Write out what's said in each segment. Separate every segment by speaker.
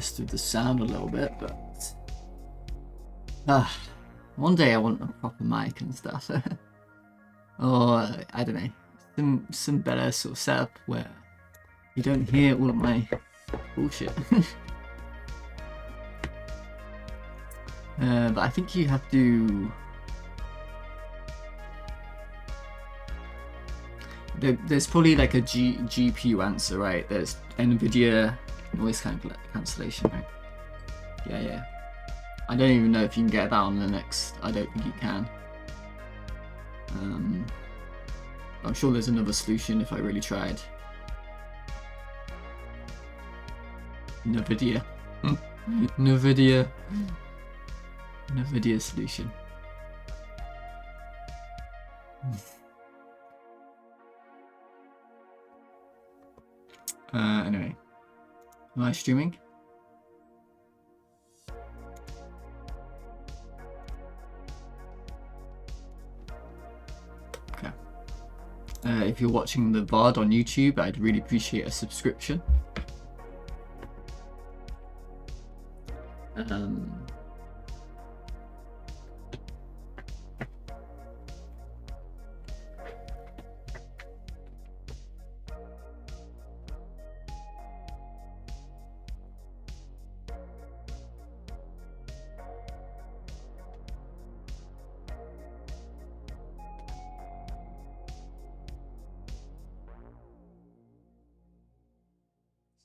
Speaker 1: messed with the sound a little bit, but one day I want a proper mic and stuff. Or I don't know, some better sort of setup where you don't hear all of my bullshit. But I think you have to. There's probably like a GPU answer, right? There's NVIDIA noise cancellation, right? Yeah. I don't even know if you can get that on Linux. I don't think you can. I'm sure there's another solution if I really tried. NVIDIA. NVIDIA solution. Anyway, am I streaming? Okay. If you're watching the VOD on YouTube, I'd really appreciate a subscription.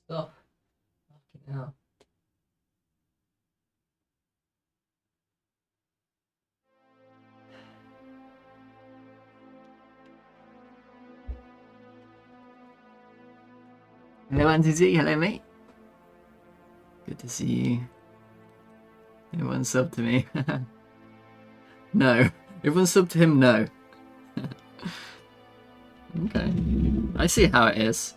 Speaker 1: Stop. Fucking hell. Hello, Anthony. Hello, mate. Good to see you. Everyone sub to me. No. Everyone sub to him, no. Okay. I see how it is.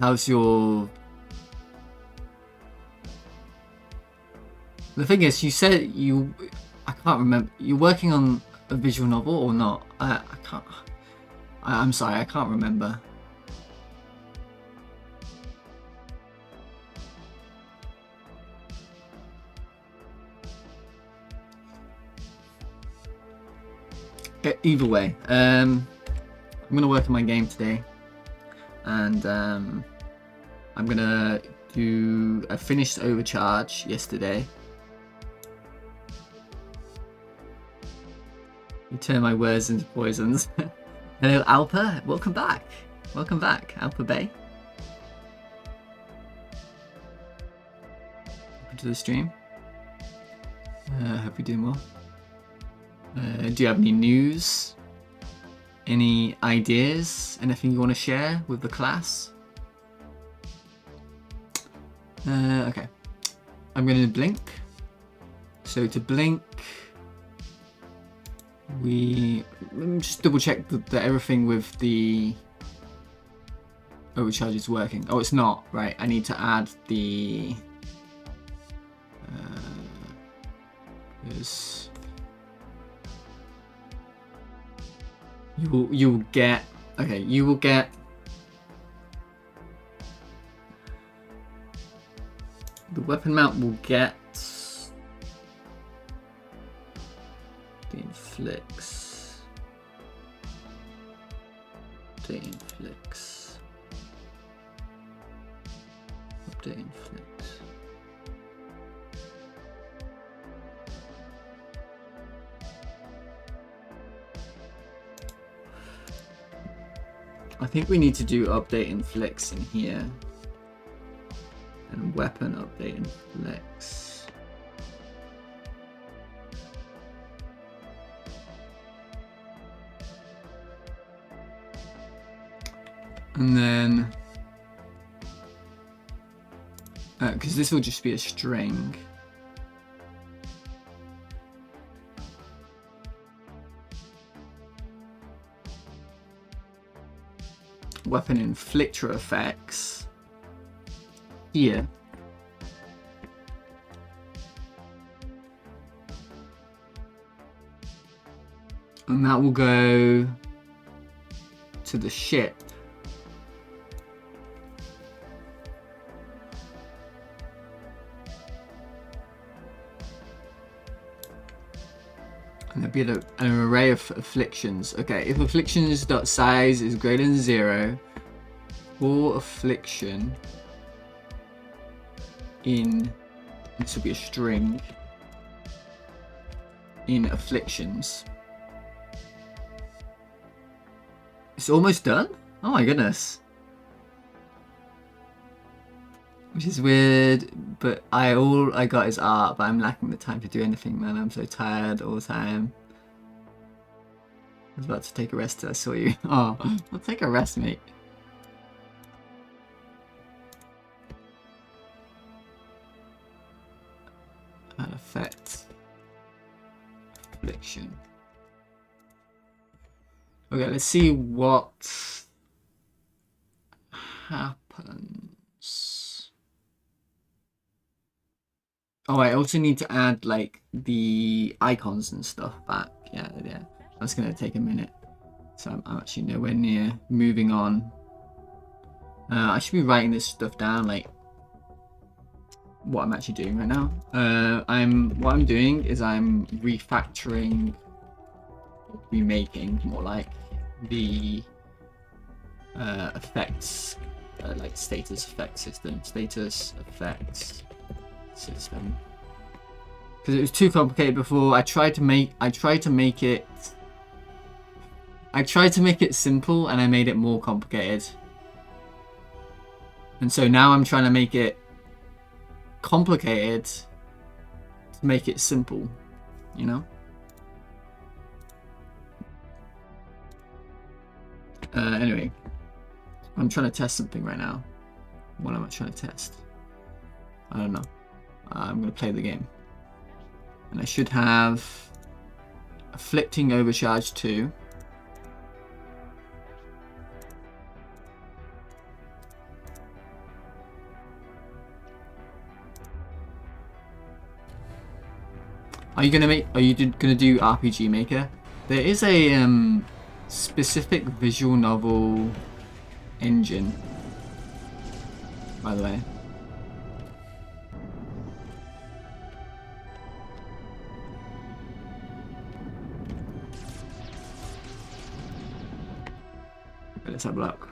Speaker 1: How's your... The thing is, you said you... I can't remember. You're working on a visual novel or not? I can't... I'm sorry, I can't remember. Either way, I'm going to work on my game today. And I'm gonna do a finished overcharge yesterday. You turn my words into poisons. Hello, Alpa. Welcome back. Welcome back, Alpa Bay. Welcome to the stream. Hope you're doing well. Do you have any news? Any ideas? Anything you want to share with the class? Okay. I'm going to blink. So to blink, let me just double check that everything with the overcharge is working. Oh, it's not. Right. I need to add the... You will get, okay, you will get the weapon mount will get the inflicts, update inflicts. I think we need to do update inflicts in here. And weapon update inflicts. And then... because this will just be a string. Weapon inflictor effects here. And that will go to the ship. And there'll be an array of afflictions. Okay, if afflictions.size is greater than 0, for affliction in, this will be a string, in afflictions. It's almost done? Oh my goodness. Which is weird, but all I got is art, but I'm lacking the time to do anything, man. I'm so tired all the time. I was about to take a rest till I saw you. Oh, I'll take a rest, mate. Add effect. Affliction. Okay, let's see what happens. Oh, I also need to add like the icons and stuff back. Yeah. That's gonna take a minute. So I'm actually nowhere near moving on. I should be writing this stuff down, like what I'm actually doing right now. What I'm doing is I'm refactoring, remaking more like the effects, like status effect system, because it was too complicated before. I tried to make it simple, and I made it more complicated. And so now I'm trying to make it complicated to make it simple, you know? Anyway, I'm trying to test something right now. What am I trying to test? I don't know. I'm going to play the game. And I should have Afflicting Overcharge 2. Are you gonna do RPG Maker? There is a specific visual novel engine, by the way. Let's have a look.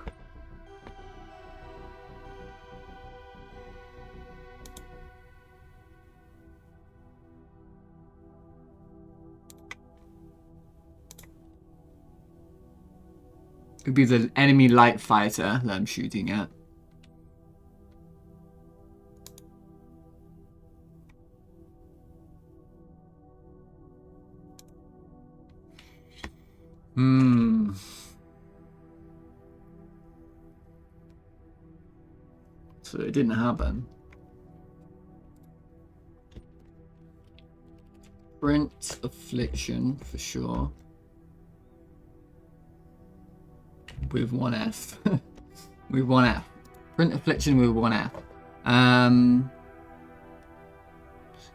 Speaker 1: It would be the enemy light fighter that I'm shooting at. So it didn't happen. Print Affliction for sure. With one F. With one F. Print Affliction with one F.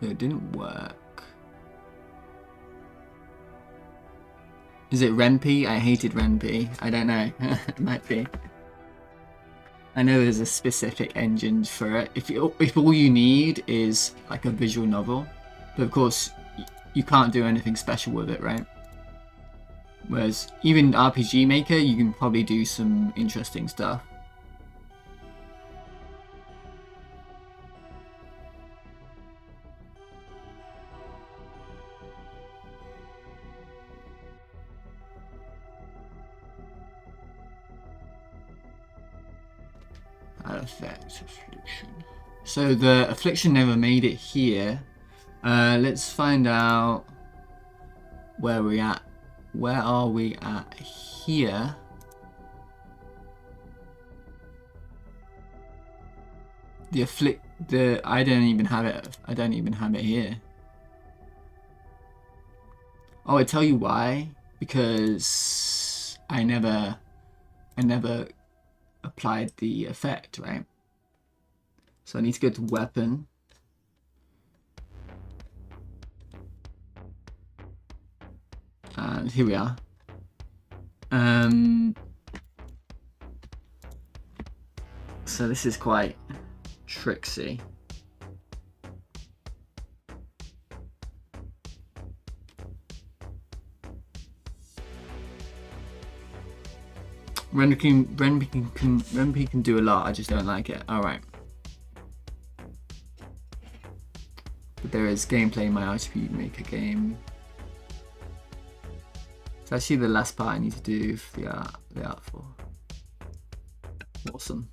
Speaker 1: So it didn't work. Is it Renpy? I hated Renpy. I don't know. It might be. I know there's a specific engine for it. If all you need is like a visual novel, but of course you can't do anything special with it, right? Whereas even RPG Maker, you can probably do some interesting stuff. Effect affliction. So the affliction never made it here. Let's find out where we're at. Where are we at here? I don't even have it. I don't even have it here. Oh, I tell you why. Because I never applied the effect, right? So I need to go to weapon. And Here we are. So this is quite tricksy. Renby can do a lot, I just don't like it. Alright. But there is gameplay in my RTP Maker game. It's actually the last part I need to do for the art for. Awesome.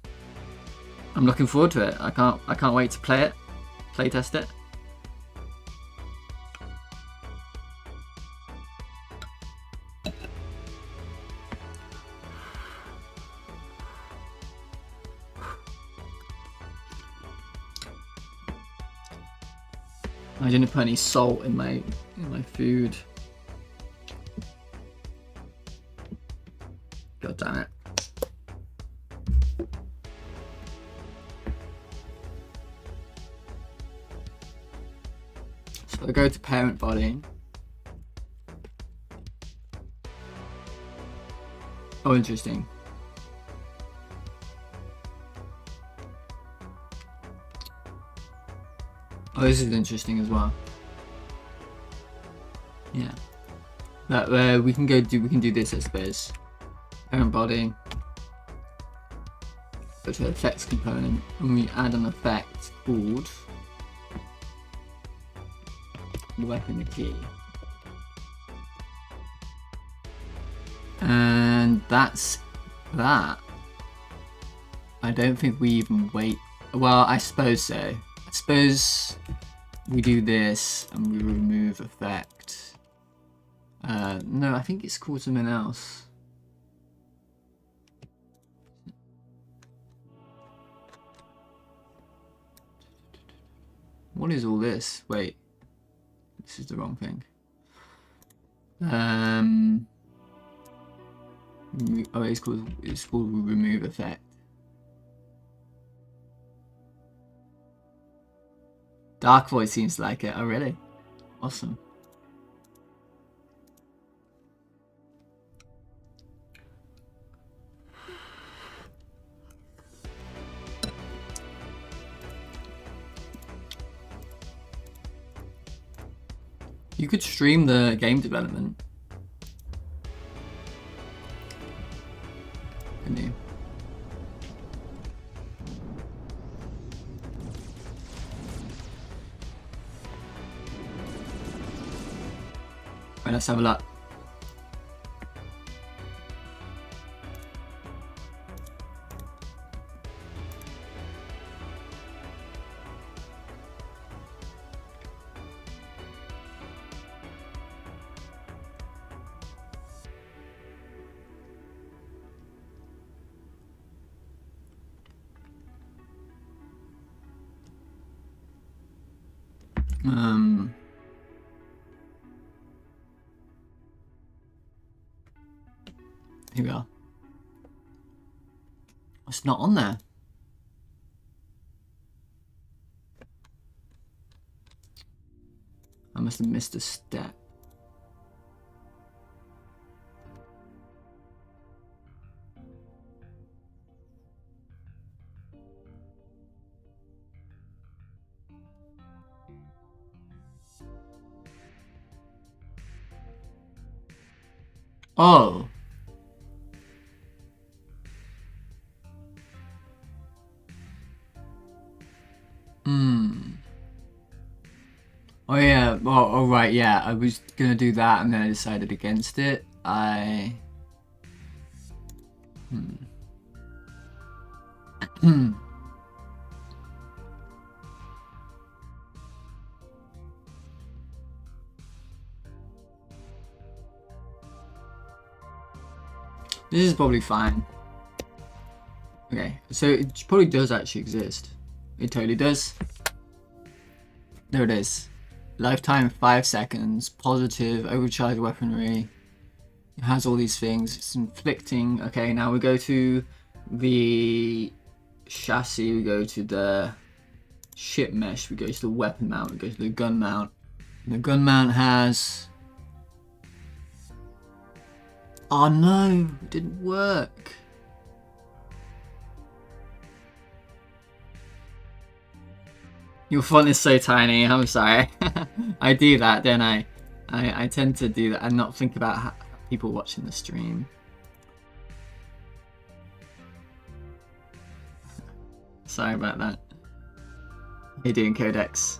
Speaker 1: I'm looking forward to it. I can't wait to play test it. I didn't put any salt in my food. God damn it. So I go to parent body. Oh, interesting. Oh, this is interesting as well. Yeah. But we can do this, I suppose. Parent body. Go to the effects component, and we add an effect called weapon key. And that's that. I don't think we even wait. Well, I suppose so. I suppose we do this and we remove effect. No, I think it's called something else. What is all this? Wait, this is the wrong thing. Oh, it's called remove effect. Dark Void seems to like it. Oh, really? Awesome. You could stream the game development. Couldn't you? Right, let's have a look. Here we are. It's not on there. I must have missed a step. Oh. Oh yeah, well, oh right, yeah, I was gonna do that and then I decided against it. This is probably fine. Okay, so it probably does actually exist. It totally does. There it is. Lifetime 5 seconds, positive, overcharged weaponry. It has all these things. It's inflicting. Okay, now we go to the chassis, we go to the ship mesh, we go to the weapon mount, we go to the gun mount. And the gun mount has Oh no, it didn't work. Your font is so tiny, I'm sorry. I do that, don't I? I tend to do that and not think about people watching the stream. Sorry about that. How you doing, Codex?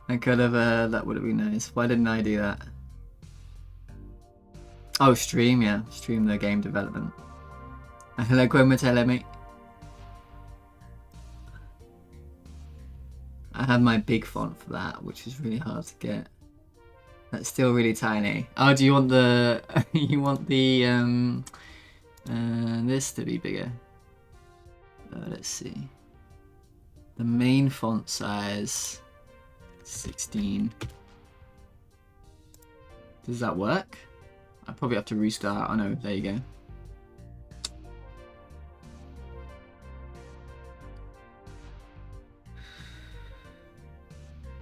Speaker 1: I could have, that would have been nice. Why didn't I do that? Oh, stream, yeah. Stream the game development. Hello, Quomatele, mate. I have my big font for that, which is really hard to get. That's still really tiny. Oh, do you want the... you want the, this to be bigger? Let's see. The main font size... 16. Does that work? I probably have to restart. Oh no, there you go.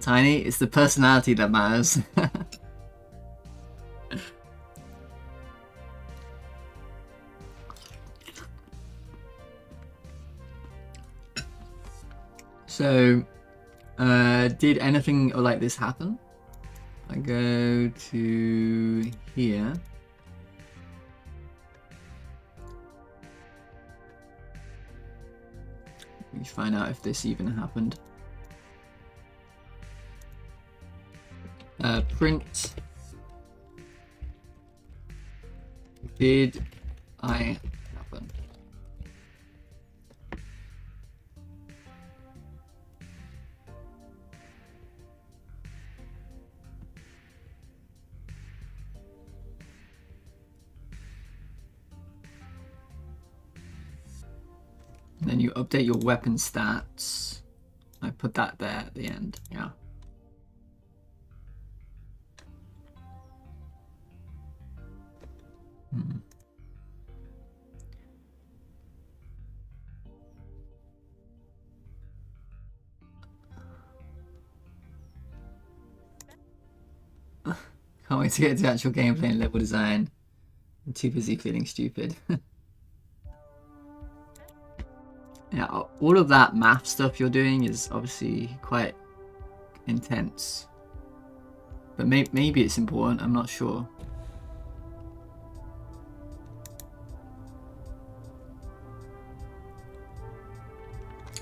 Speaker 1: Tiny, it's the personality that matters. So, did anything like this happen? I go to here. Let me find out if this even happened. Print. Did I happen? And then you update your weapon stats. I put that there at the end, yeah. Can't wait to get to actual gameplay and level design. I'm too busy feeling stupid. Yeah, all of that math stuff you're doing is obviously quite intense. But maybe it's important, I'm not sure.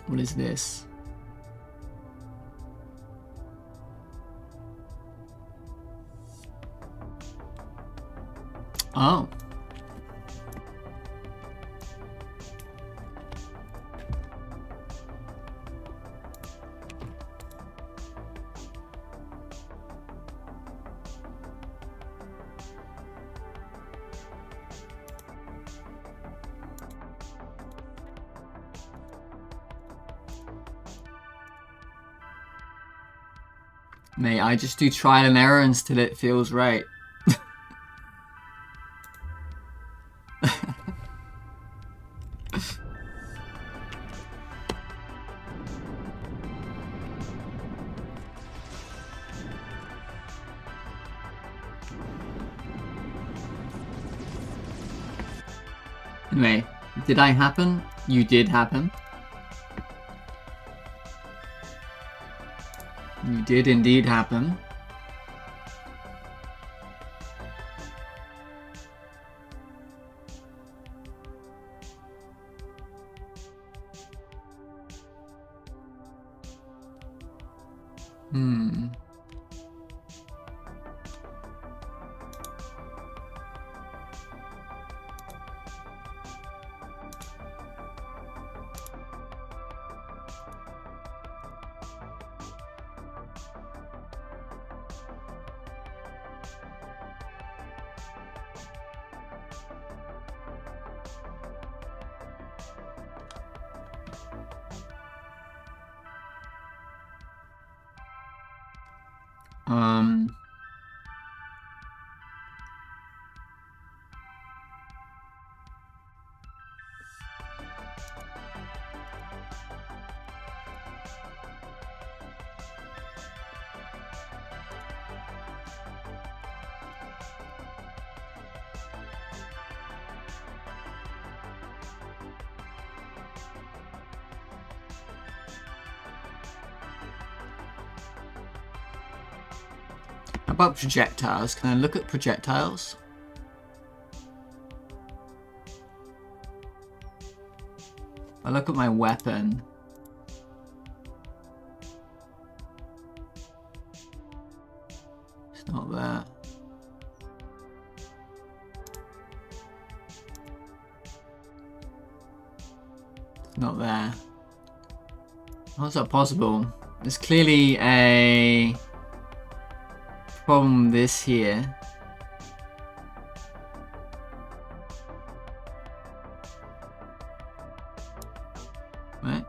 Speaker 1: What is this? Oh. Mate, I just do trial and error until it feels right. Anyway, did I happen? You did happen. You did indeed happen. How about projectiles? Can I look at projectiles? I look at my weapon. It's not there. It's not there. How's that possible? There's clearly a problem this here. Right?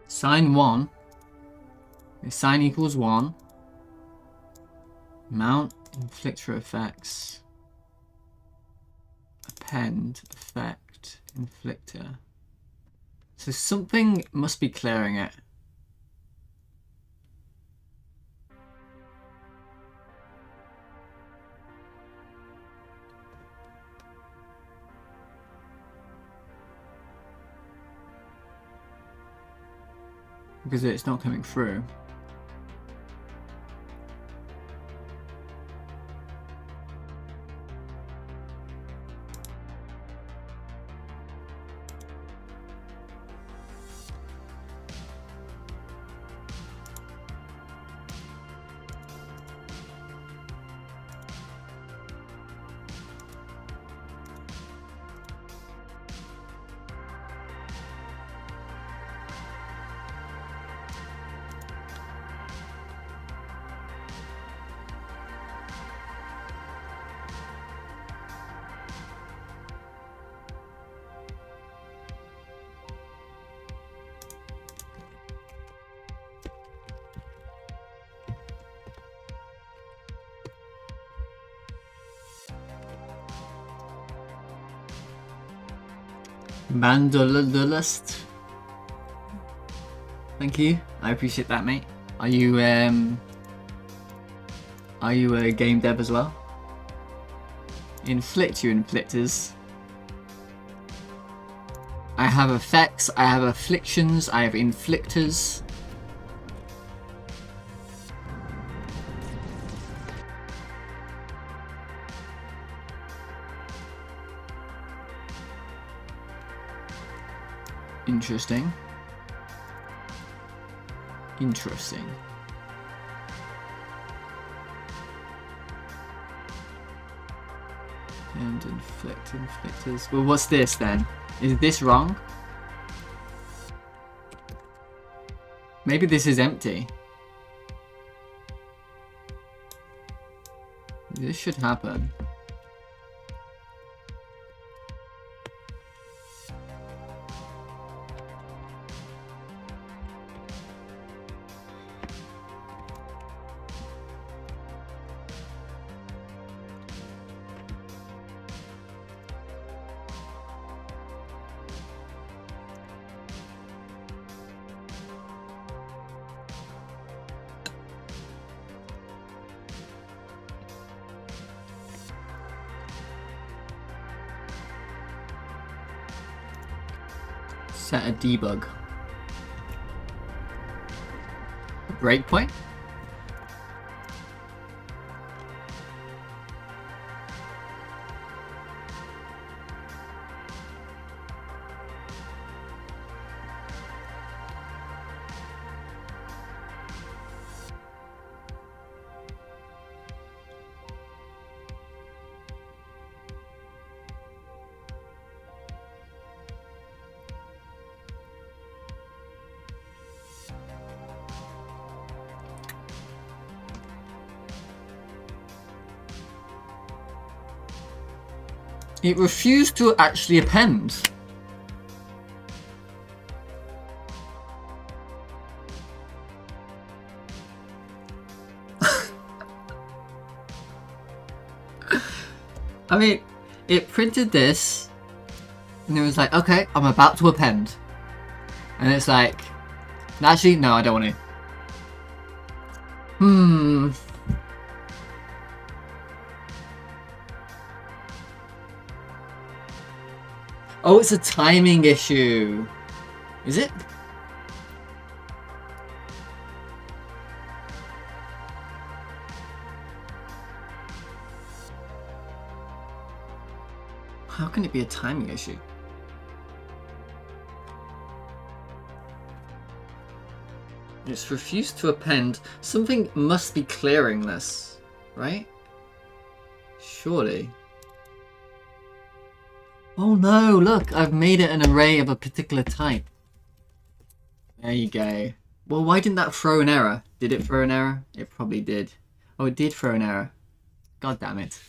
Speaker 1: Sign 1. Okay, sign equals 1. Mount inflictor effects. Append effect inflictor. So something must be clearing it. Because it's not coming through. Mandolulust. Thank you. I appreciate that, mate. Are you a game dev as well? Inflict, you inflictors. I have effects, I have afflictions, I have inflictors. Interesting. Interesting. And inflictors. Well, what's this then? Is this wrong? Maybe this is empty. This should happen. Set a debug. A breakpoint? It refused to actually append. I mean, it printed this, and it was like, okay, I'm about to append. And it's like, actually, no, I don't want to. Oh, it's a timing issue. Is it? How can it be a timing issue? It's refused to append. Something must be clearing this, right? Surely. Oh no, look, I've made it an array of a particular type. There you go. Well, why didn't that throw an error? Did it throw an error? It probably did. Oh, it did throw an error. God damn it.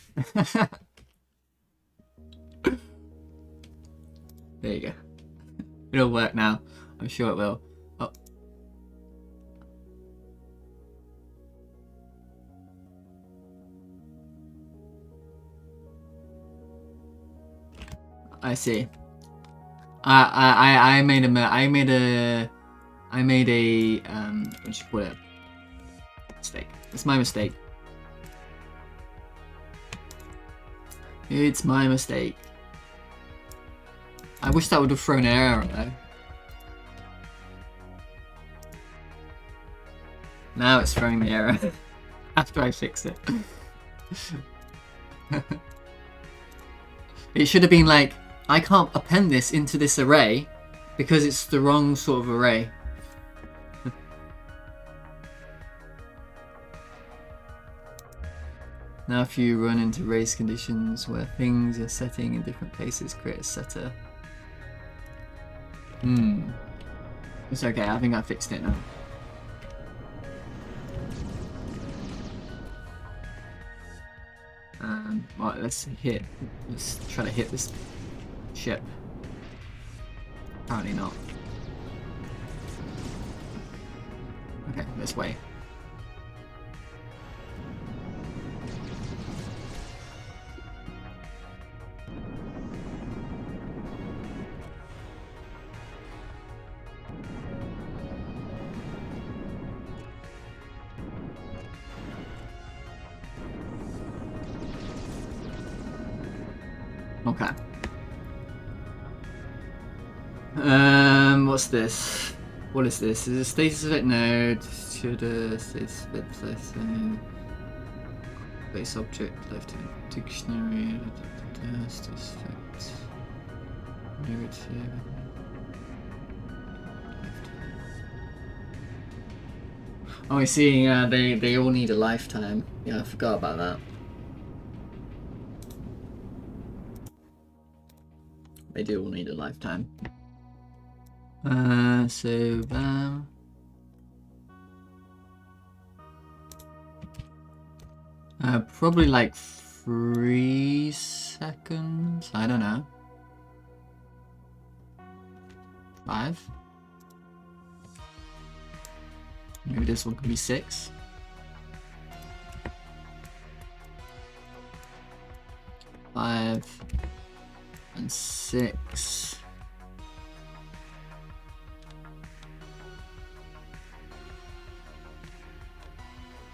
Speaker 1: There you go. It'll work now. I'm sure it will. Oh. I see. I made a what do you call it? Mistake. It's my mistake. It's my mistake. I wish that would have thrown an error though. Now it's throwing the error after I fix it. It should have been like, I can't append this into this array because it's the wrong sort of array. Now if you run into race conditions where things are setting in different places, create a setter. It's okay, I think I fixed it now. Right, let's try to hit this ship. Apparently not. Okay, this way. Okay. What's this? What is this? Is it status event node? Should status event place base object left dictionary status effect narrative. Oh, I see. They all need a lifetime. Yeah, I forgot about that. They do all need a lifetime. So bam. Probably like 3 seconds. I don't know. 5. Maybe this one could be 6. 5 and 6.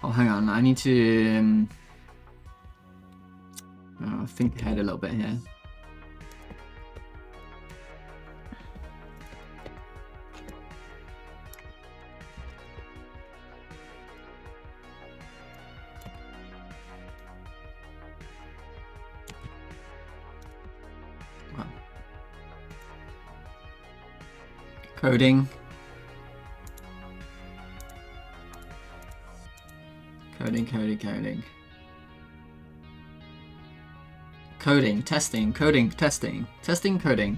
Speaker 1: Oh, hang on. I need to think ahead a little bit here. Wow. Coding. Coding, testing, coding, testing, testing, coding.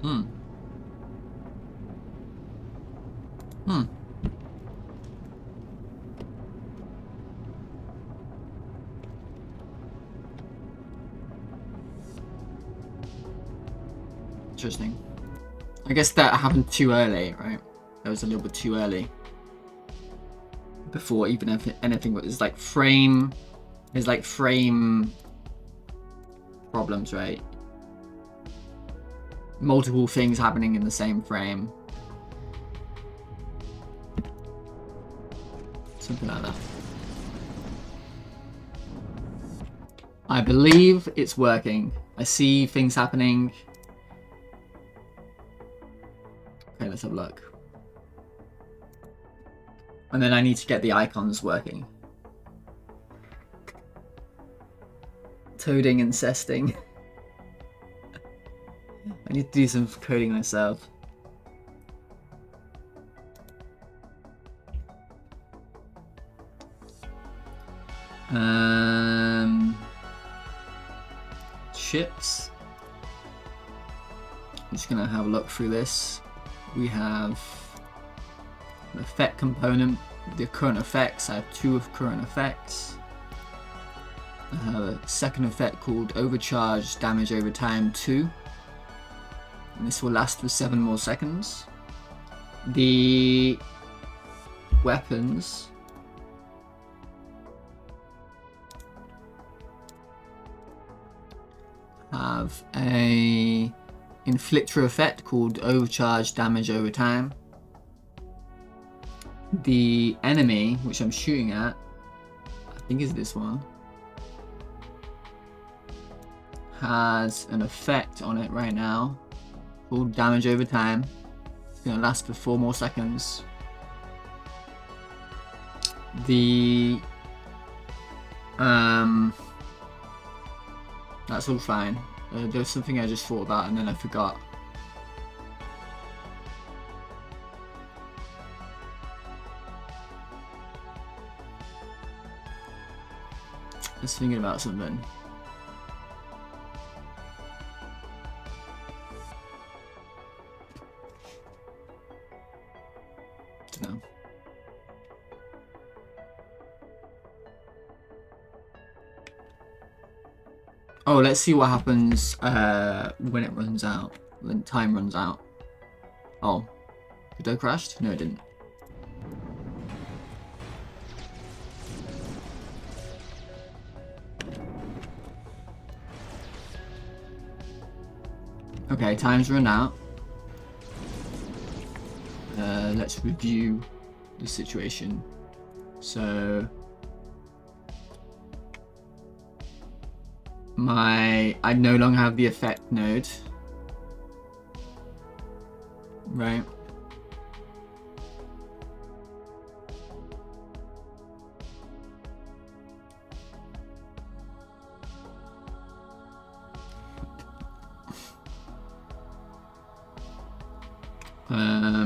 Speaker 1: Hmm. Hmm. Interesting. I guess that happened too early, right? That was a little bit too early. Before even anything, it's like frame. There's like frame problems, right? Multiple things happening in the same frame. Something like that. I believe it's working. I see things happening. Okay, let's have a look. And then I need to get the icons working. Toading and cesting. I need to do some coding myself. Ships. I'm just gonna have a look through this. We have an effect component, the current effects. I have 2 of current effects. I have a second effect called Overcharge Damage Over Time 2. And this will last for 7 more seconds. The weapons have a inflictor effect called Overcharge Damage Over Time. The enemy, which I'm shooting at, I think is this one, has an effect on it right now called Damage Over Time. It's going to last for 4 more seconds. The that's all fine. There's something I just thought about and then I forgot. I was thinking about something. Dunno. Oh, let's see what happens when it runs out. When time runs out. Oh. Godot crashed? No, it didn't. Okay, time's run out. Let's review the situation. So I no longer have the effect node, right?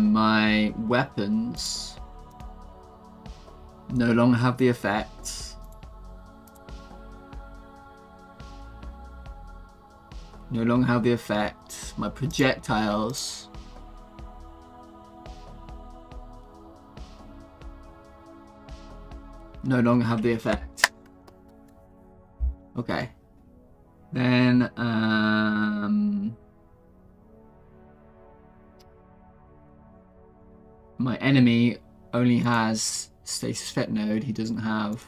Speaker 1: My weapons no longer have the effect. No longer have the effect. My projectiles no longer have the effect. Okay. Then my enemy only has status effect node. He doesn't have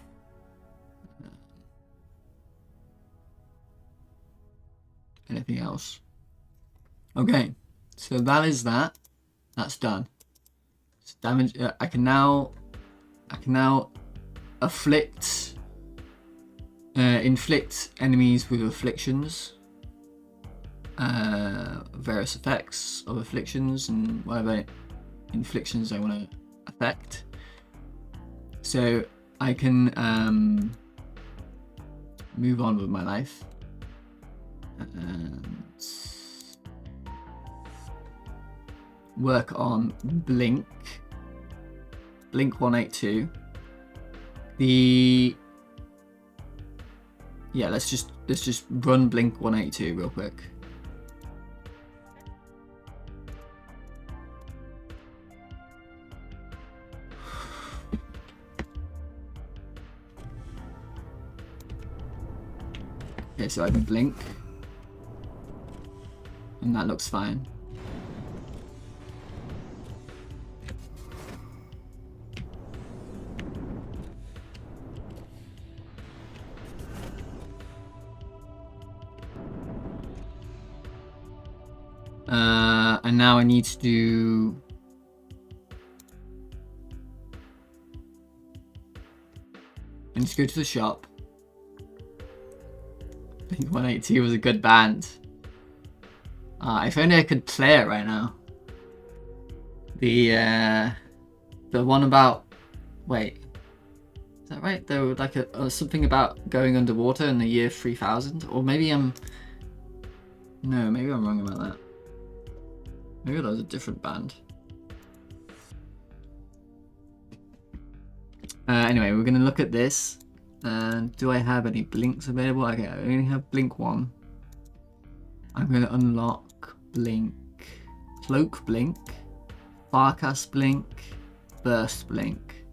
Speaker 1: anything else. Okay, so that is that. That's done. So damage. I can now inflict enemies with afflictions. Various effects of afflictions and whatever inflictions I want to affect. So I can move on with my life and work on Blink 182. Let's just run Blink 182 real quick. Okay, so I can blink. And that looks fine. And now I need to do... I need to go to the shop. Blink 182 was a good band. If only I could play it right now. The one about... Wait. Is that right? There was like something about going underwater in the year 3000? Or maybe I'm... No, maybe I'm wrong about that. Maybe that was a different band. Anyway, we're going to look at this. Do I have any blinks available? Okay, I only have blink 1. I'm going to unlock blink, cloak blink, farcast blink, burst blink.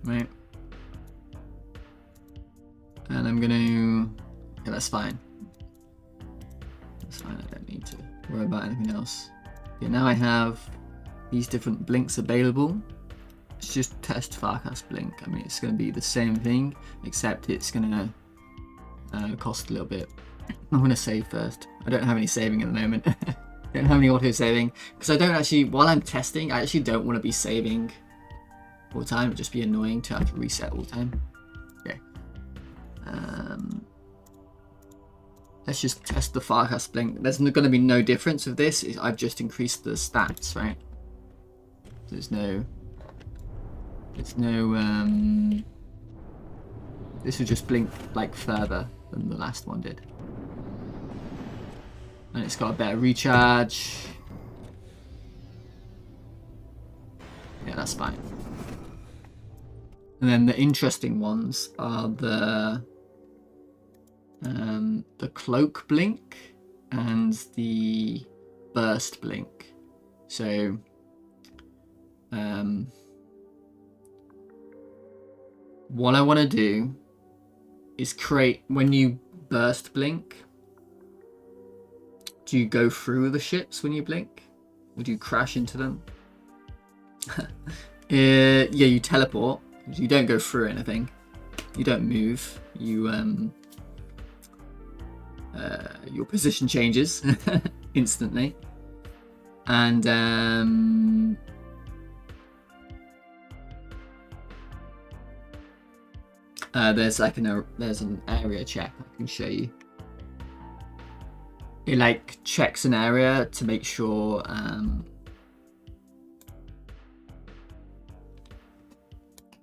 Speaker 1: Right. And I'm going to... Okay, that's fine. That's fine, I don't need to worry about anything else. Okay, now I have these different blinks available. Let's just test farcast blink. I mean, it's going to be the same thing, except it's going to cost a little bit. I'm going to save first. I don't have any saving at the moment. Don't have any auto saving because I don't actually, while I'm testing, I actually don't want to be saving all the time. It'd just be annoying to have to reset all the time. Okay. Let's just test the farcast blink. There's going to be no difference with this. I've just increased the stats, right? There's no. This will just blink like further than the last one did. And it's got a better recharge. Yeah, that's fine. And then the interesting ones are the cloak blink and the burst blink. So what I want to do is create, when you burst blink, do you go through the ships when you blink? Or do you crash into them? Yeah, you teleport. You don't go through anything. You don't move. You your position changes instantly. And there's like there's an area check I can show you. It like checks an area to make sure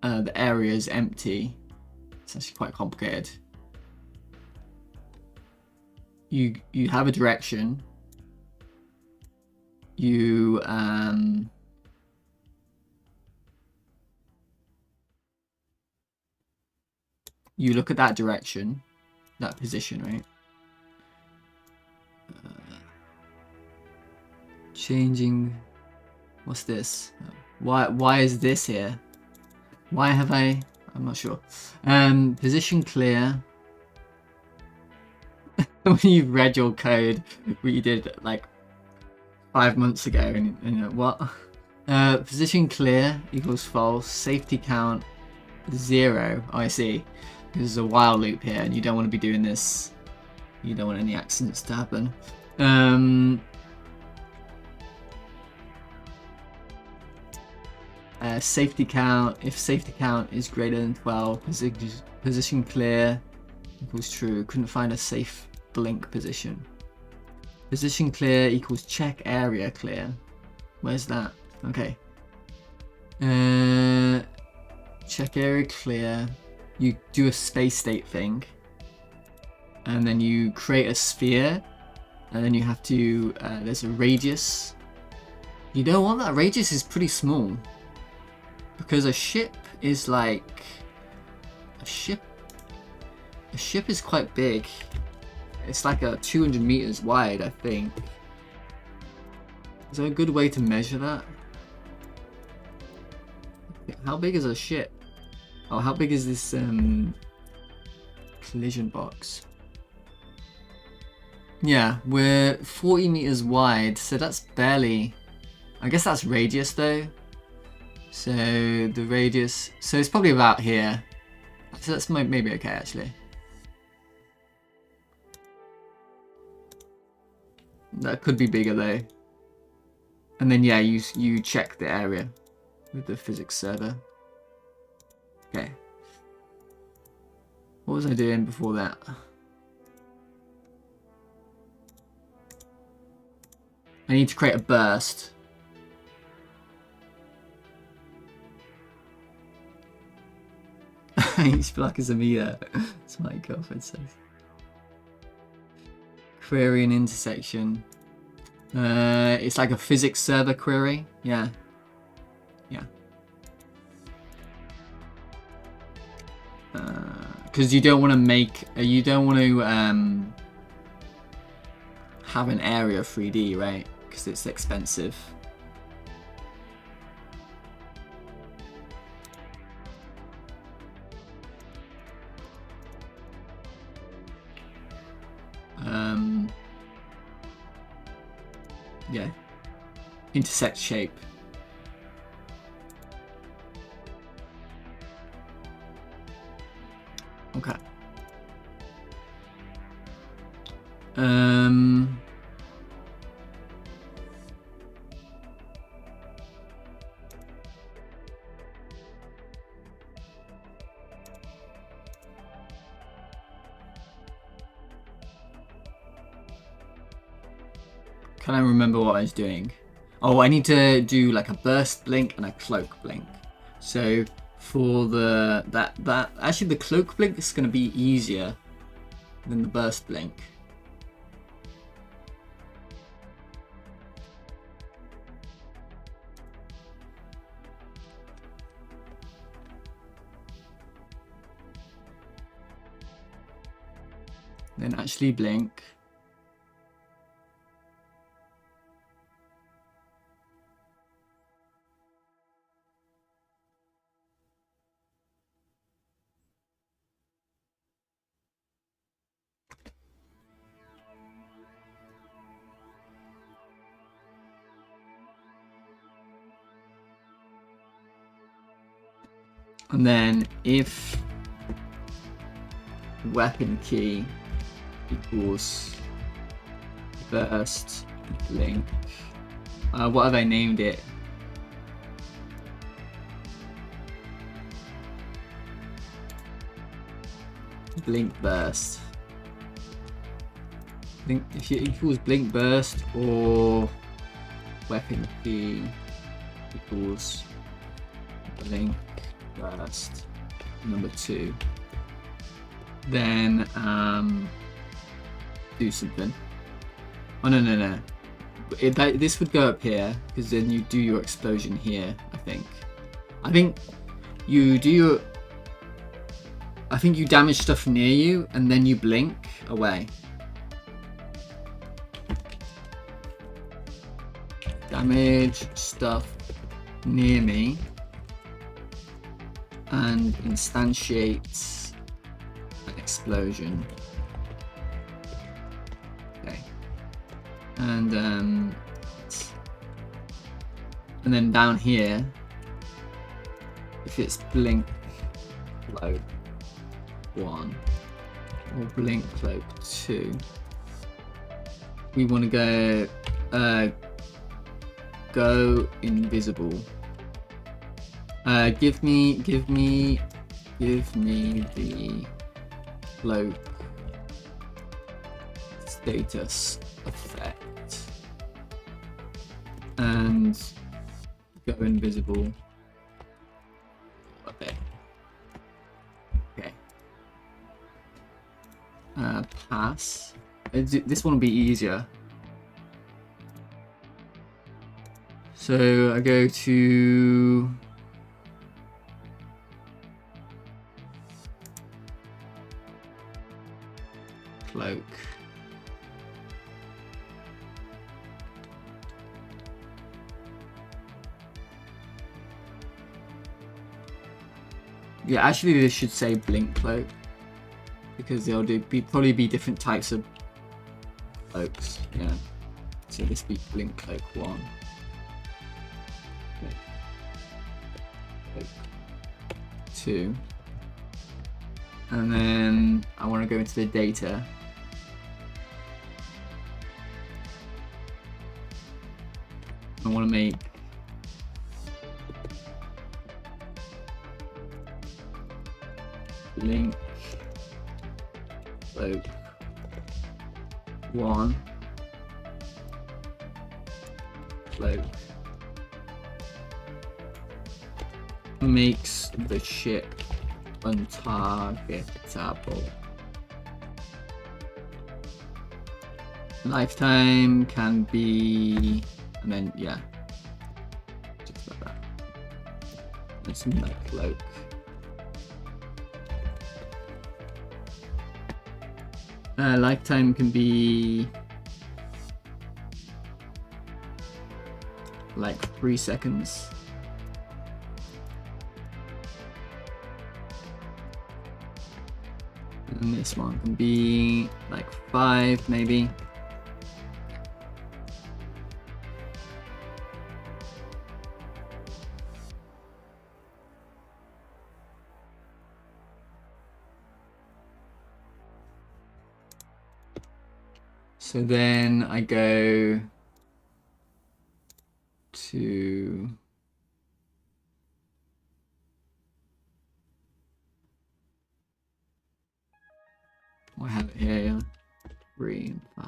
Speaker 1: the area is empty. It's actually quite complicated. You have a direction. You you look at that direction, that position, right? Changing. What's this? Why is this here? Why have I'm not sure. Position clear. When you read your code, what you did like 5 months ago, and you know what? Position clear equals false. Safety count 0. Oh, I see. There's a while loop here, and you don't want to be doing this. You don't want any accidents to happen. Safety count. If safety count is greater than 12, position clear equals true. Couldn't find a safe blink position. Position clear equals check area clear. Where's that? Okay. Check area clear. You do a space state thing, and then you create a sphere, and then you have to. There's a radius. You know what? That radius is pretty small, because a ship is like a ship. A ship is quite big. It's like a 200 meters wide, I think. Is there a good way to measure that? How big is a ship? Oh, how big is this collision box. Yeah, we're 40 meters wide, so that's barely... I guess that's radius though. So the radius... So it's probably about here. So that's maybe okay actually. That could be bigger though. And then yeah, you check the area with the physics server. Okay. What was I doing before that? I need to create a burst. Each block is a meter. That's what my girlfriend says. Query an intersection. It's like a physics server query. Yeah. Yeah. Because you don't want to make... You don't want to have an area 3D, right? Because it's expensive. Yeah. Intersect shape. Okay. Can I remember what I was doing? Oh, I need to do like a burst blink and a cloak blink. So for the actually the cloak blink is going to be easier than the burst blink. Then actually blink. And then if weapon key equals burst blink, what have I named it? Blink burst. Blink, if it equals blink burst or weapon key equals blink burst number 2, then do something. Oh no. This would go up here because then you do your explosion here. I think you do your. I think you damage stuff near you and then you blink away. Damage stuff near me and instantiate an explosion. Okay. And then down here, if it's blink cloak 1 or blink cloak 2, we want to go invisible. Give me the cloak status effect and go invisible. Okay. Pass. This one will be easier. So I go to cloak. Yeah, actually this should say blink cloak. because there'll probably be different types of cloaks. Yeah. So this be blink cloak 1. Okay. Cloak 2. And then I want to go into the data. I want to make link cloak 1 cloak makes the ship untargetable. Lifetime can be, and then yeah, just like that. There's something like cloak. Lifetime can be like 3 seconds. And this one can be like 5 maybe. So then I go to I have it here, yeah. 3 and 5.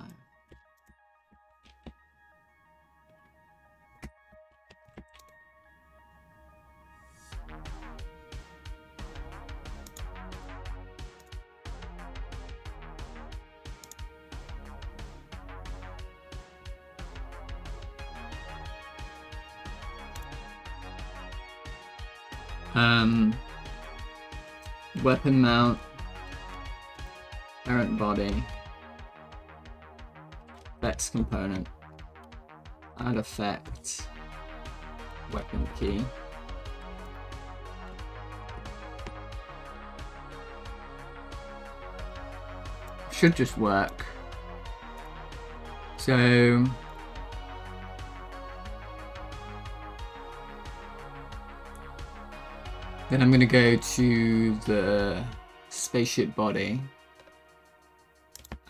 Speaker 1: Weapon mount, parent body, effects component, add effect, weapon key. Should just work. So then I'm going to go to the spaceship body.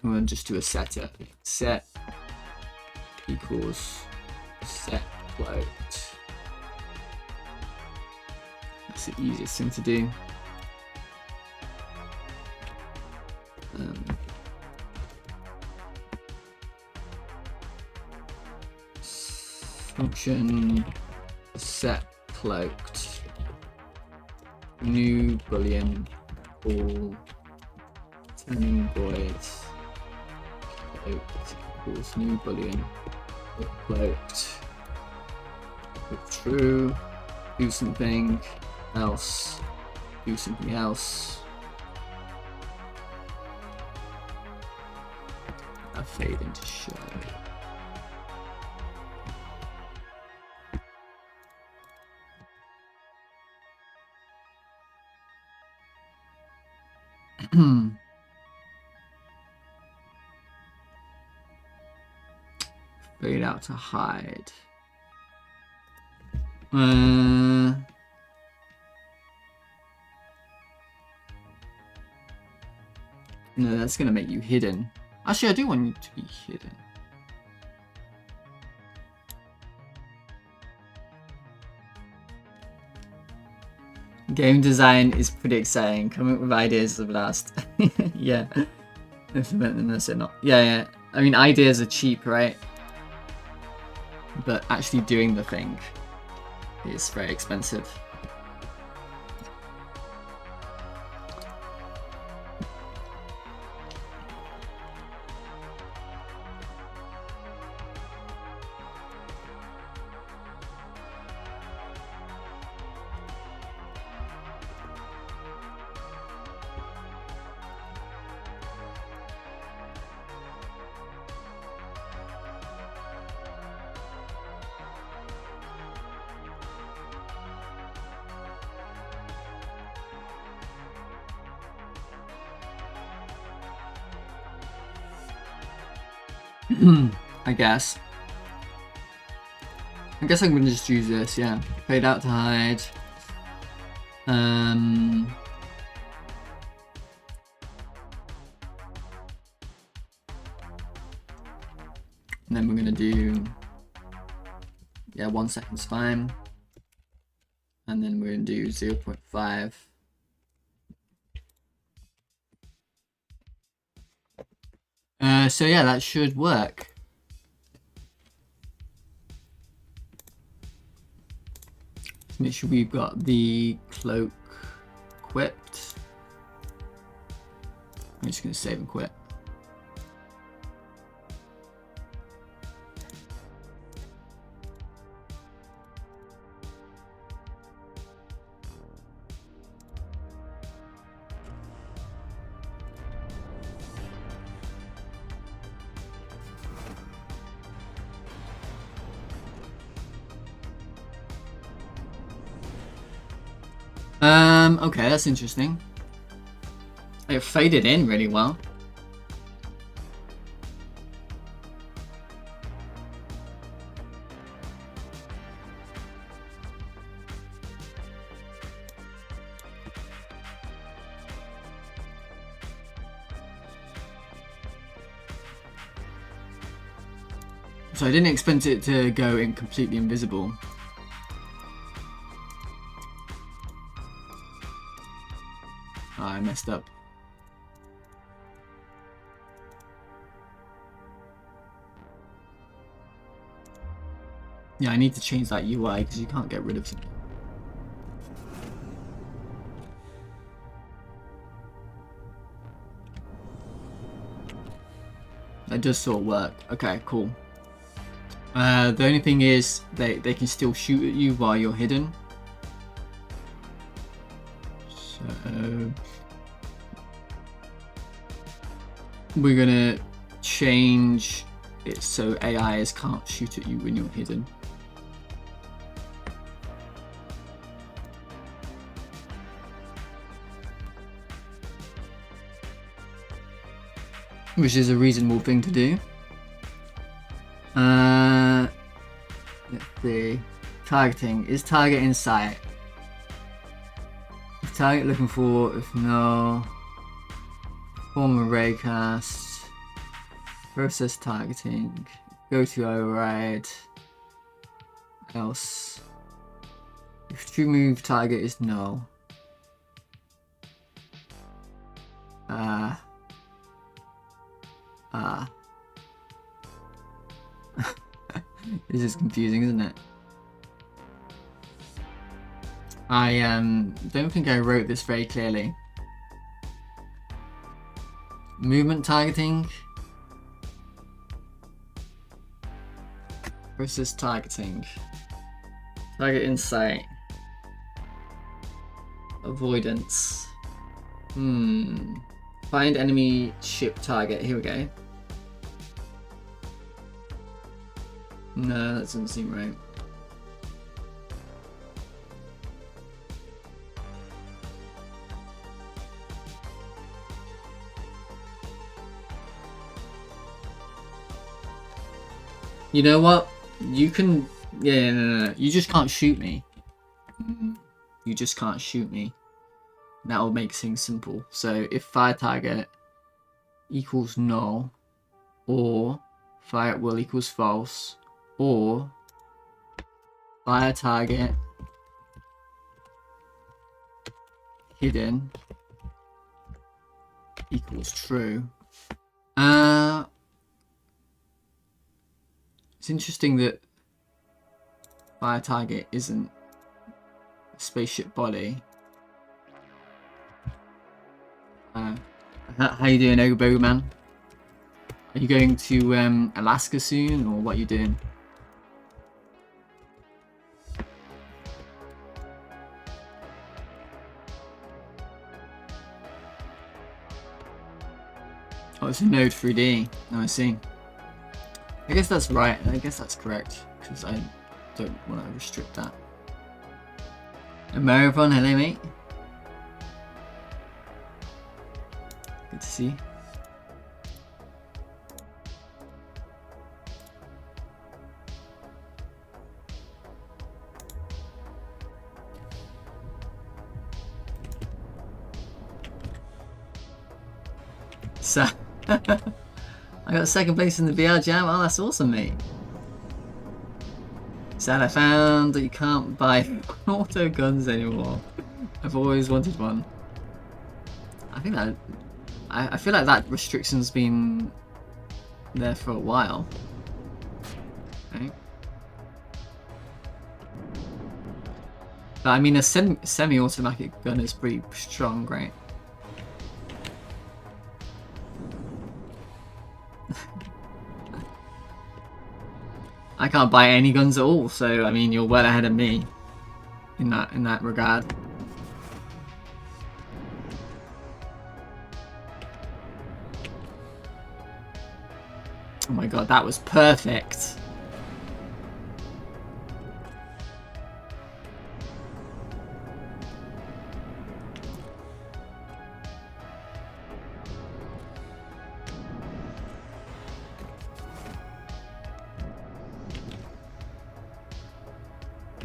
Speaker 1: I'm going to just do a setter. Set equals set cloaked. That's the easiest thing to do. Function set cloaked. New boolean all turning voids cloaked equals new boolean cloaked. If true, do something else, do something else. I fade into shadow. Fade out to hide. No, that's gonna make you hidden. Actually, I do want you to be hidden. Game design is pretty exciting. Coming up with ideas of last. Yeah. Implement this or not. Yeah. I mean, ideas are cheap, right? But actually doing the thing is very expensive. I guess. I'm gonna just use this, yeah. Fade out to hide. And then we're gonna do, yeah, 1 second's fine. And then we're gonna do 0.5. So yeah, that should work. Make sure we've got the cloak equipped. I'm just gonna save and quit. Okay, that's interesting. It faded in really well. So I didn't expect it to go in completely invisible. Oh, I messed up. Yeah, I need to change that UI because you can't get rid of something. That does sort of work. Okay, cool. The only thing is they can still shoot at you while you're hidden. So we're gonna change it so AIs can't shoot at you when you're hidden. Which is a reasonable thing to do. Let's see. Targeting. Is target in sight? Is target looking for? If no. Form a raycast. Process targeting. Go to override. Else. If true move target is no. This is confusing, isn't it? I don't think I wrote this very clearly. Movement targeting. Process targeting. Target insight. Avoidance. Find enemy ship target. Here we go. No, that doesn't seem right. You know what? You can... Yeah, no. You just can't shoot me. You just can't shoot me. That'll make things simple. So if fire target equals null, or fire at will equals false, or fire target hidden equals true. It's interesting that fire target isn't a spaceship body. How you doing, Ogobogo man? Are you going to Alaska soon, or what are you doing? Oh, it's a Node 3D. Oh, I see. I guess that's right. I guess that's correct, because I don't want to restrict that. Marathon, hello mate. Good to see. So I got second place in the BR Jam. Oh, that's awesome, mate. Sad I found that you can't buy auto guns anymore. I've always wanted one. I think that I feel like that restriction's been there for a while. Okay. But I mean, a semi-automatic gun is pretty strong, right? I can't buy any guns at all, so I mean, you're well ahead of me in that regard. Oh my god, that was perfect.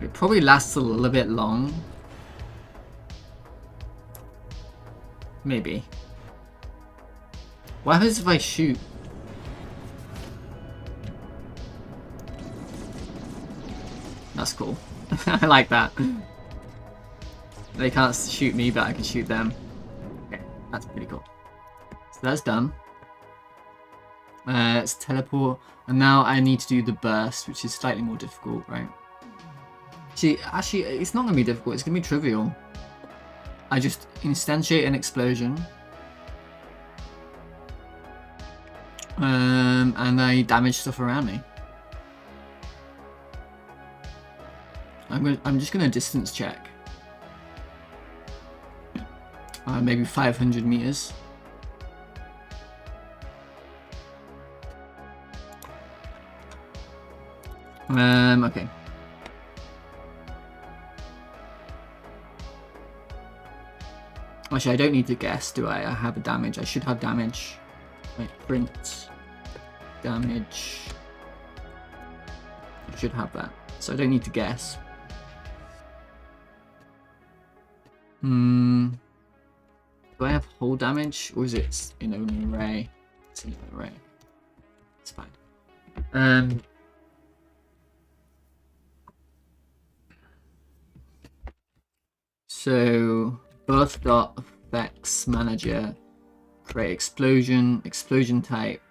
Speaker 1: It probably lasts a little bit long. Maybe. What happens if I shoot? That's cool. I like that. They can't shoot me, but I can shoot them. Okay, that's pretty cool. So that's done. Let's teleport. And now I need to do the burst, which is slightly more difficult, right? Actually, it's not going to be difficult. It's going to be trivial. I just instantiate an explosion. And I damage stuff around me. I'm just going to distance check. Maybe 500 meters. Okay. Actually, I don't need to guess, do I? I have a damage. I should have damage. Wait, print. Damage. I should have that. So I don't need to guess. Do I have whole damage? Or is it in an array? It's in an array. It's fine. So burst.effects manager, create explosion type,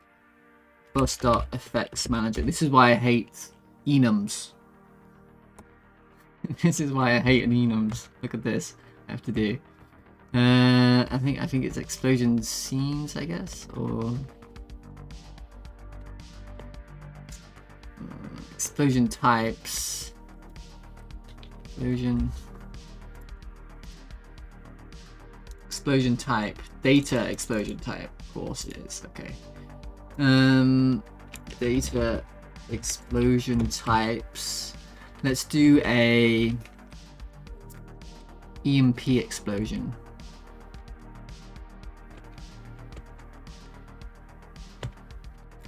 Speaker 1: burst.effects manager. This is why I hate enums. This is why I hate enums. Look at this. I have to do. I think it's explosion scenes, I guess, or explosion types. Explosion type, data explosion type, of course it is. Okay. Data explosion types. Let's do a EMP explosion.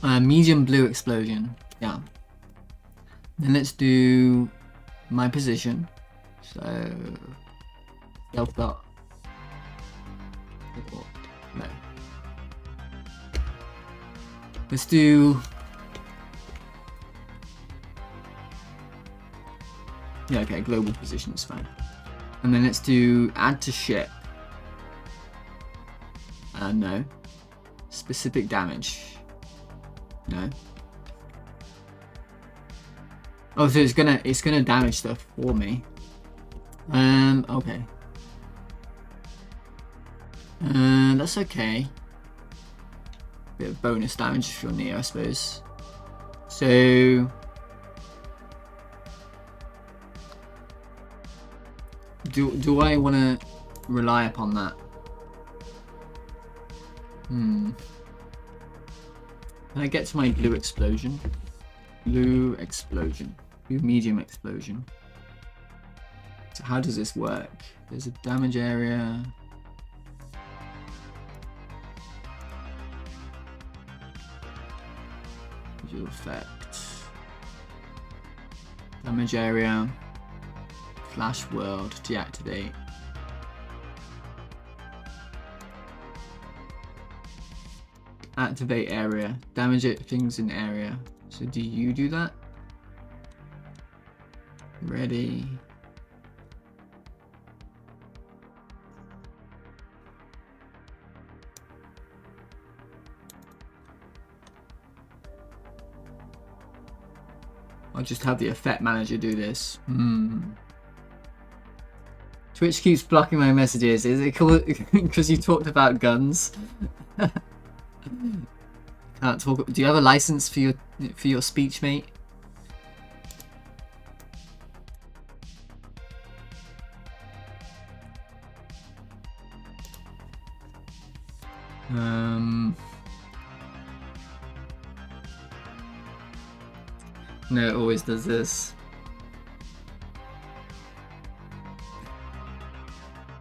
Speaker 1: Medium blue explosion. Yeah. Then let's do my position. So stealth dot. No. Let's do. Yeah, okay, global position is fine. And then let's do add to ship. No. Specific damage. No. Oh, so it's gonna damage stuff for me. Okay. That's okay. Bit of bonus damage if you're near, I suppose. So do I want to rely upon that? Can I get to my blue explosion? Blue explosion. Blue medium explosion. So how does this work? There's a damage area. Visual effect. Damage area. Flash world. Deactivate. Activate area. Damage it things in area. So do you do that? Ready. I'll just have the effect manager do this. Twitch keeps blocking my messages. Is it cool because you talked about guns? Can't talk. Do you have a license for your speech, mate? No, it always does this.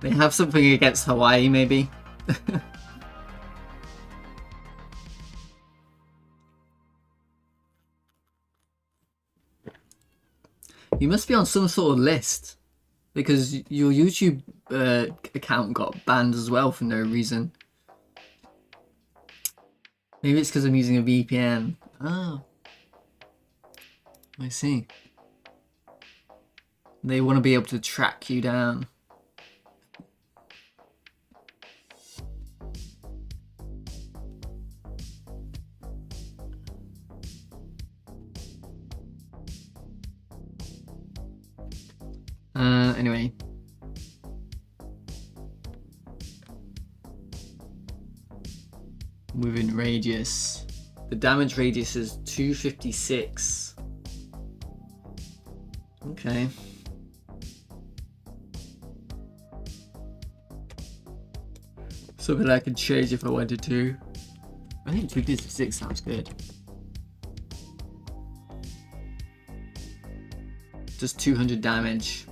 Speaker 1: They have something against Hawaii, maybe? You must be on some sort of list. Because your YouTube account got banned as well for no reason. Maybe it's because I'm using a VPN. Oh. I see. They want to be able to track you down. Anyway. Within radius. The damage radius is 256. Okay. Something I could change if I wanted to. I think 256 sounds good. Just 200 damage.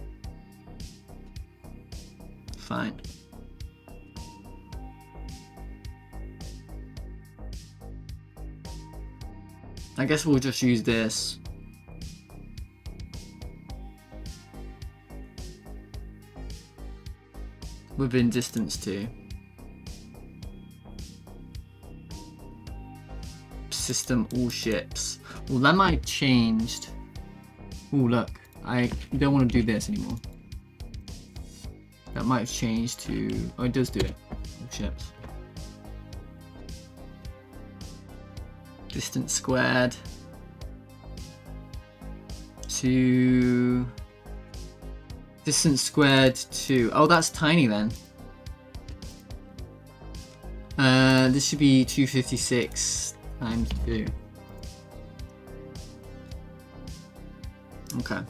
Speaker 1: Fine. I guess we'll just use this. Within distance too. System all ships. Well, that might have changed. Oh, look. I don't want to do this anymore. That might have changed to... Oh, it does do it. All ships. Distance squared. To... Distance squared to... Oh, that's tiny then. This should be 256 times 2. Okay.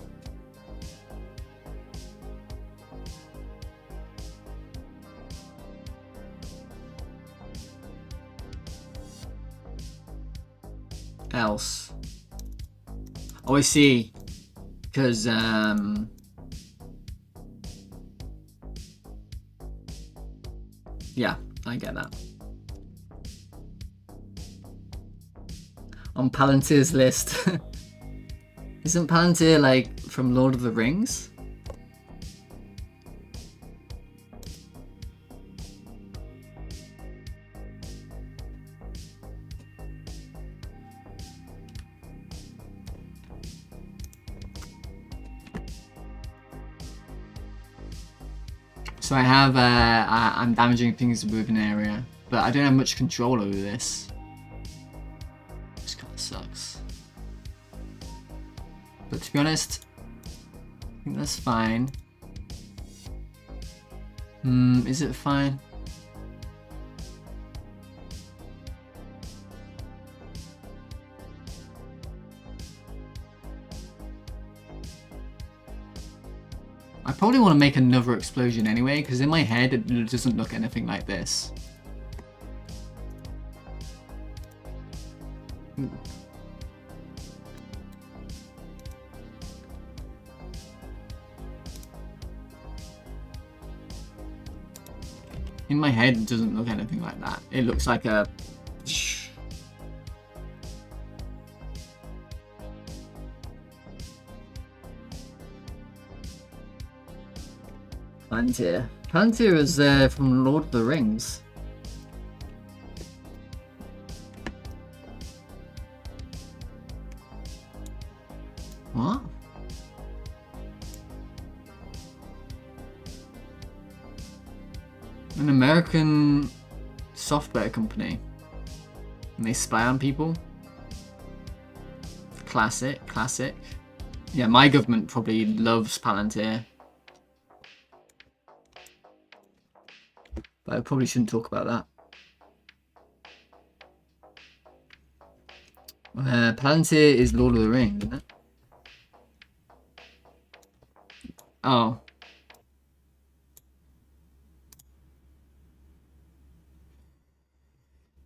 Speaker 1: Else. Oh, I see. Because, yeah, I get that. On Palantir's list. Isn't Palantir, like, from Lord of the Rings? So I have, I'm damaging things with an area, but I don't have much control over this. This kind of sucks. But to be honest, I think that's fine. Is it fine? I probably want to make another explosion anyway, because in my head it doesn't look anything like this. In my head it doesn't look anything like that. It looks like a... Palantir. Palantir is from Lord of the Rings. What? An American software company. And they spy on people. Classic, classic. Yeah, my government probably loves Palantir. But I probably shouldn't talk about that. Palantir is Lord of the Rings, isn't it? Oh.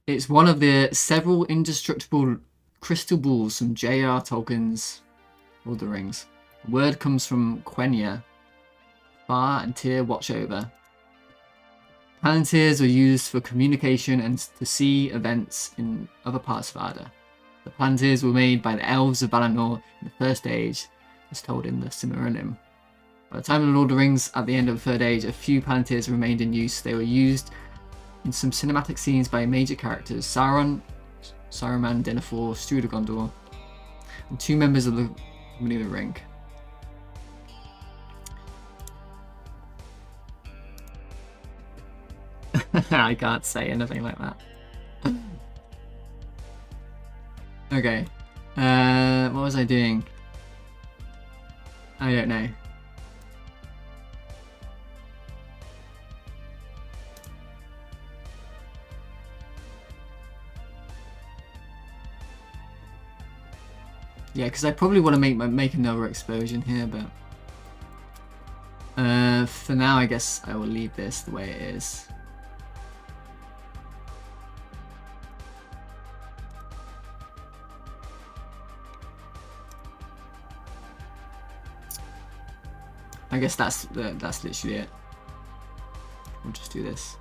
Speaker 1: It's one of the several indestructible crystal balls from J.R. Tolkien's Lord of the Rings. The word comes from Quenya, far and Tyr watch over. Palantirs were used for communication and to see events in other parts of Arda. The Palantirs were made by the elves of Valinor in the First Age, as told in the Silmarillion. By the time of the Lord of the Rings, at the end of the Third Age, a few Palantirs remained in use. They were used in some cinematic scenes by major characters: Sauron, Saruman, Denethor, Steward of Gondor, and 2 members of the Company of the Ring. I can't say anything like that. Okay. What was I doing? I don't know. Yeah, because I probably want to make another explosion here, but for now I guess I will leave this the way it is. I guess that's literally it. We'll just do this.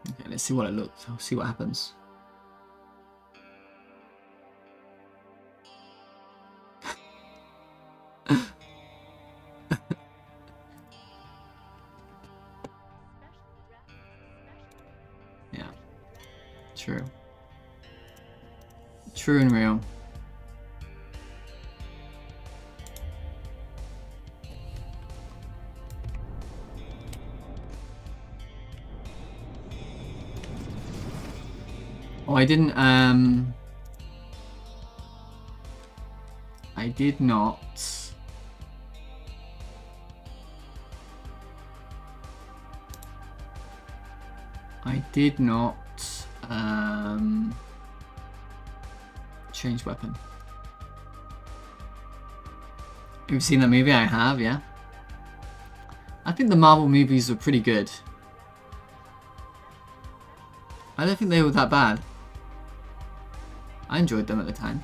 Speaker 1: Okay, let's see what it looks. I'll see what happens. Yeah. True. True and real. Oh, I didn't, I did not. Change weapon. You've seen that movie? I have, yeah. I think the Marvel movies were pretty good. I don't think they were that bad. I enjoyed them at the time.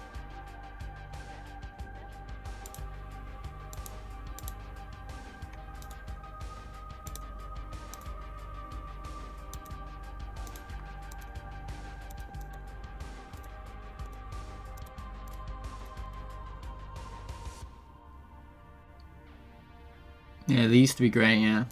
Speaker 1: Yeah, they used to be great, yeah.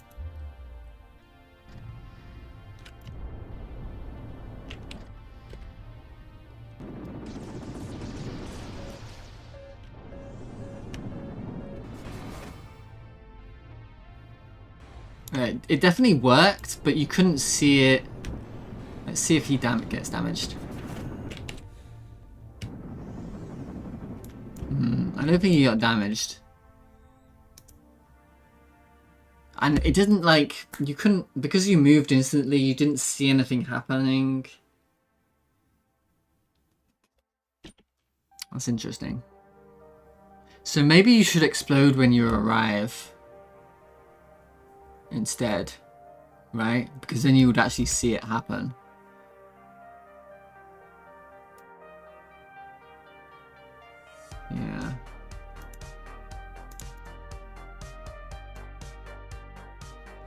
Speaker 1: It definitely worked, but you couldn't see it. Let's see if he gets damaged. I don't think he got damaged. And it didn't, like, you couldn't, because you moved instantly, you didn't see anything happening. That's interesting. So maybe you should explode when you arrive instead, right? Because then you would actually see it happen. Yeah.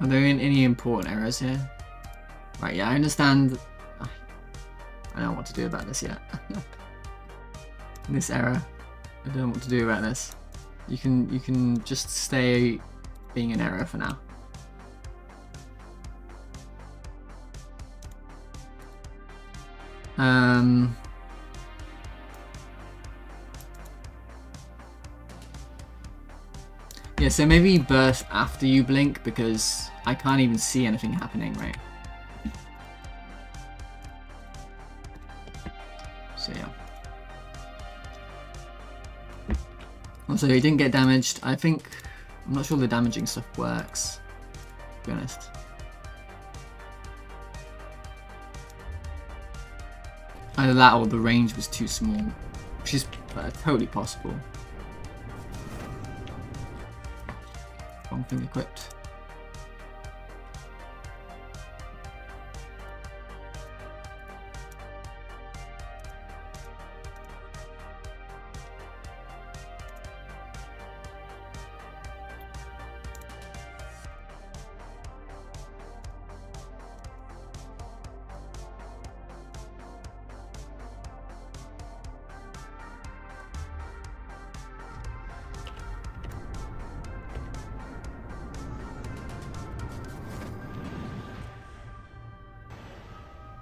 Speaker 1: Are there any important errors here? Right, yeah, I understand. I don't know what to do about this yet. This error. I don't know what to do about this. You can just stay being an error for now. Yeah, so maybe burst after you blink because I can't even see anything happening, right? So yeah. Also, he didn't get damaged. I'm not sure the damaging stuff works, to be honest. Either that or the range was too small, which is totally possible. Wrong thing equipped.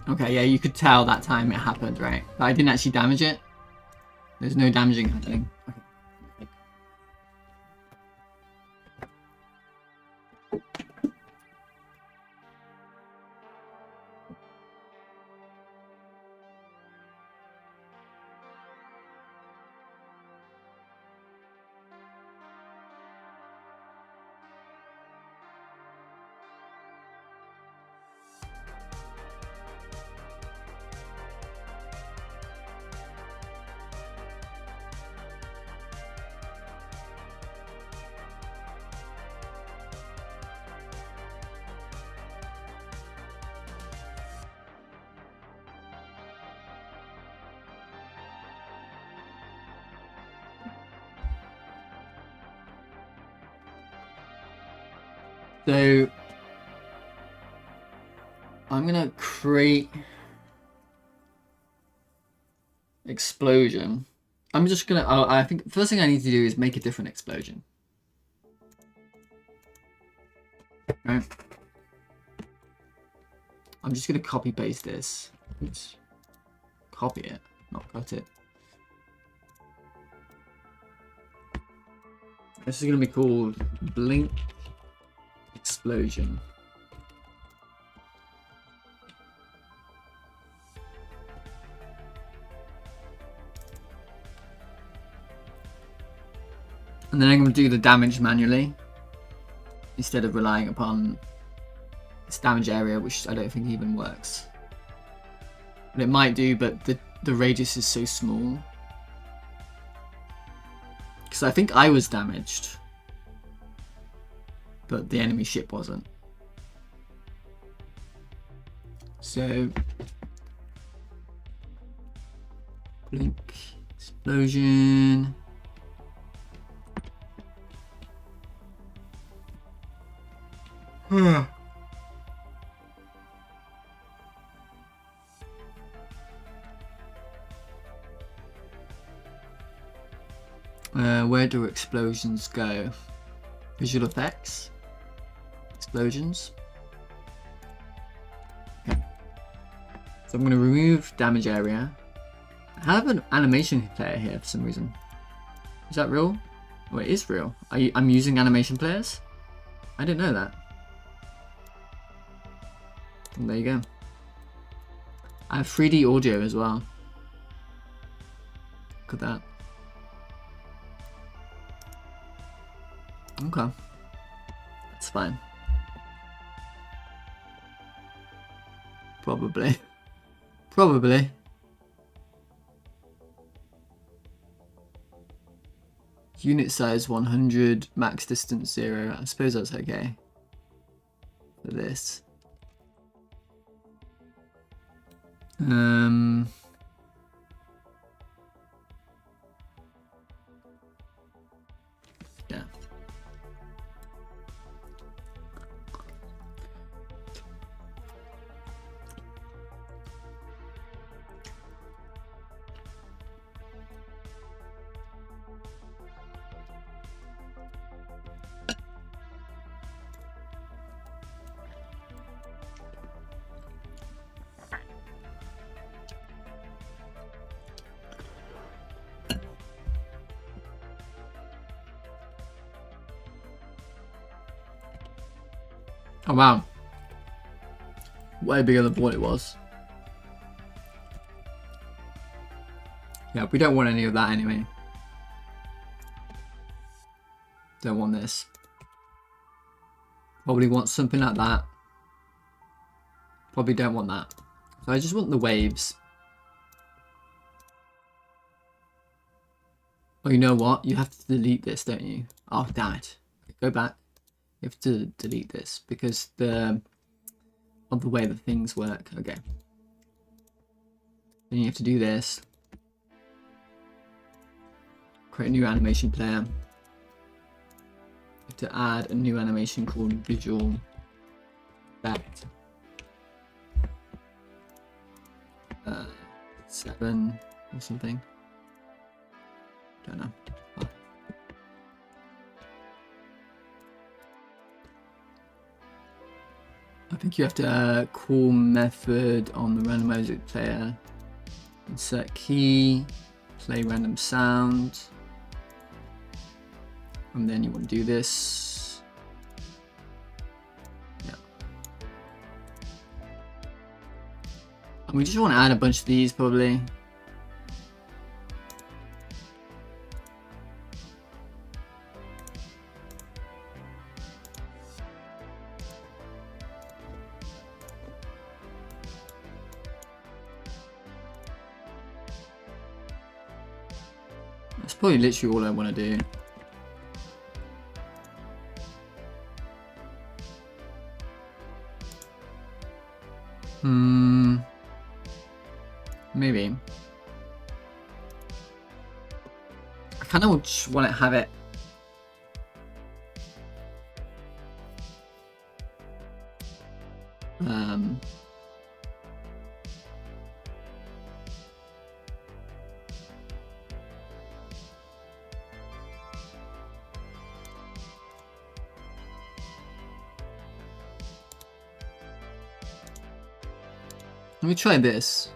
Speaker 1: Okay, yeah, you could tell that time it happened, right? But I didn't actually damage it. There's no damaging happening. Okay. So I'm gonna create explosion. I'm just gonna. Oh, I think the first thing I need to do is make a different explosion. Right. I'm just gonna copy paste this. Oops. Copy it, not cut it. This is gonna be called Blink Explosion. And then I'm going to do the damage manually instead of relying upon this damage area, which I don't think even works. But it might do, but the radius is so small. Because I think I was damaged, but the enemy ship wasn't. So, blink explosion. Where do explosions go? Visual effects? Explosions? Okay. So I'm going to remove damage area. I have an animation player here for some reason. Is that real? Oh, it is real. I'm using animation players? I didn't know that. And there you go. I have 3D audio as well. Look at that. Okay. That's fine. Probably. Probably. Unit size 100, max distance 0. I suppose that's okay. For this. Yeah. Oh wow. Way bigger than what it was. Yeah, we don't want any of that anyway. Don't want this. Probably want something like that. Probably don't want that. So I just want the waves. Oh, you know what? You have to delete this, don't you? Oh, damn it. Go back. You have to delete this because of the way that things work. Okay. Then you have to do this. Create a new animation player. You have to add a new animation called visual effect. 7 or something. Don't know. Oh. I think you have to call method on the random music player. Insert key. Play random sound. And then you want to do this. Yeah. And we just want to add a bunch of these probably. That's probably literally all I want to do. Maybe. I kind of just want to have it. Let me try this.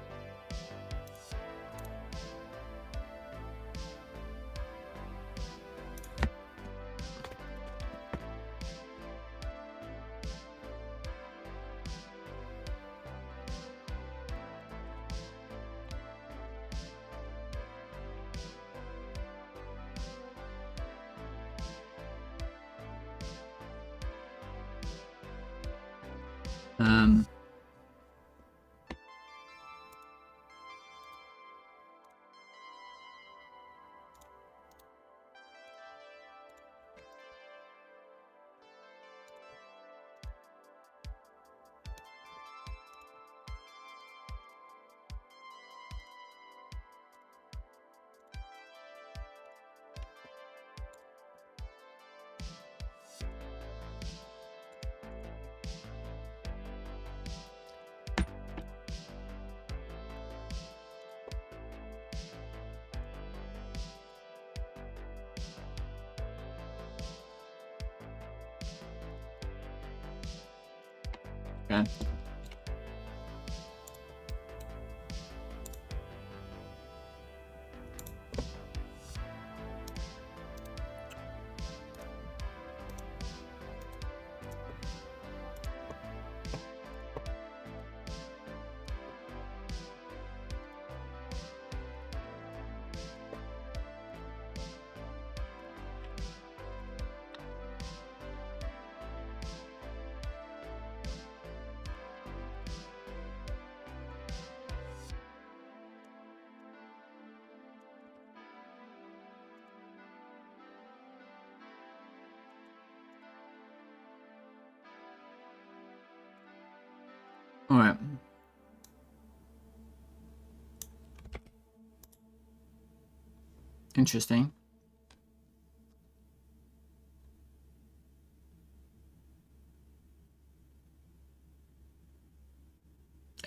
Speaker 1: Okay. All right. Interesting.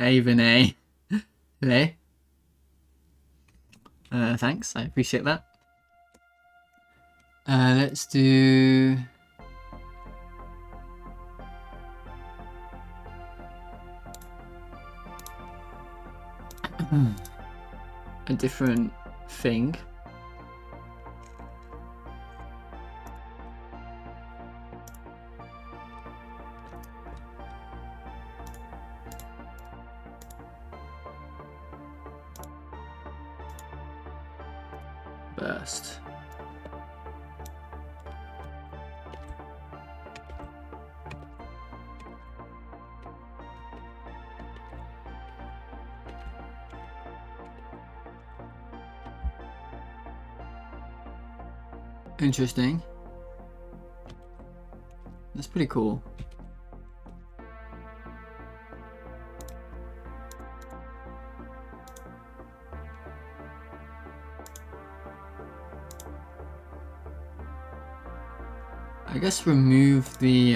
Speaker 1: Even A. Hello. Thanks, I appreciate that. Let's do... a different thing. burst. Interesting. That's pretty cool. I guess remove the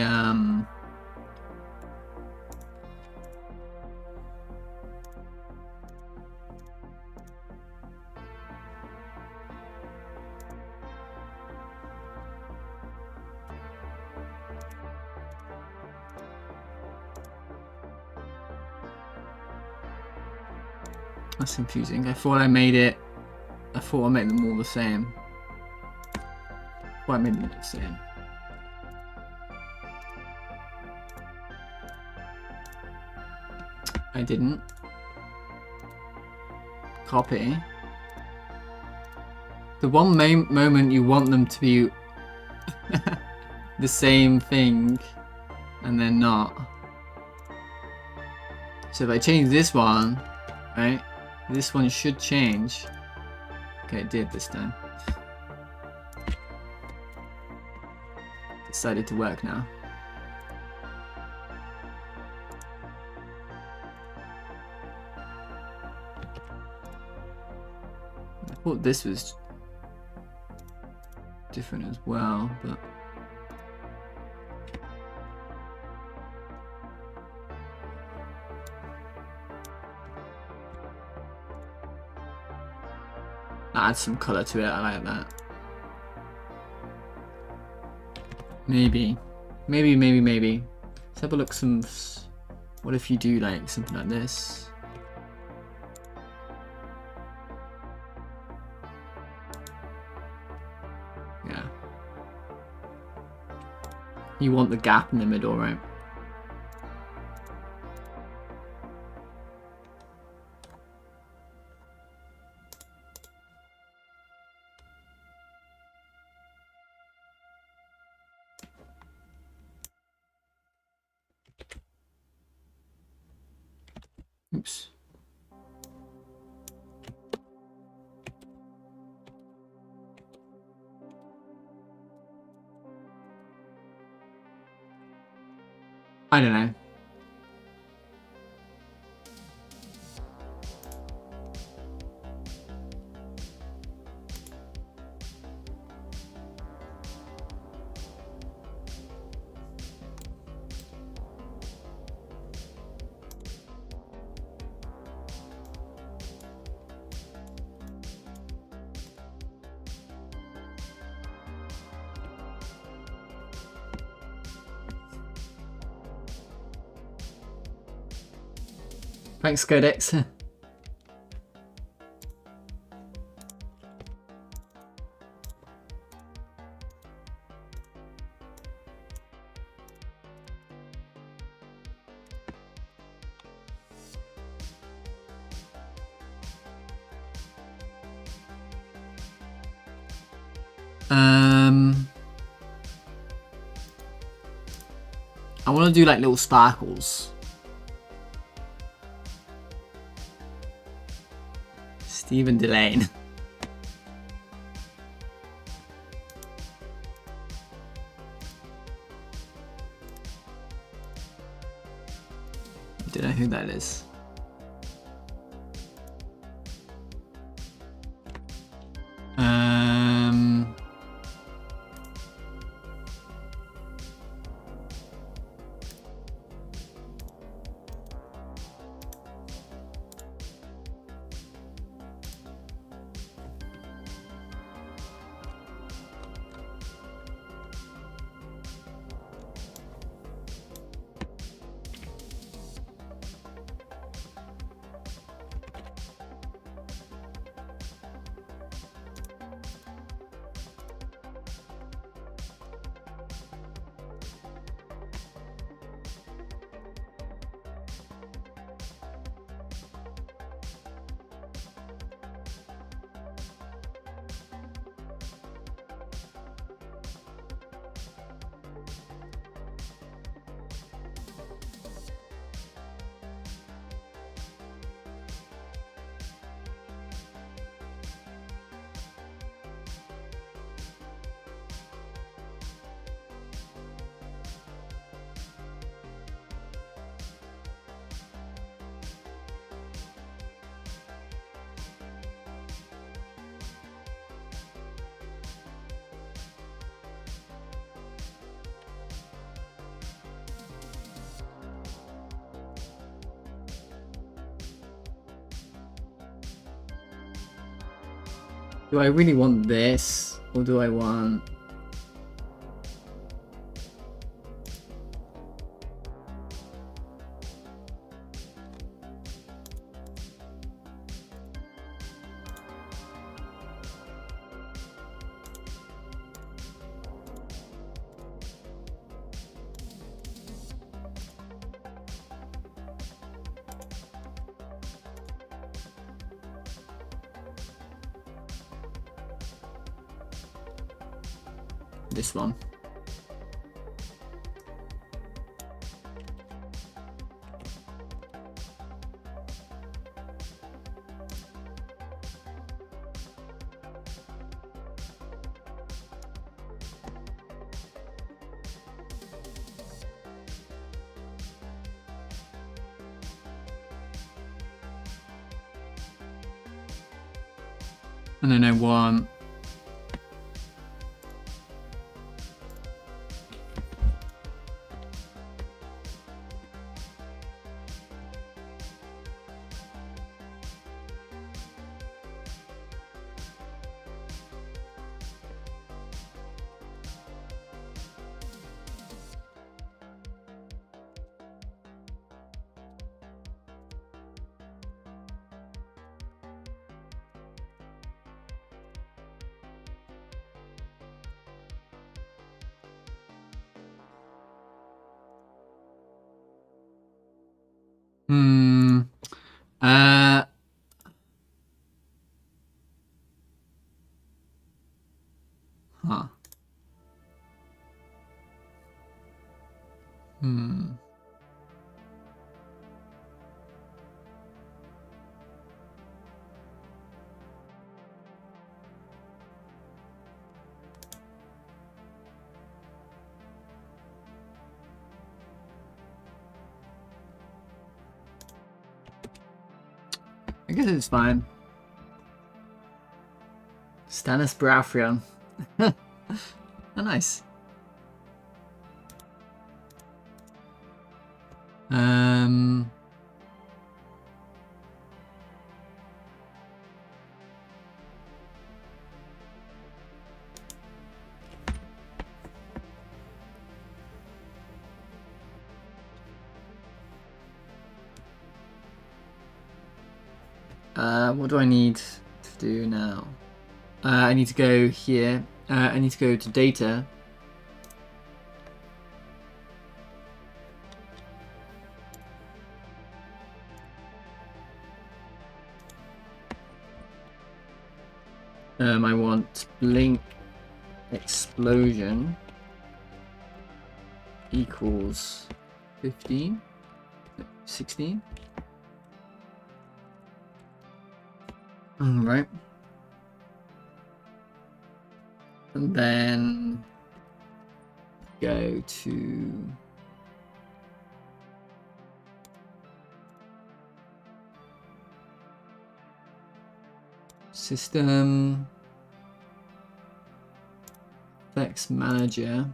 Speaker 1: that's confusing. I thought I made them all the same. Well, I made them all the same. I didn't. Copy. The one moment you want them to be the same thing, and they're not. So if I change this one, right? This one should change. Okay, it did this time. Decided to work now. I thought this was different as well, but add some color to it. I like that. Maybe. Let's have a look. What if you do like something like this? Yeah. You want the gap in the middle, right? Oops. I don't know. Thanks, Codex. I want to do like little sparkles. Stephen Delane. Don't know who that is. Do I really want this, or do I want... this one? And then I want... Huh. I guess it's fine. Stannis Baratheon. Oh, nice. What do I need to do now? I need to go here. I need to go to data. I want blink explosion equals 15, 16. Right. And then go to System, Effects Manager.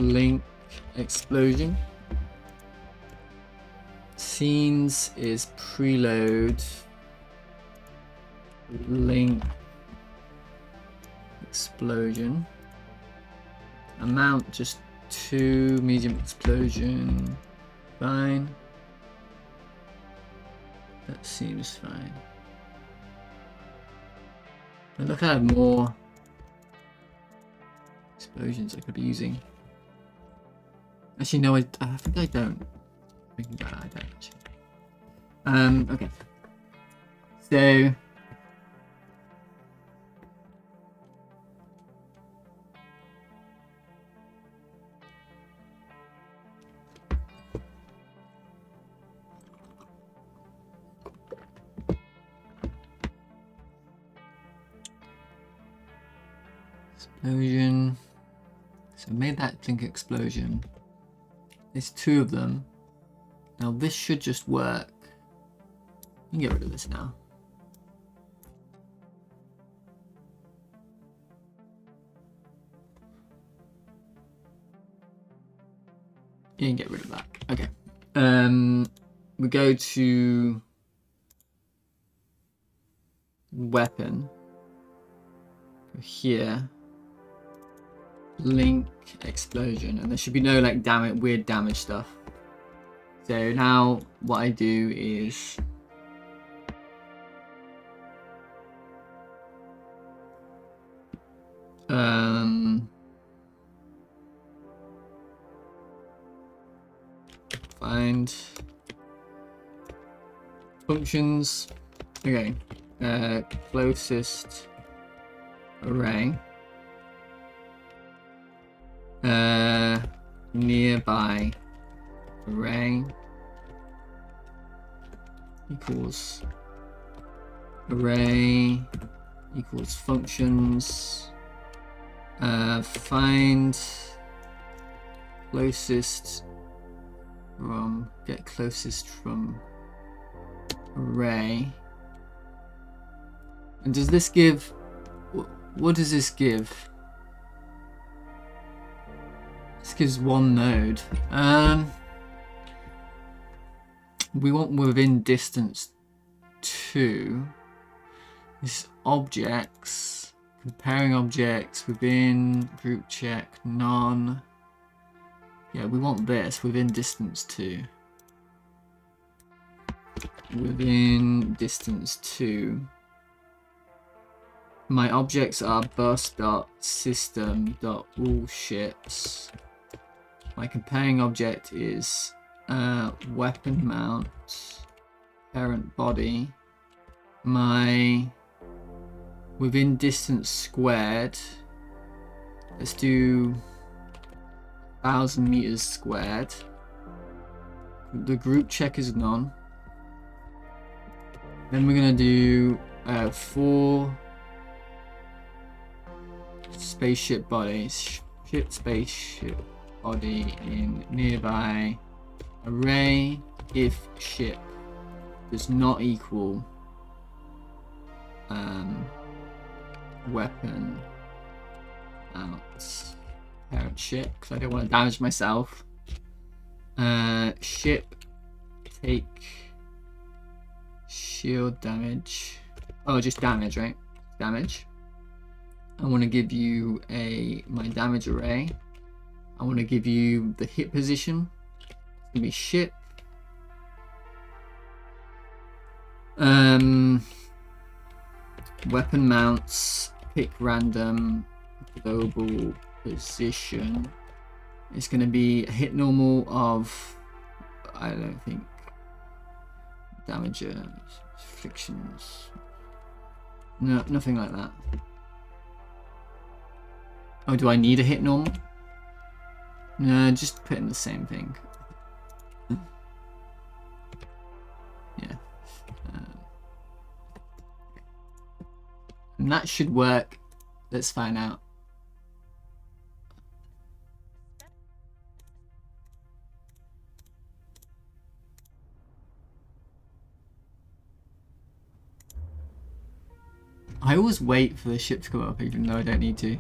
Speaker 1: Link explosion. Scenes is preload. Link explosion. Amount just 2. Medium explosion. Fine. That seems fine. And look, I have more explosions I could be using. Actually, no, I think I don't. I don't actually. Okay. So explosion. So I made that blink explosion. There's 2 of them. Now this should just work. You can get rid of this now. You can get rid of that. Okay. We go to weapon. Go here. Link explosion, and there should be no like weird damage stuff. So now what I do is find functions. Okay, closest array, nearby array equals array equals functions. Find closest from, get closest from array. And does this give, what does this give? This gives one node. We want within distance 2. This objects, comparing objects within group check, none. Yeah, we want this within distance 2. Within distance 2. My objects are bus.system.allShips. My comparing object is weapon mount, parent body. My within distance squared, let's do 1,000 meters squared. The group check is none. Then we're gonna do 4 spaceship bodies. Spaceship body in nearby array if ship does not equal weapon mount parent ship, because I don't want to damage myself. Ship take shield damage. Oh, just damage, right? Damage. I want to give you my damage array. I want to give you the hit position. It's gonna be ship. Weapon mounts, pick random, global position. It's going to be a hit normal of, I don't think, damage, frictions. No, nothing like that. Oh, do I need a hit normal? No, just put in the same thing. Yeah. And that should work. Let's find out. I always wait for the ship to come up even though I don't need to.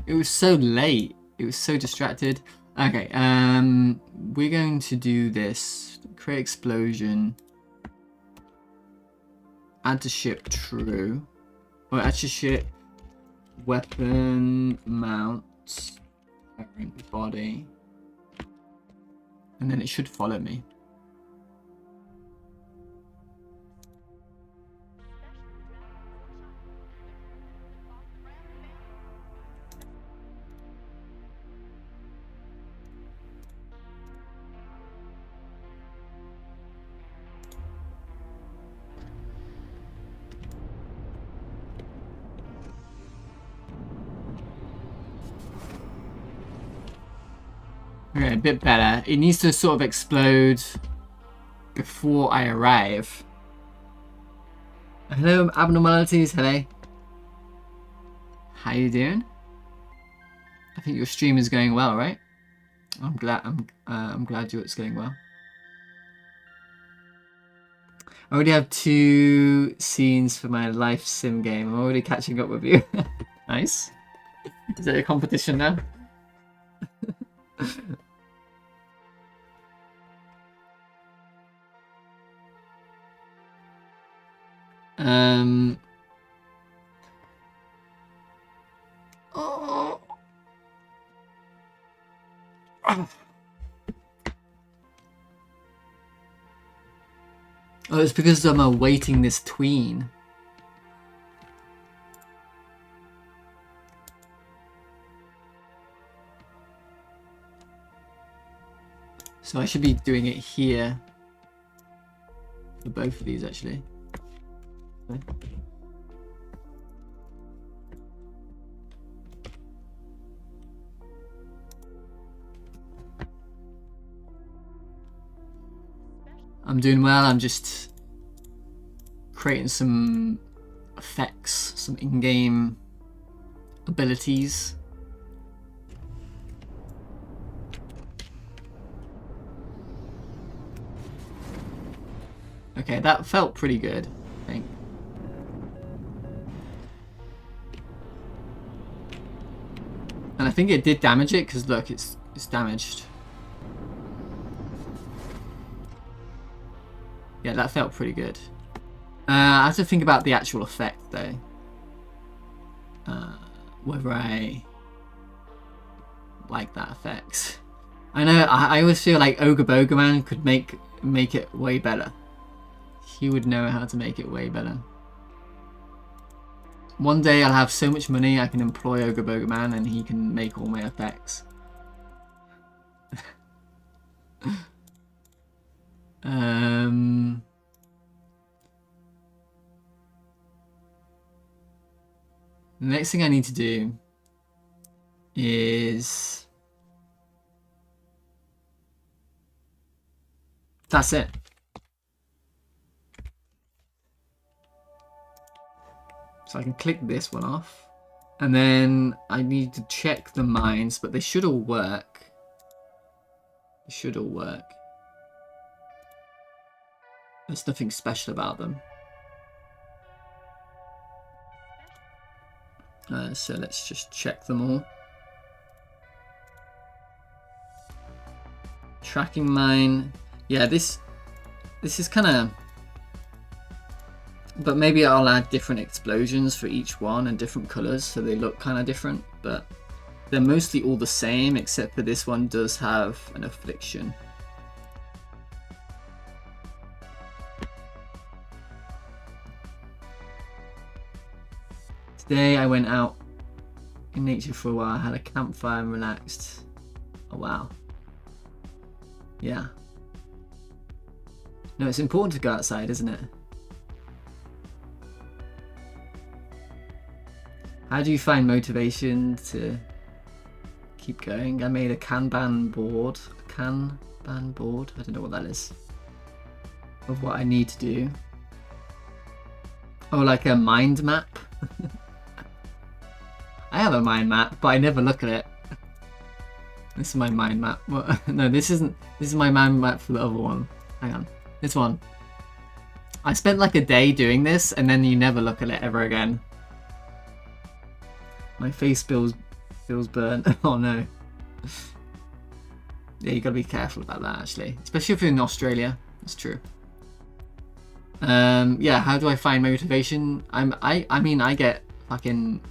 Speaker 1: It was so late. It was so distracted. Okay, we're going to do this. Create explosion. Add to ship true. Or add to ship weapon mount parent body. And then it should follow me. Okay, a bit better. It needs to sort of explode before I arrive. Hello, abnormalities. Hello. How you doing? I think your stream is going well, right? I'm glad it's going well. I already have 2 scenes for my life sim game. I'm already catching up with you. Nice. Is it a competition now? Oh. Oh, it's because I'm awaiting this tween. So I should be doing it here for both of these, actually. Okay. I'm doing well. I'm just creating some effects, some in-game abilities. Okay, that felt pretty good, I think. And I think it did damage it, because look, it's damaged. Yeah, that felt pretty good. I have to think about the actual effect, though. Whether I like that effect. I know, I always feel like Ogre Bogerman could make it way better. He would know how to make it way better. One day I'll have so much money I can employ Ogre Bogerman and he can make all my effects. The next thing I need to do is... That's it. So I can click this one off. And then I need to check the mines, but they should all work. They should all work. There's nothing special about them. So let's just check them all. Tracking mine. Yeah, this is kind of... But maybe I'll add different explosions for each one and different colours so they look kind of different. But they're mostly all the same, except for this one does have an affliction. Today I went out in nature for a while, had a campfire and relaxed. Oh wow. Yeah. No, it's important to go outside, isn't it? How do you find motivation to keep going? I made a Kanban board. A Kanban board? I don't know what that is. Of what I need to do. Oh, like a mind map? I have a mind map, but I never look at it. This is my mind map. No, this isn't. This is my mind map for the other one. Hang on. This one. I spent like a day doing this, and then you never look at it ever again. My face feels burnt. Oh no. Yeah, you gotta be careful about that actually, especially if you're in Australia. That's true. Yeah. How do I find motivation? I mean, I get fucking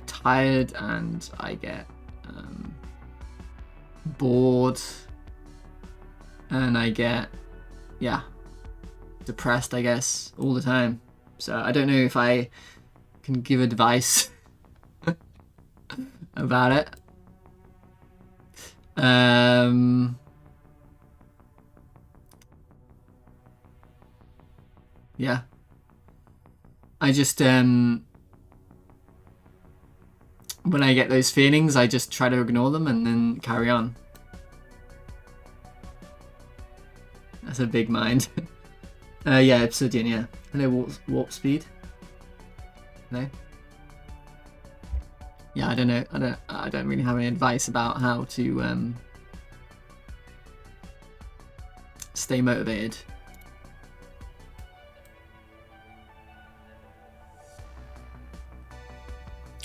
Speaker 1: tired and I get bored and I get depressed, I guess, all the time. So I don't know if I can give advice about it. Yeah. I just when I get those feelings, I just try to ignore them and then carry on. That's a big mind. Yeah, Obsidian, yeah. Hello, warp speed. No? Yeah, I don't know. I don't really have any advice about how to stay motivated.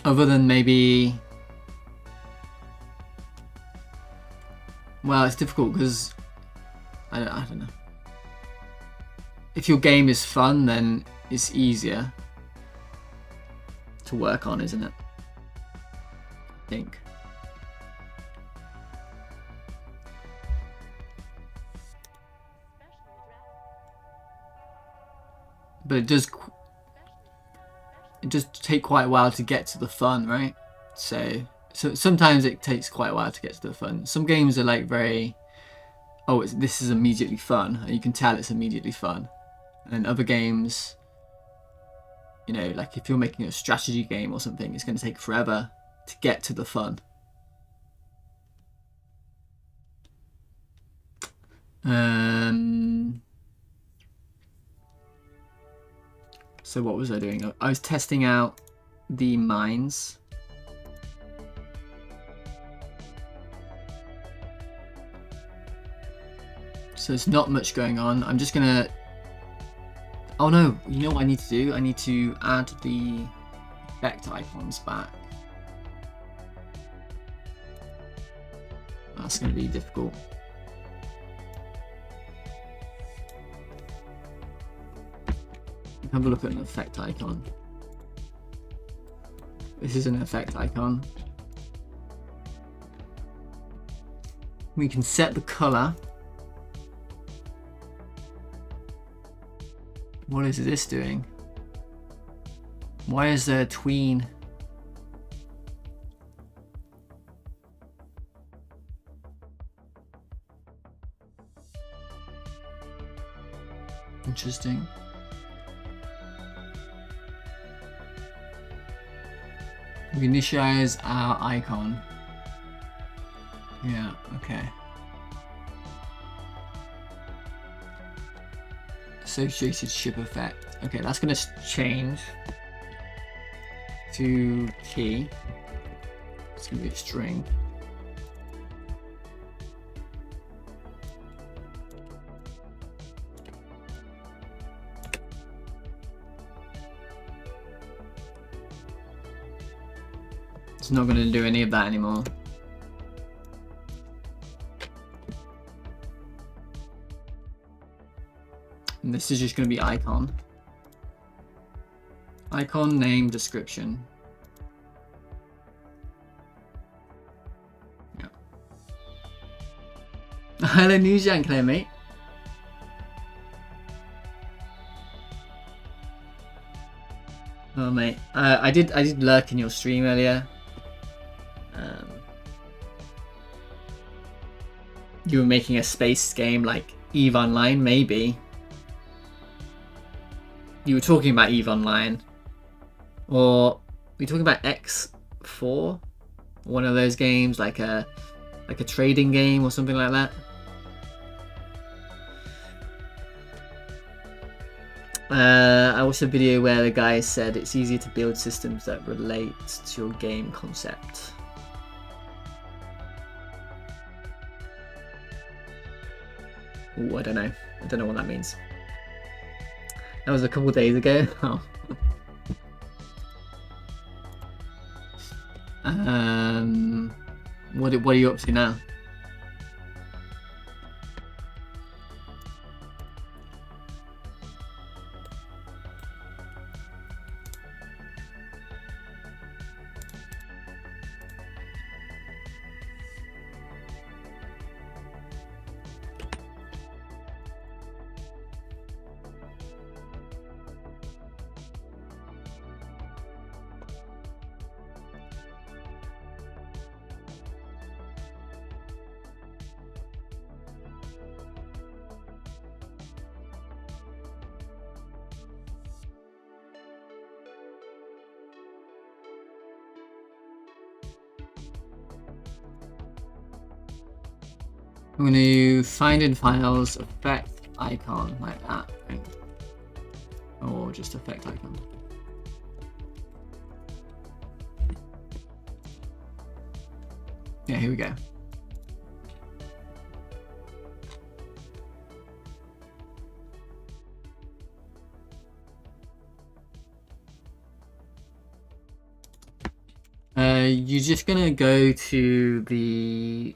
Speaker 1: Other than maybe, well, it's difficult because I don't know. If your game is fun, then it's easier to work on, isn't it? I think. But it does take quite a while to get to the fun, right? So sometimes it takes quite a while to get to the fun. Some games are like very, oh, this is immediately fun, and you can tell it's immediately fun. And other games, you know, like if you're making a strategy game or something, it's going to take forever to get to the fun. So what was I doing? I was testing out the mines. So there's not much going on. I'm just gonna... Oh no, you know what I need to do? I need to add the effect icons back. That's gonna be difficult. Have a look at an effect icon. This is an effect icon. We can set the color. What is this doing? Why is there a tween? Interesting. We initialize our icon. Yeah, okay. Associated ship effect. Okay, that's gonna change to key. It's gonna be a string. It's not gonna do any of that anymore. And this is just going to be icon. Icon, name, description. Yeah. Hello, News Claire, mate. Oh, mate. I did lurk in your stream earlier. You were making a space game like EVE Online, maybe. You were talking about EVE Online, or were you talking about X4? One of those games, like a trading game or something like that. I watched a video where the guy said it's easier to build systems that relate to your game concept. Ooh, I don't know. I don't know what that means. That was a couple days ago. Oh. What are you up to now? I'm going to find in files effect icon like that, right? Or just effect icon. Yeah, here we go. You're just gonna go to the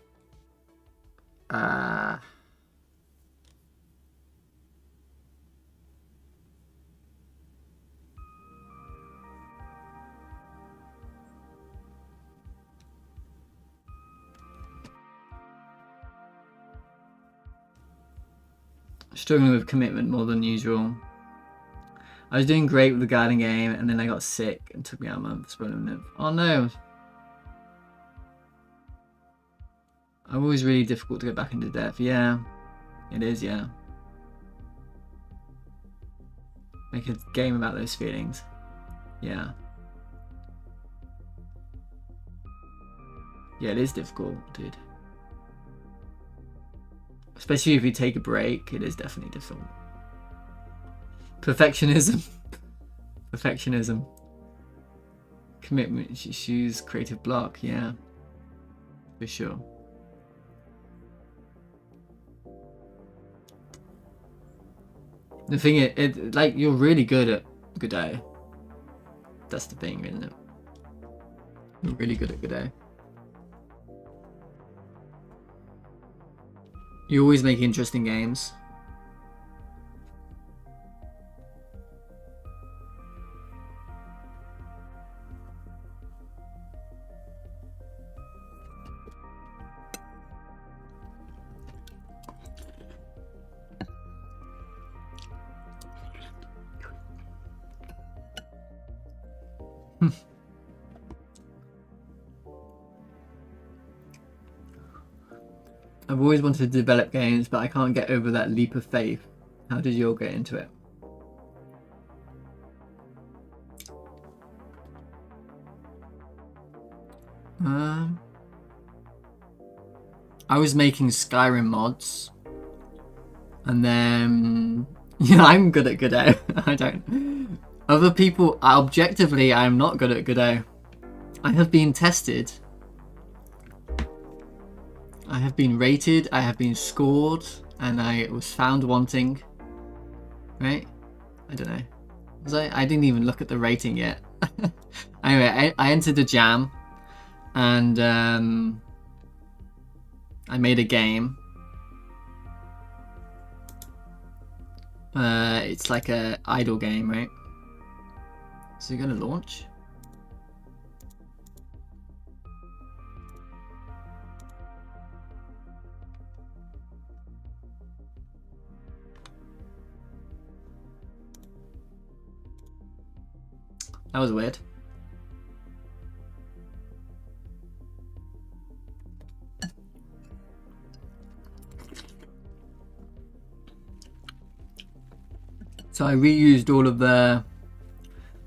Speaker 1: struggling with commitment more than usual. I was doing great with the garden game, and then I got sick and took me out a month. Oh no! I'm always really difficult to get back into depth. Yeah, it is. Yeah. Make a game about those feelings. Yeah. Yeah, it is difficult, dude. Especially if you take a break, it is definitely difficult. Perfectionism. Perfectionism. Commitment issues, creative block, yeah. For sure. The thing is, like, you're really good at Godot. That's the thing, isn't it? You're really good at Godot. You always make interesting games. I've always wanted to develop games, but I can't get over that leap of faith. How did you all get into it? I was making Skyrim mods, and then I'm good at Godot. I don't. Other people, objectively, I'm not good at Godot. I have been tested. I have been rated, I have been scored, and I was found wanting. Right? I don't know. Was I didn't even look at the rating yet. Anyway, I entered the jam, and I made a game. It's like a idle game, right? Is it gonna launch? That was weird. So I reused all of the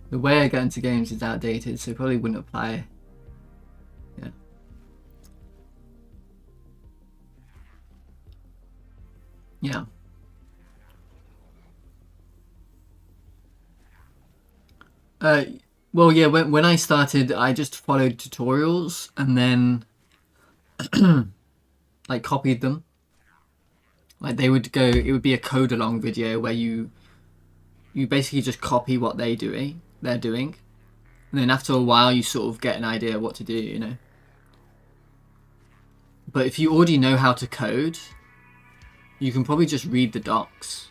Speaker 1: way I get into games is outdated, so it probably wouldn't apply. Yeah. Yeah. Well, yeah, when I started, I just followed tutorials and then like copied them. Like they would go, it would be a code along video where you basically just copy what they're doing. And then after a while, you sort of get an idea of what to do, you know. But if you already know how to code, you can probably just read the docs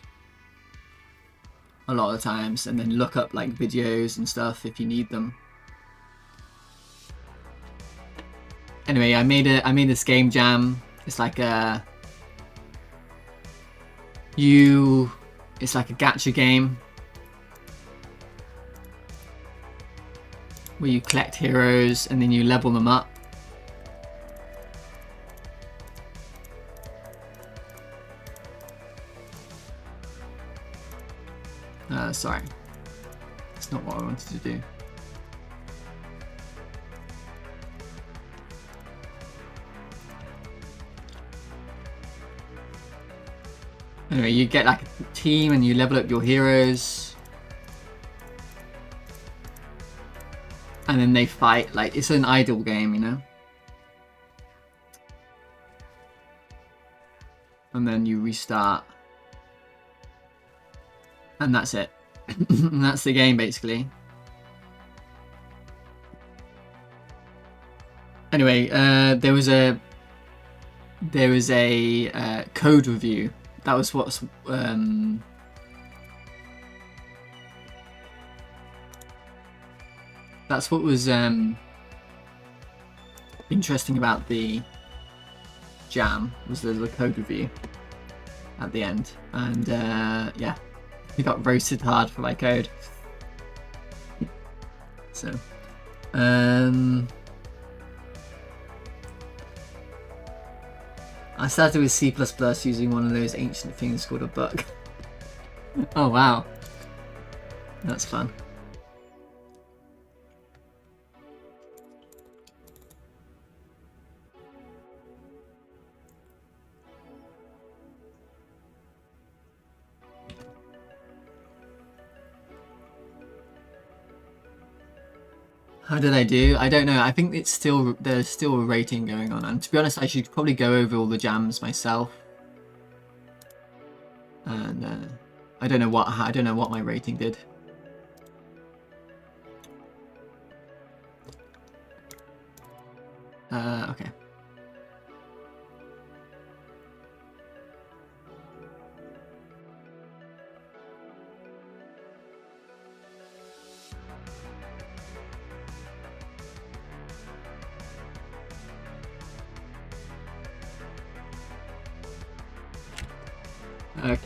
Speaker 1: a lot of times and then look up like videos and stuff if you need them. Anyway, I made this game jam. It's like a it's like a gacha game where you collect heroes and then you level them up. Sorry, that's not what I wanted to do. Anyway, you get like a team and you level up your heroes. And then they fight, like it's an idle game, you know? and then you restart, and that's it. And that's the game basically. Anyway, there was a code review. That was what's that's what was interesting about the jam, was the code review at the end, and yeah, we got roasted hard for my code. So I started with C++ using one of those ancient things called a bug. Oh wow, that's fun. How did I do? I don't know. I think it's still, there's still a rating going on, and to be honest, I should probably go over all the jams myself. And I don't know what my rating did. Okay.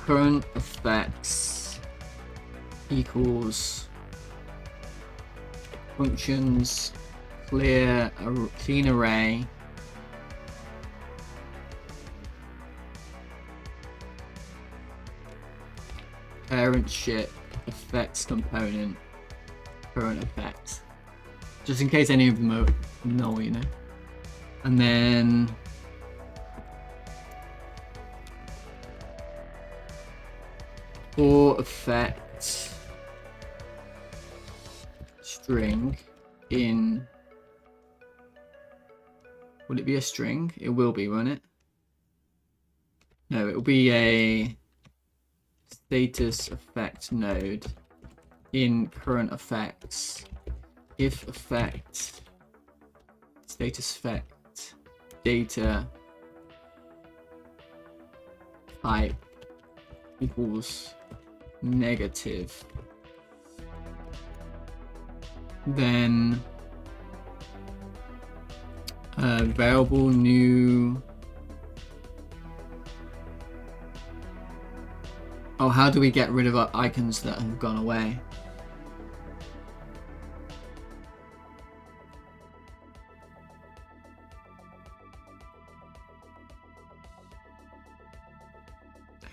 Speaker 1: Current effects equals functions clean array parent ship effects component current effects, just in case any of them are null, you know. And then for effect string in, will it be a string? It will be, won't it? No, it will be a status effect node in current effects if effect status effect data type equals negative, then variable new. Oh, how do we get rid of our icons that have gone away?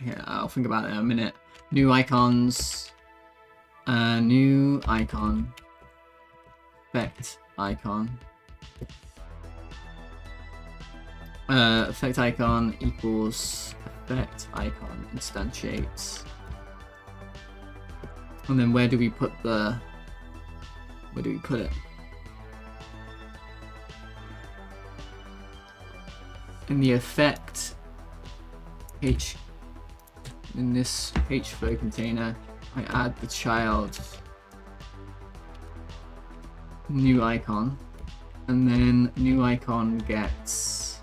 Speaker 1: Yeah, I'll think about it in a minute. New icons, new icon, effect icon, effect icon equals effect icon instantiates. And then where do we put it? In the effect in this hflow container, I add the child new icon, and then new icon gets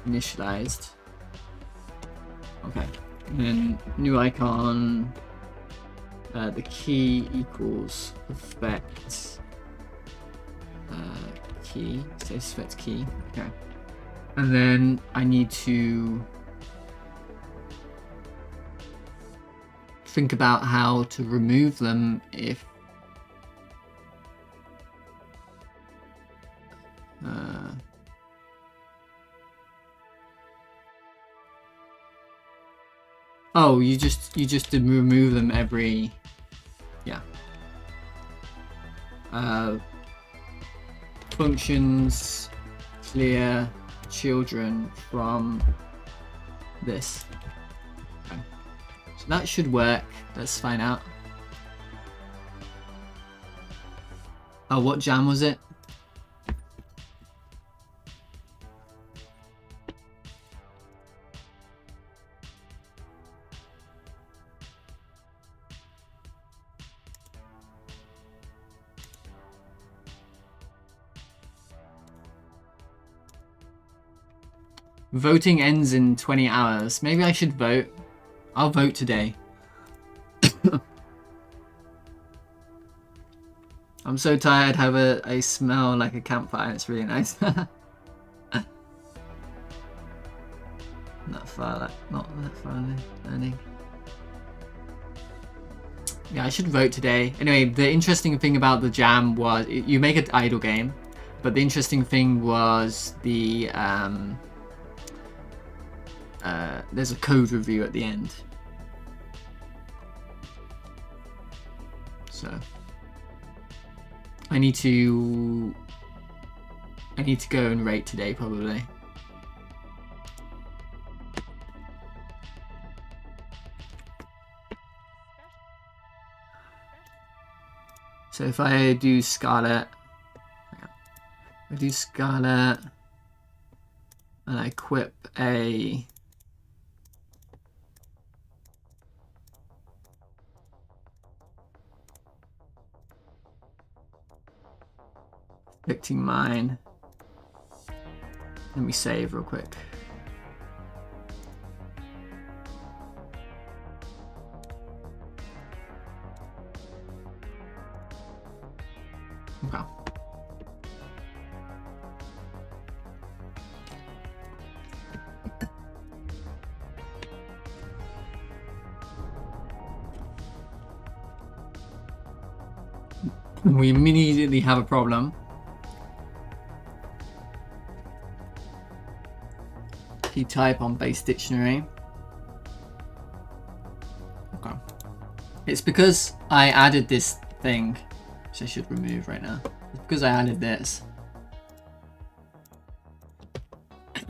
Speaker 1: initialized. Okay, and then new icon, the key equals effect key, so effect key. Okay, and then I need to think about how to remove them if oh, you just remove them every, yeah. Functions clear children from this. Okay. So that should work. Let's find out. Oh, what jam was it? Voting ends in 20 hours. Maybe I should vote. I'll vote today. I'm so tired. I smell like a campfire. It's really nice. Not that far learning. Yeah, I should vote today. Anyway, the interesting thing about the jam was you make an idle game, but the interesting thing was the there's a code review at the end. So I need to go and rate today probably. So if I do Scarlet, and I equip a Afflicting Mine. Let me save real quick. Okay. We immediately have a problem. Key type on base dictionary. Okay. It's because I added this thing, which I should remove right now. It's because I added this.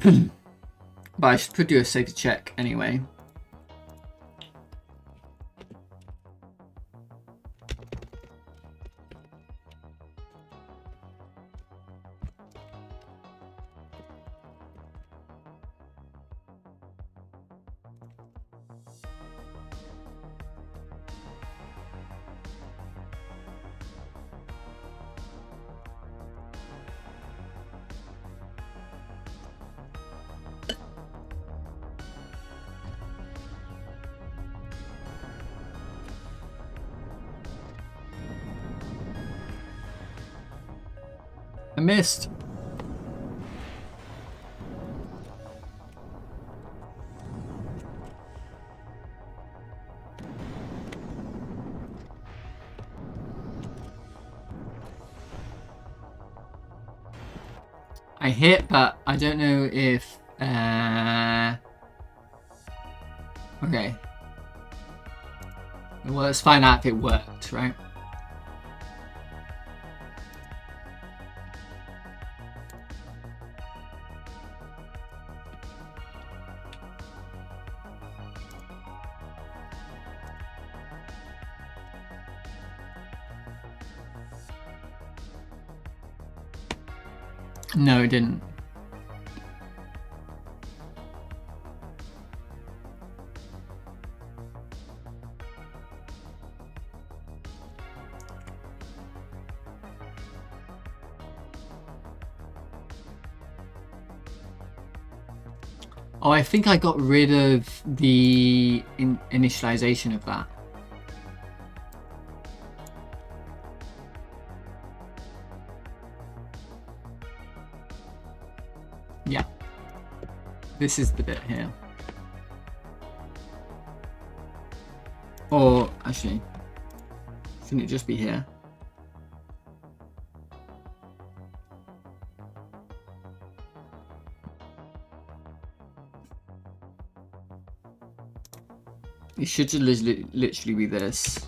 Speaker 1: But I should do a safety check anyway. I missed. I hit, but I don't know if... Okay. Well, let's find out if it worked, right? No, it didn't. Oh, I think I got rid of the initialization of that. Yeah. This is the bit here. Or, actually, shouldn't it just be here? It should literally be this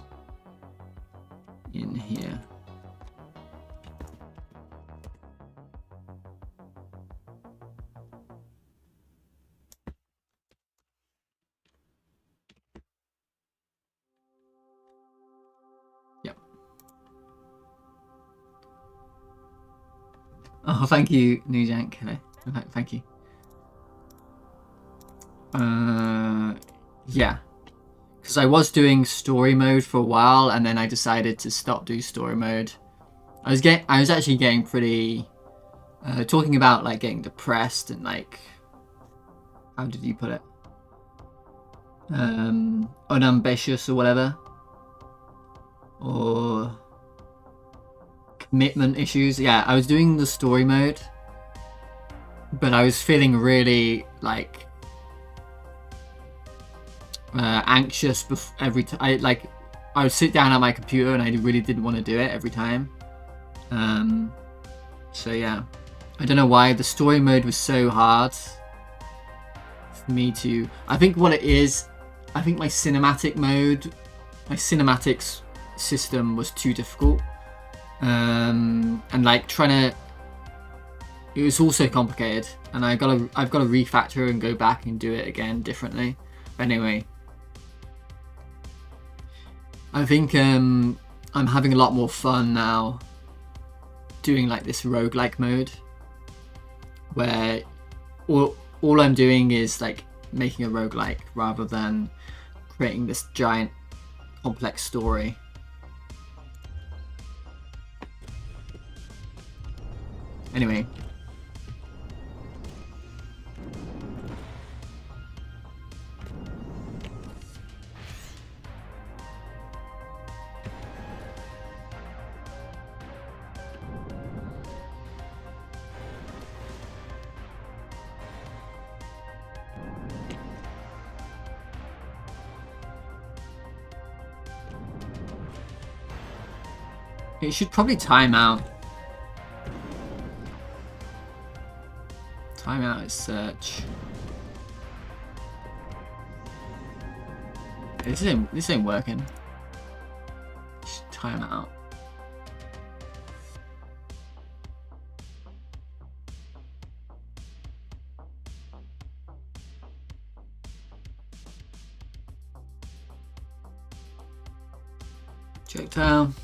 Speaker 1: in here. Yep. Oh, thank you, Nujank. Hello. Thank you. Yeah. Because I was doing story mode for a while, and then I decided to stop doing story mode. I was actually getting pretty talking about like getting depressed and like how did you put it? Unambitious or whatever, or commitment issues. Yeah, I was doing the story mode, but I was feeling really like anxious every time. I would sit down at my computer and I really didn't want to do it every time. So yeah, I don't know why the story mode was so hard for me to. I think what it is, I think my cinematic mode, my cinematics system was too difficult, and like trying to. It was also complicated, and I've got to refactor and go back and do it again differently. But anyway, I think I'm having a lot more fun now doing like this roguelike mode, where all I'm doing is like making a roguelike rather than creating this giant complex story. Anyway. It should probably time out. Time out is search. This ain't working. Just time out. Check down.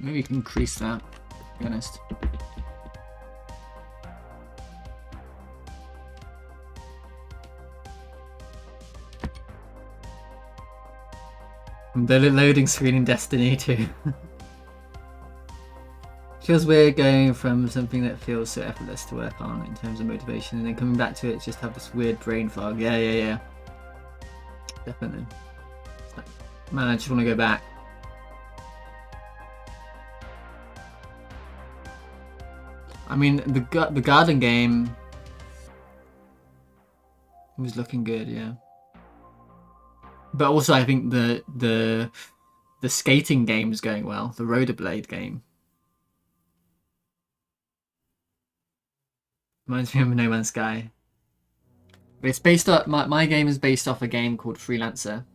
Speaker 1: Maybe you can increase that, to be honest. The loading screen in Destiny 2. Feels weird going from something that feels so effortless to work on in terms of motivation, and then coming back to it just have this weird brain fog. Yeah. Definitely. Man, I just want to go back. I mean, the garden game was looking good, yeah. But also, I think the skating game is going well. The rollerblade game reminds me of No Man's Sky. But it's based off my game is based off a game called Freelancer.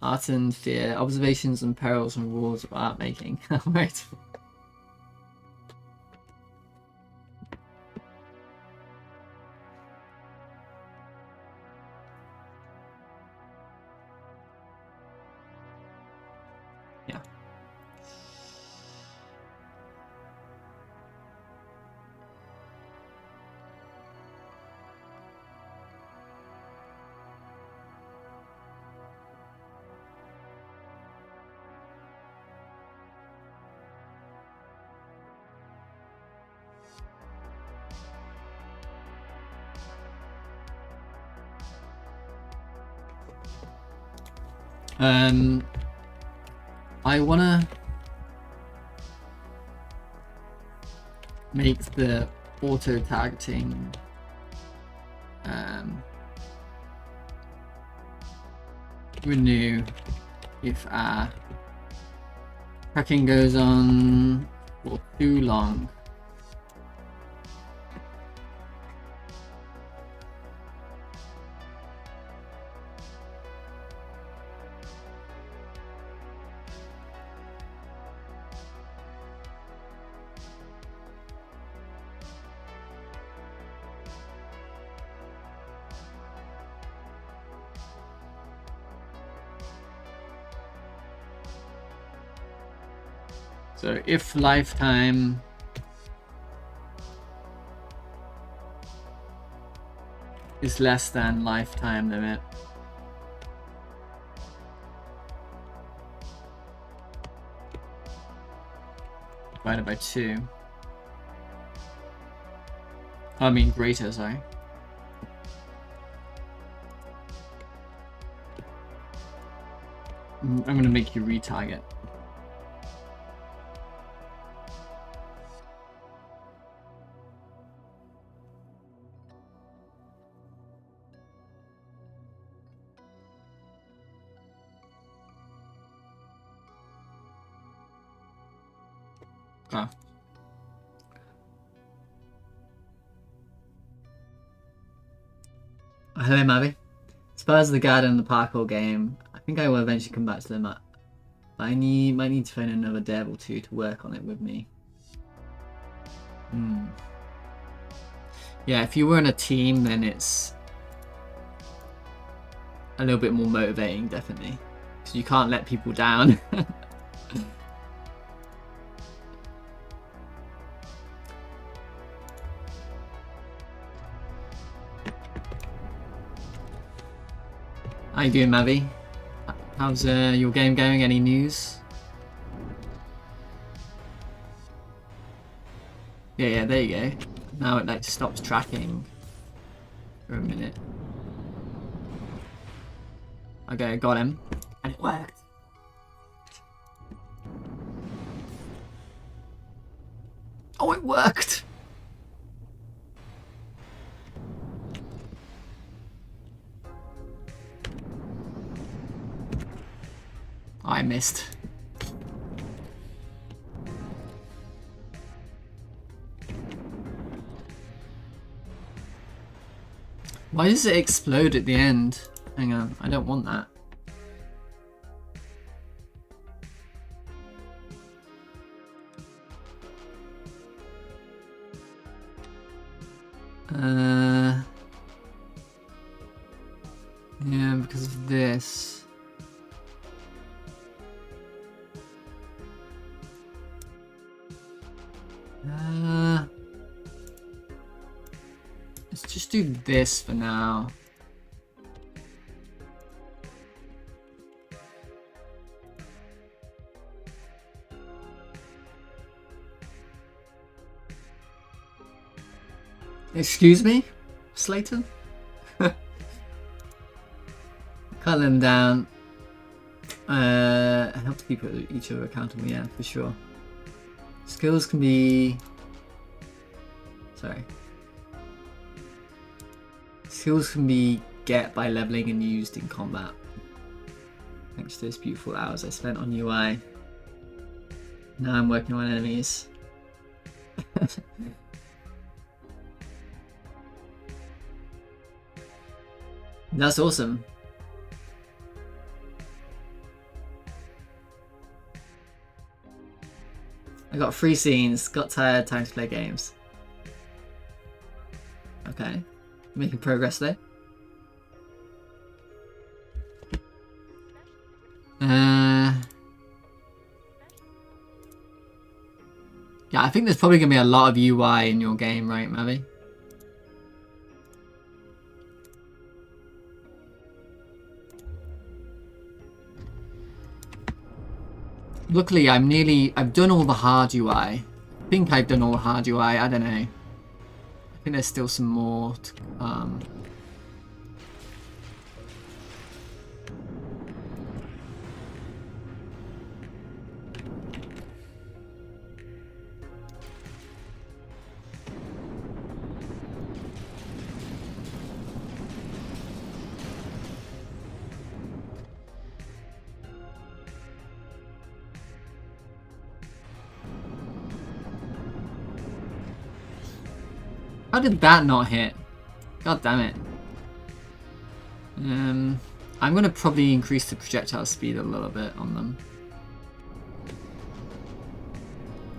Speaker 1: Art and Fear: Observations and Perils and Rules of Art Making. Right. Yeah. I wanna make the auto targeting renew if our tracking goes on for too long. So if lifetime is less than lifetime limit, divided by 2. I mean greater, sorry. I'm gonna make you retarget. Oh. Hello, Mavi. Spurs the Garden and the parkour game. I think I will eventually come back to them. But I might need to find another dev or two to work on it with me. Yeah, if you were in a team, then it's a little bit more motivating, definitely. Because you can't let people down. How you doing, Mavi? How's your game going? Any news? Yeah, there you go. Now it like stops tracking for a minute. Okay, got him. And it worked. Oh, it worked! Oh, I missed. Why does it explode at the end? Hang on, I don't want that. Yeah, because of this. Let's just do this for now. Excuse me, Slayton? Cut them down. Help to keep each other accountable, yeah, for sure. Skills can be... Sorry. Skills can be get by leveling and used in combat. Thanks to those beautiful hours I spent on UI. Now I'm working on enemies. That's awesome. I got 3 scenes, got tired, time to play games. Okay, making progress there. Yeah, I think there's probably going to be a lot of UI in your game, right, Mavi? Luckily, I've done all the hard UI. I think I've done all the hard UI, I don't know. I think there's still some more to come. How did that not hit? God damn it. I'm gonna probably increase the projectile speed a little bit on them.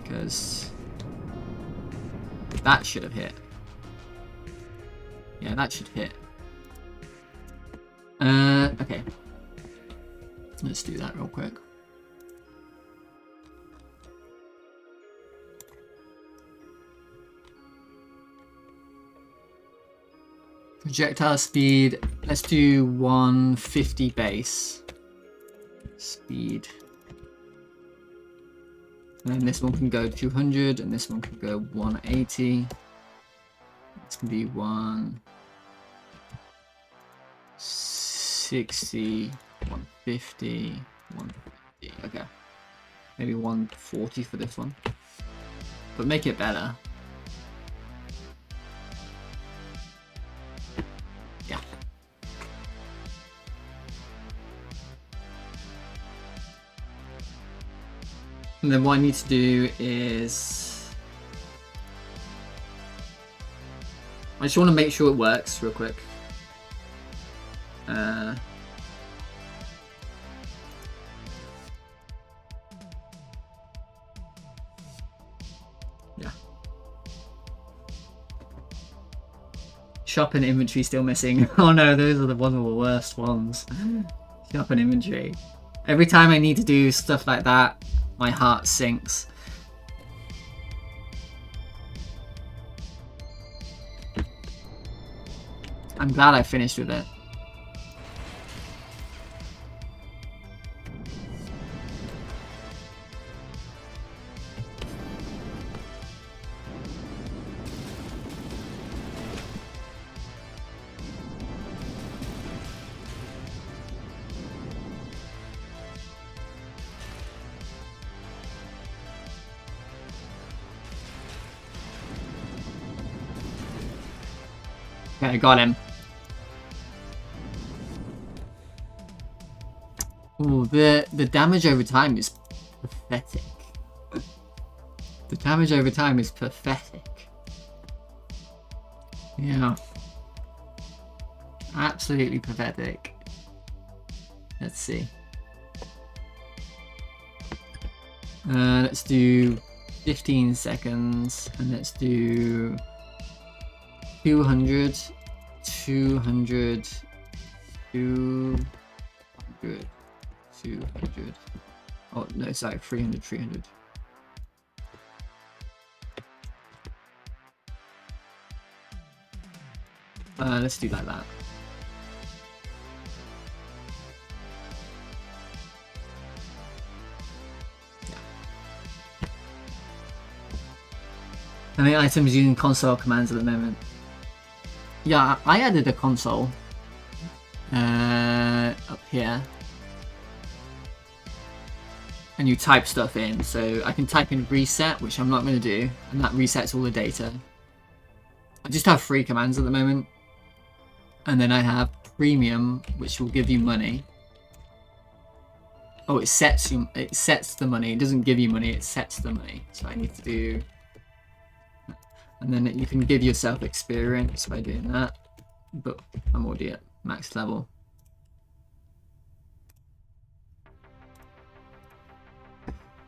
Speaker 1: Because that should have hit. Yeah, that should hit. Okay. Let's do that real quick. Projectile speed, let's do 150 base. Speed. And then this one can go 200, and this one can go 180. This can be 160, 150, 150. Okay. Maybe 140 for this one. But make it better. Yeah. And then what I need to do is... I just want to make sure it works real quick. Yeah. Shop and inventory still missing. Oh no, those are one of the worst ones. Shop and inventory. Every time I need to do stuff like that, my heart sinks. I'm glad I finished with it. Okay, I got him. Ooh, the damage over time is pathetic. The damage over time is pathetic. Yeah. Absolutely pathetic. Let's see. Let's do 15 seconds, and let's do 200, 200, 200, 200. Oh, no, sorry, 300, 300. Let's do like that. How many items using console commands at the moment? Yeah, I added a console up here, and you type stuff in. So I can type in reset, which I'm not going to do, and that resets all the data. I just have 3 commands at the moment, and then I have premium, which will give you money. Oh, it sets the money. It doesn't give you money. It sets the money. So I need to do. And then you can give yourself experience by doing that. But I'm already at max level.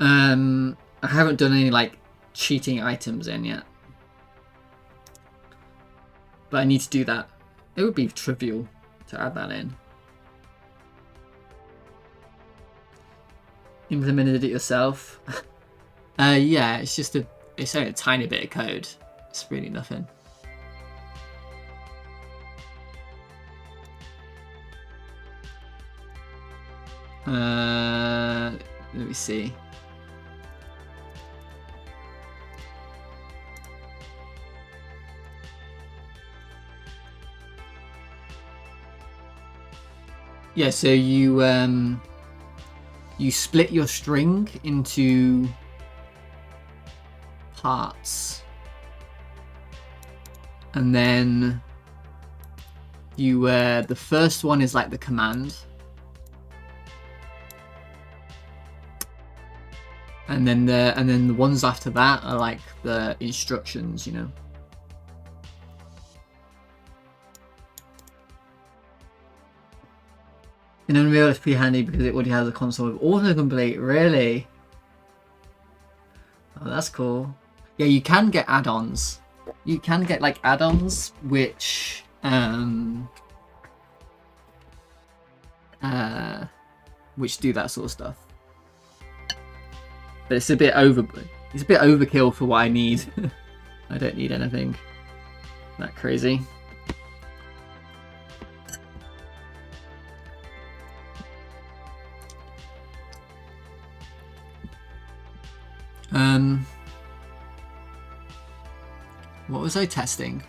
Speaker 1: I haven't done any like cheating items in yet. But I need to do that. It would be trivial to add that in. Implemented it yourself? Yeah, it's just it's only a tiny bit of code. It's really nothing. Let me see. Yeah, so you split your string into parts, and then you the first one is like the command, and then the ones after that are like the instructions, you know. In Unreal, it's pretty handy because it already has a console with autocomplete. Really? Oh, that's cool. Yeah, you can get add-ons. You can get like add-ons which do that sort of stuff. But it's a bit overkill for what I need. I don't need anything that crazy. What was I testing?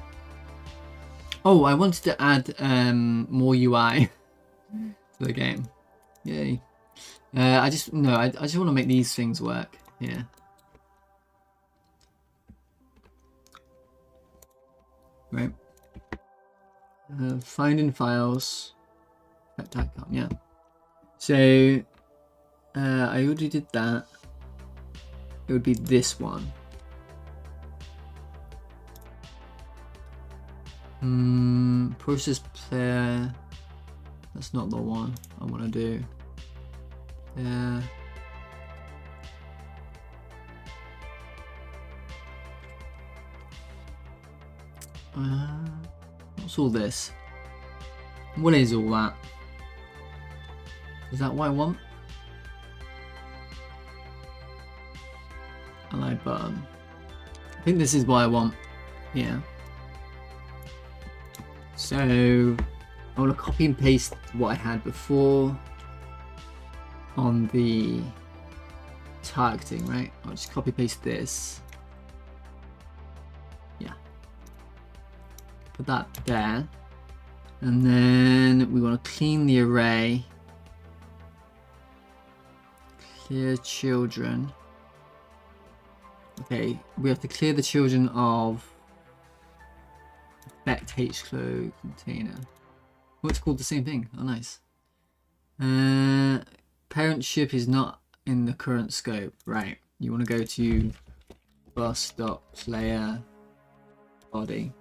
Speaker 1: Oh, I wanted to add more UI to the game. Yay. I just want to make these things work. Yeah. Right. Finding files. Icon, yeah. So I already did that. It would be this one. Process player. That's not the one I want to do. Yeah. What's all this? What is all that? Is that what I want? Ally button. I think this is what I want. Yeah. So I want to copy and paste what I had before on the targeting, right? I'll just copy paste this. Yeah. Put that there. And then we want to clean the array. Clear children. Okay, we have to clear the children of effect hclo container. Oh, it's called the same thing. Oh, nice. Parentship is not in the current scope. Right. You want to go to bus.player body.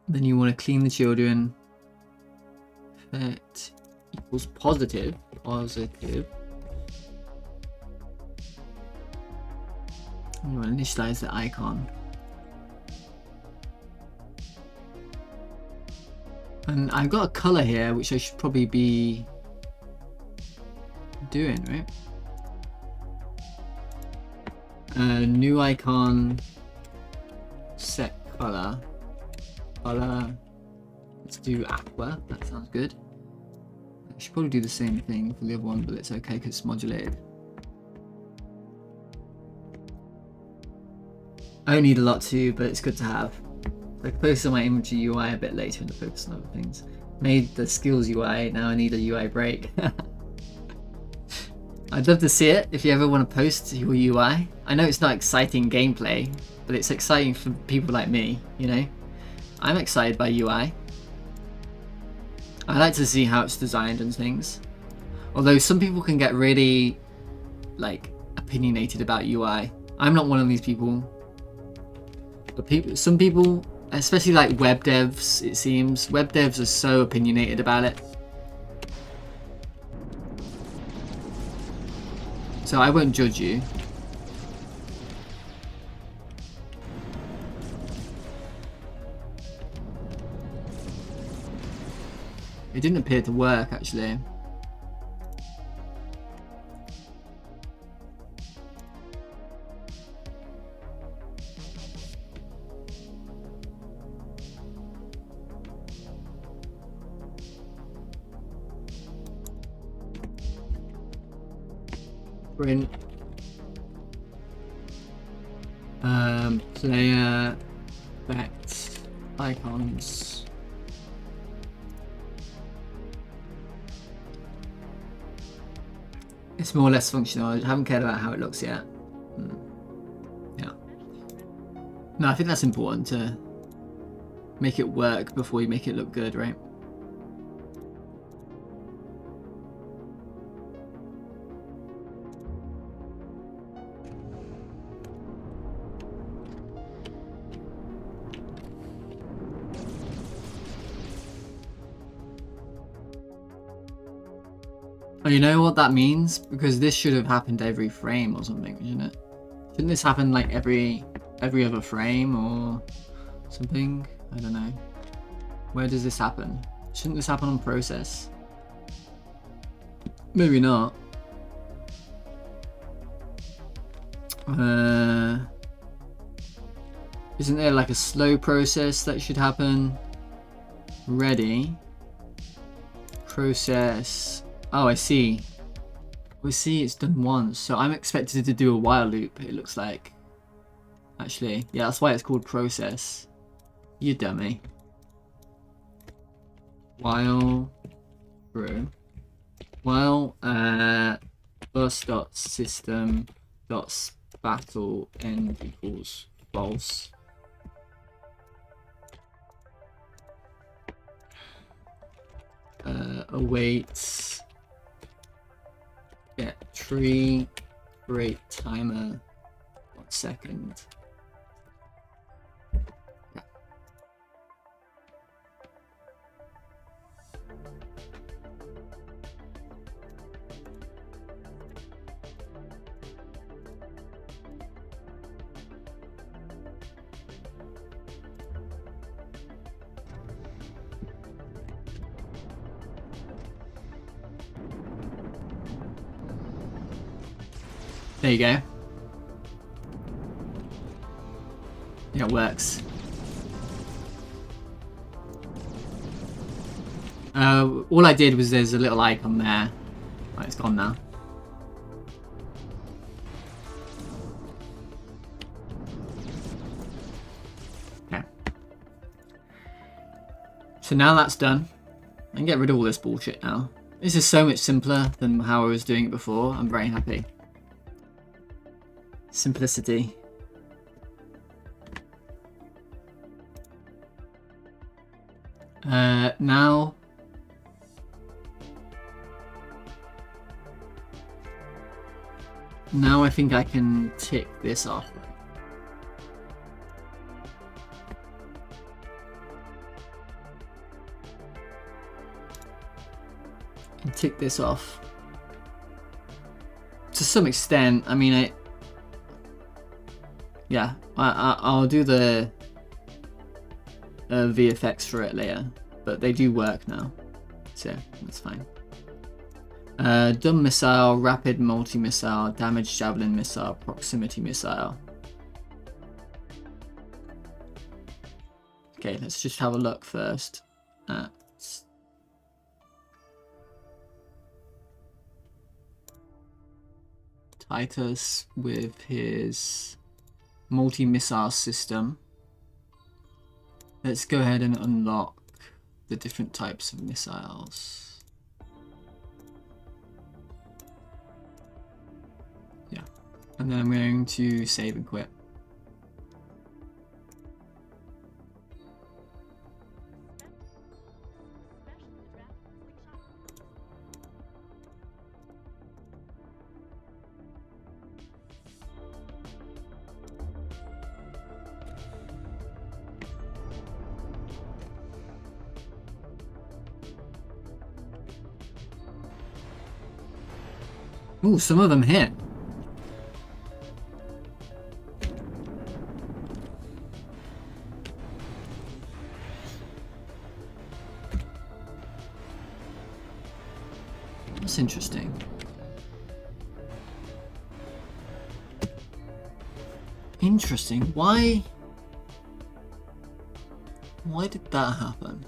Speaker 1: Then you want to clean the children. Effect equals positive. Positive. You want to initialize the icon. And I've got a color here, which I should probably be doing, right? New icon, set color. Color, let's do aqua, that sounds good. I should probably do the same thing for the other one, but it's okay because it's modulated. I don't need a lot too, but it's good to have. I focus on my imagery UI a bit later and focus on other things. Made the skills UI, now I need a UI break. I'd love to see it if you ever want to post your UI. I know it's not exciting gameplay, but it's exciting for people like me, you know? I'm excited by UI. I like to see how it's designed and things. Although some people can get really, like, opinionated about UI. I'm not one of these people. But some people, especially like web devs, it seems, web devs are so opinionated about it. So I won't judge you. It didn't appear to work actually. Print player effect icons. It's more or less functional. I haven't cared about how it looks yet. Yeah. No, I think that's important to make it work before you make it look good, right? Oh, you know what that means? Because this should have happened every frame or something, shouldn't it? Shouldn't this happen like every other frame or something? I don't know. Where does this happen? Shouldn't this happen on process? Maybe not. Isn't there like a slow process that should happen? Ready. Process. Oh, I see. We see it's done once, so I'm expected to do a while loop, it looks like. Actually, yeah, that's why it's called process. You dummy. While through. While bus.system.battle end equals false. Awaits get tree create timer 1 second. There you go. Yeah, it works. All I did was there's a little icon there. Right, it's gone now. Okay. So now that's done. I can get rid of all this bullshit now. This is so much simpler than how I was doing it before. I'm very happy. Simplicity. Now I think I can tick this off. And tick this off. To some extent, I mean, I'll do the VFX for it later, but they do work now, so that's fine. Dumb missile, rapid multi-missile, damage javelin missile, proximity missile. Okay, let's just have a look first at Titus with his multi-missile system. Let's go ahead and unlock the different types of missiles. Yeah, and then I'm going to save and quit. Ooh, some of them hit. That's interesting. Interesting. Why did that happen?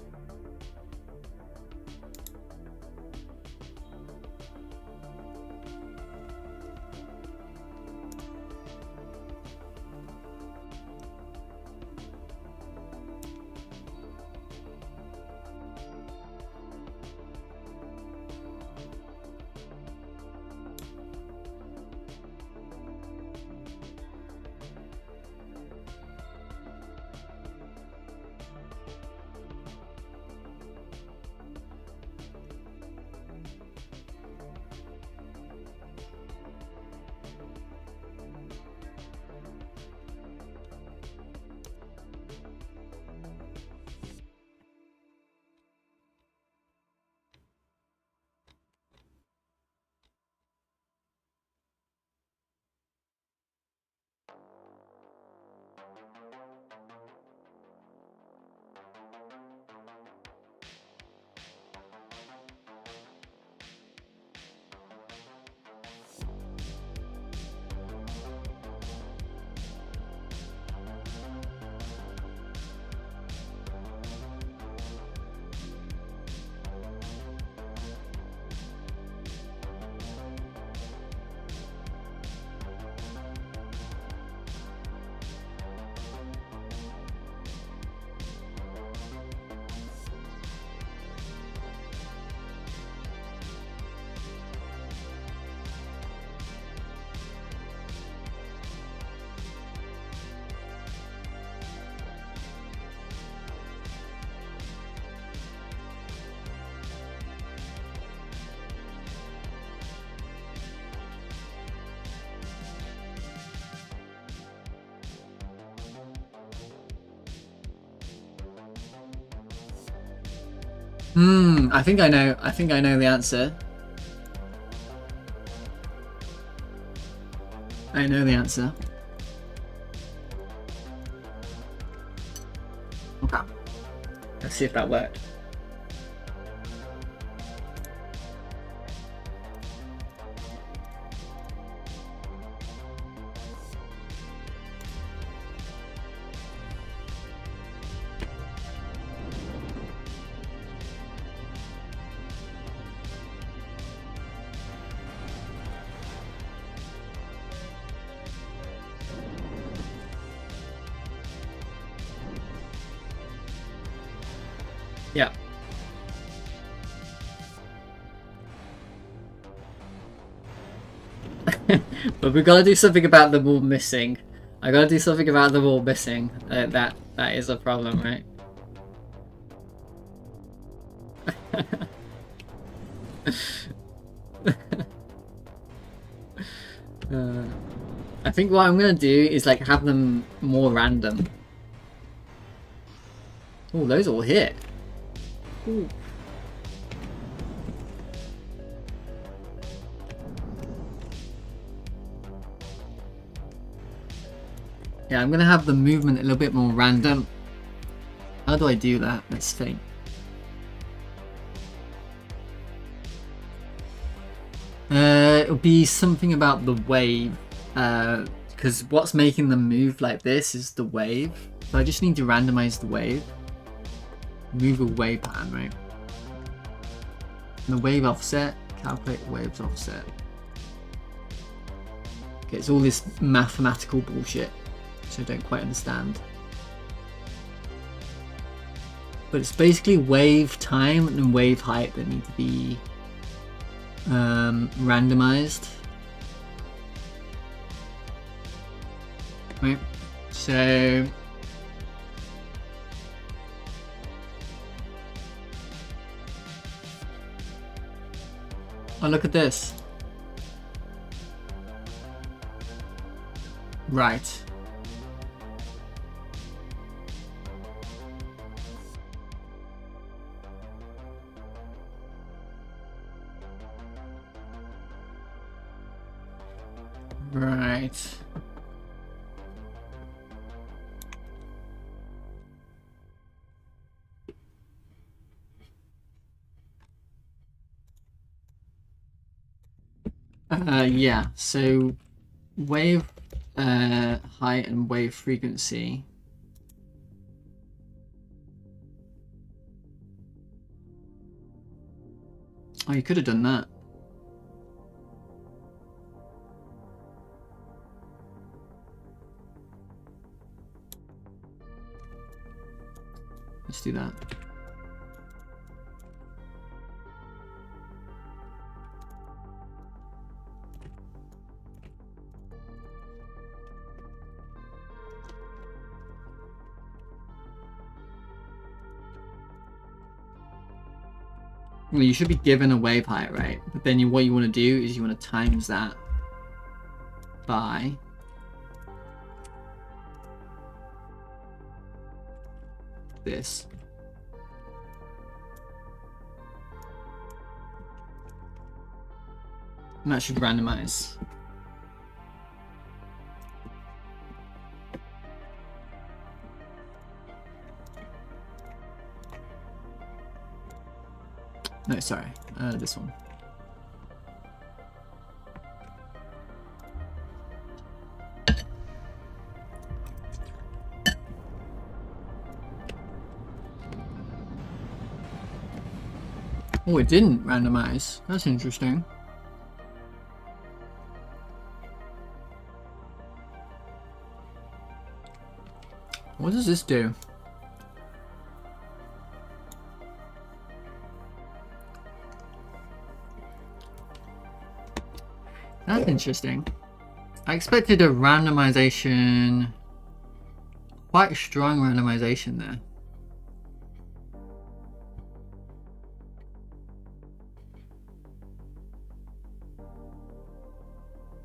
Speaker 1: I think I know. I think I know the answer. I know the answer. Okay. Let's see if that worked. Yeah. But we gotta do something about the wall missing. I gotta do something about the wall missing. That is a problem, right? I think what I'm gonna do is like have them more random. Oh, those all hit. Ooh. Yeah, I'm gonna have the movement a little bit more random. How do I do that? Let's think. It'll be something about the wave, because what's making them move like this is the wave. So I just need to randomize the wave. Move a wave pattern, right? And the wave offset, calculate the wave's offset. Okay, it's all this mathematical bullshit, which I don't quite understand. But it's basically wave time and wave height that need to be randomized. Right, so oh, look at this. Right. Right. Yeah, so wave height and wave frequency. Oh, you could have done that. Let's do that. Well, you should be given a wave height, right? But then what you want to do is you want to times that by this. And that should randomize. No, sorry, this one. Oh, it didn't randomize. That's interesting. What does this do? That's interesting. I expected a randomization, quite a strong randomization there.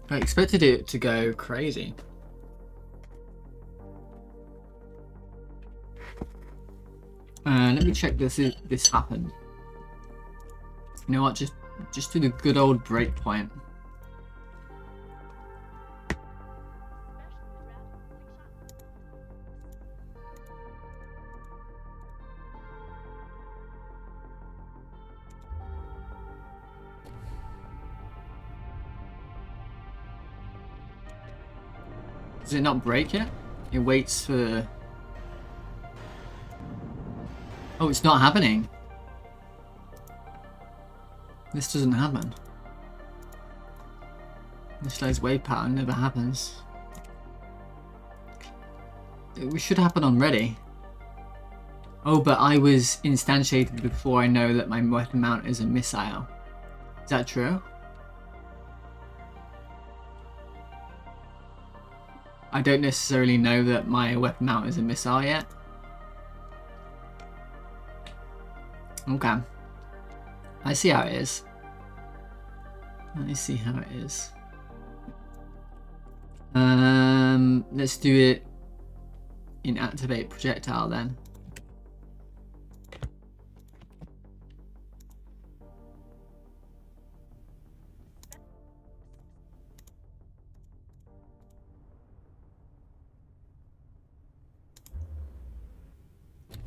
Speaker 1: I expected it to go crazy. Let me check this happened. You know what? Just do the good old breakpoint. Does it not break yet? It waits for... Oh, it's not happening. This doesn't happen. Initialize wave pattern never happens. It should happen on ready. Oh, but I was instantiated before I know that my weapon mount is a missile. Is that true? I don't necessarily know that my weapon mount is a missile yet. Okay. I see how it is. Let me see how it is. Let's do it in activate projectile then.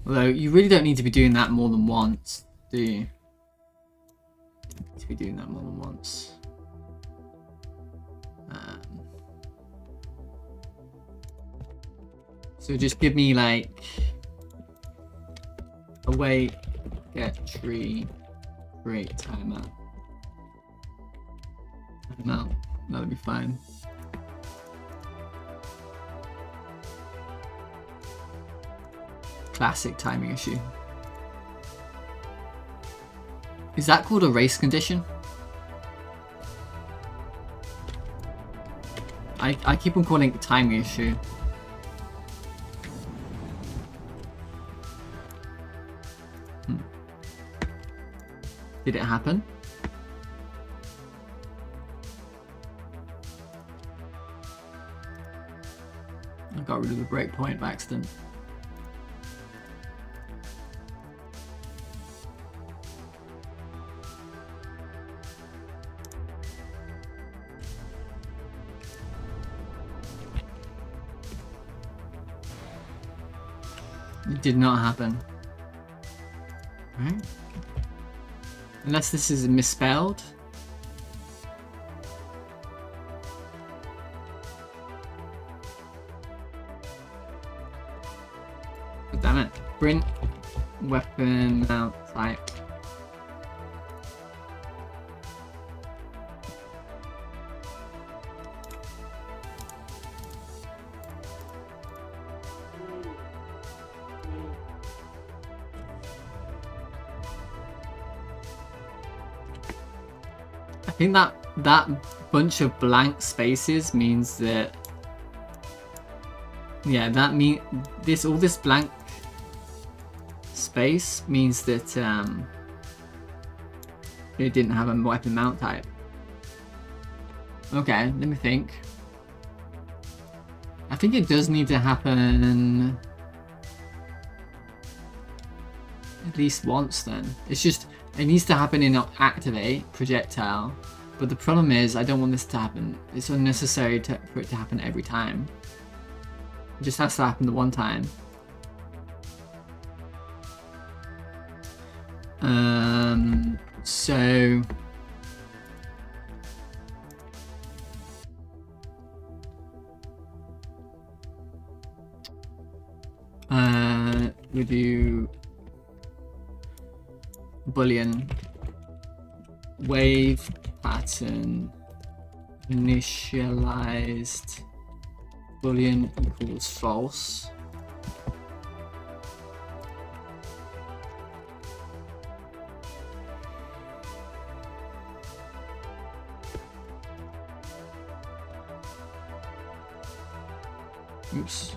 Speaker 1: Although you really don't need to be doing that more than once, do you? You need to be doing that more than once. So just give me like await, get tree, create timeout. Timeout, that'll be fine. Classic timing issue. Is that called a race condition? I keep on calling it a timing issue. Did it happen? I got rid of the breakpoint by accident. It did not happen. Right? Unless this is misspelled. Oh, damn it. Print weapon mount type. I think that bunch of blank spaces means that, yeah, that mean this, all this blank space means that it didn't have a weapon mount type. Okay, let me think. I think it does need to happen at least once then. It's just, it needs to happen in activate projectile, but the problem is I don't want this to happen. It's unnecessary for it to happen every time. It just has to happen the one time. So we do Boolean wave pattern initialized Boolean equals false. Oops.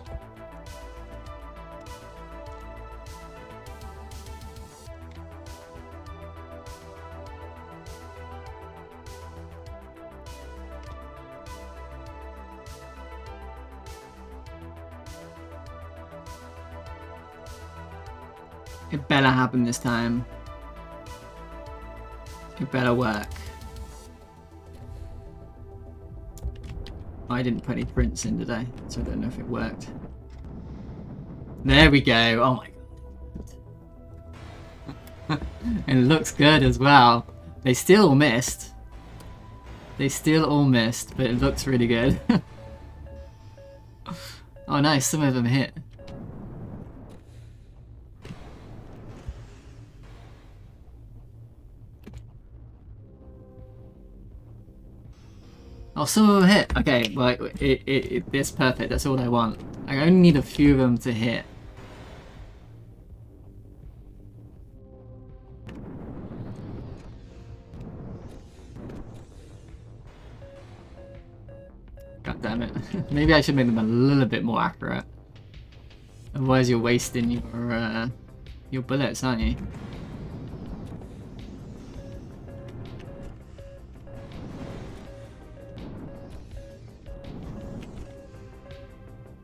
Speaker 1: It better happen this time. It better work. I didn't put any prints in today, so I don't know if it worked. There we go. Oh my god. It looks good as well. They still missed. They still all missed, but it looks really good. Oh nice, some of them hit. Oh, some of them hit. Okay, well, it's perfect. That's all I want. I only need a few of them to hit. God damn it. Maybe I should make them a little bit more accurate. Otherwise you're wasting your bullets, aren't you?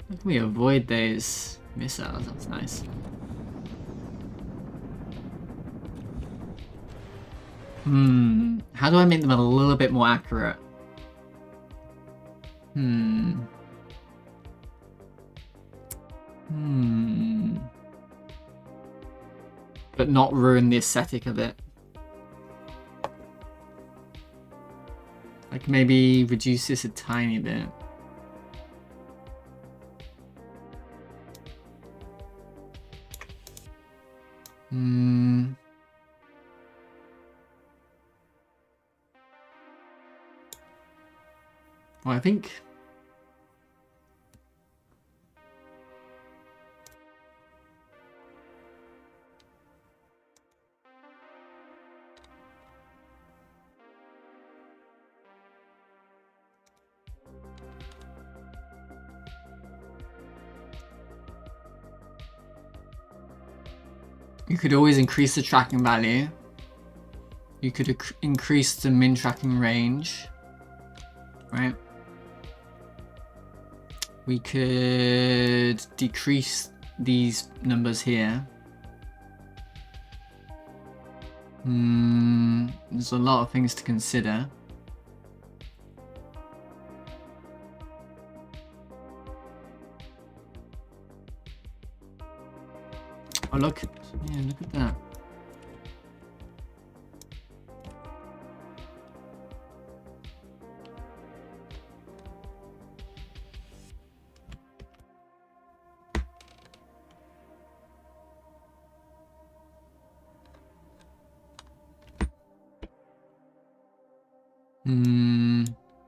Speaker 1: How can we avoid those missiles? That's nice. How do I make them a little bit more accurate? But not ruin the aesthetic of it. Like maybe reduce this a tiny bit. Well, I think you could always increase the tracking value. You could increase the min tracking range, right? We could decrease these numbers here. There's a lot of things to consider. Oh look, yeah, look at that.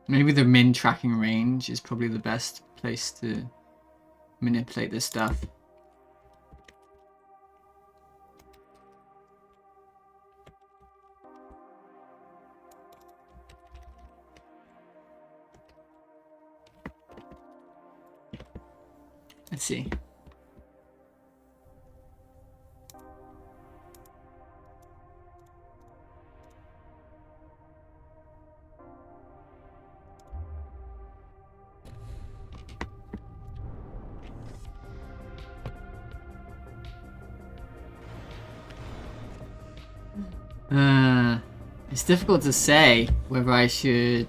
Speaker 1: Maybe the min tracking range is probably the best place to manipulate this stuff. Let's see. It's difficult to say whether I should,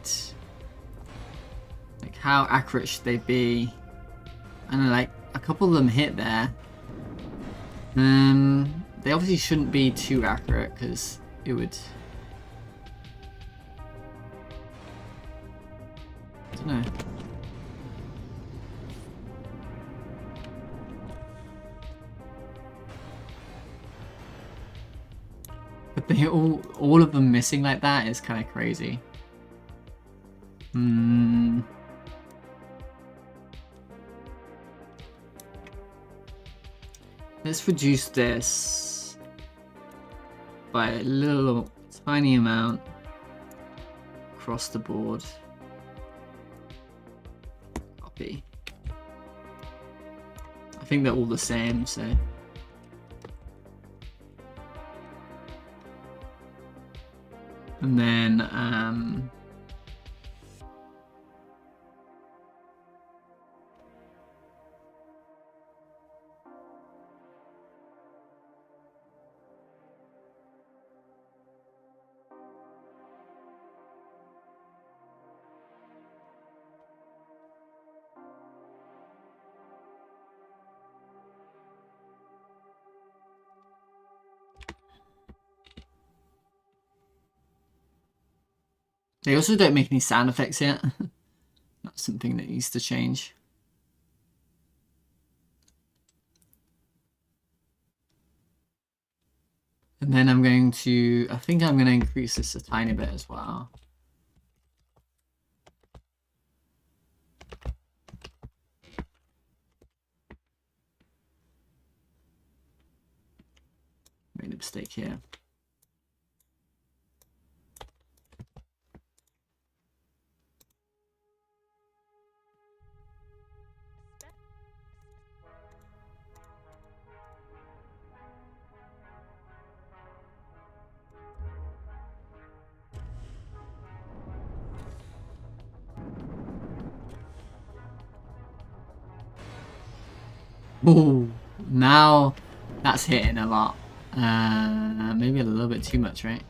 Speaker 1: like, how accurate should they be? I know, like, a couple of them hit there. They obviously shouldn't be too accurate because it would, I don't know. But they all of them missing like that is kind of crazy. Let's reduce this by a little tiny amount across the board. Copy. I think they're all the same, so. And then They also don't make any sound effects yet. That's something that needs to change. And then I'm going to, I think I'm going to increase this a tiny bit as well. Made a mistake here. Oh, now that's hitting a lot. Maybe a little bit too much, right?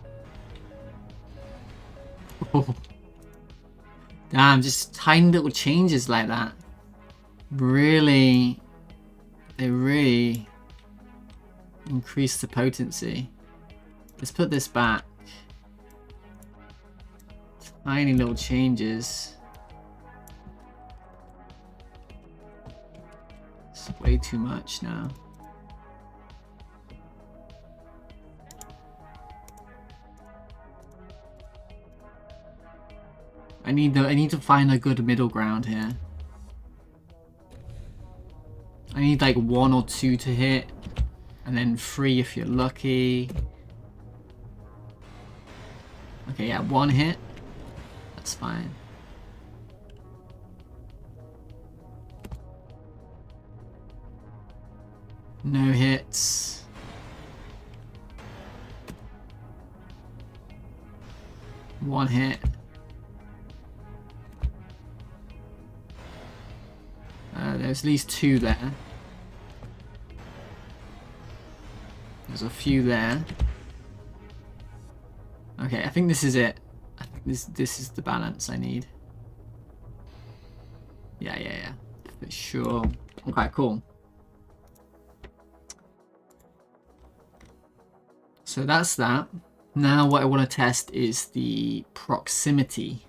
Speaker 1: Oh. Damn, just tiny little changes like that. Really, they really increase the potency. Let's put this back. Tiny little changes. It's way too much now. I need to find a good middle ground here. I need like 1 or 2 to hit, and then 3 if you're lucky. Okay, yeah, 1 hit. That's fine. No hits. One hit. There's at least 2 there. There's a few there. Okay, I think this is it. I think this is the balance I need. Yeah. For sure. Okay, cool. So that's that. Now what I want to test is the proximity.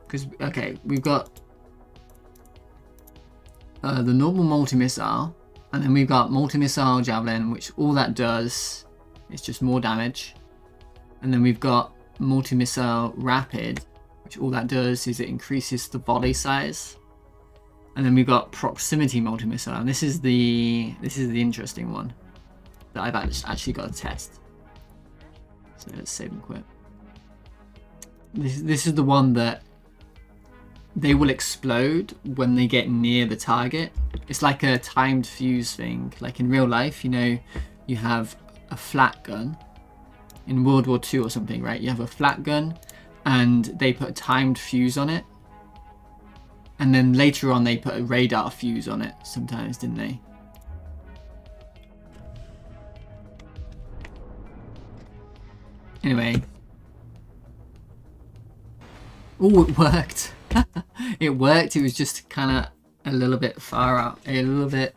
Speaker 1: Because, okay, we've got the normal multi-missile, and then we've got multi-missile javelin, which all that does is just more damage. And then we've got multi-missile rapid, which all that does is it increases the volley size. And then we've got proximity multi-missile, and this is the interesting one that I've actually got to test. So let's save and quit. This is the one that they will explode when they get near the target. It's like a timed fuse thing. Like in real life, you know, you have a flat gun in World War II or something, right? You have a flat gun and they put a timed fuse on it. And then later on they put a radar fuse on it sometimes, didn't they? Anyway. Oh, it worked. It worked. It was just kind of a little bit far out. A little bit.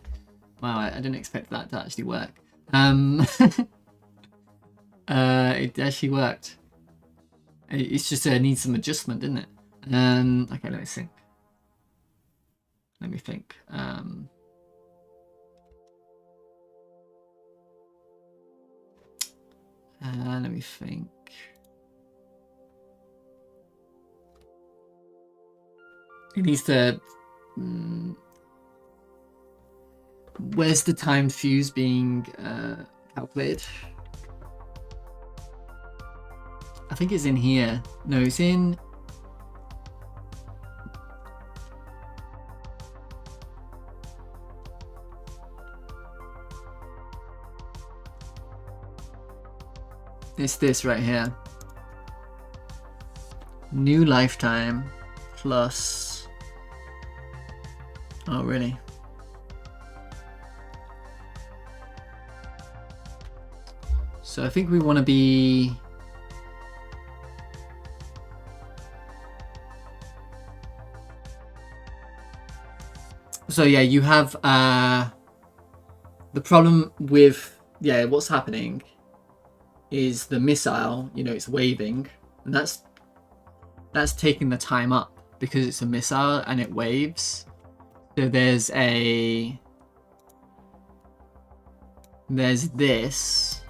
Speaker 1: Wow, I didn't expect that to actually work. It actually worked. It's just needs some adjustment, didn't it? Okay, let me think. Let me think. Let me think. It needs to. Where's the timed fuse being calculated? I think it's in here. No, it's in. It's this right here. New lifetime plus. Oh, really? So I think we want to be. So yeah, you have the problem with what's happening is the missile, you know, it's waving, And that's taking the time up because it's a missile and it waves. So there's this,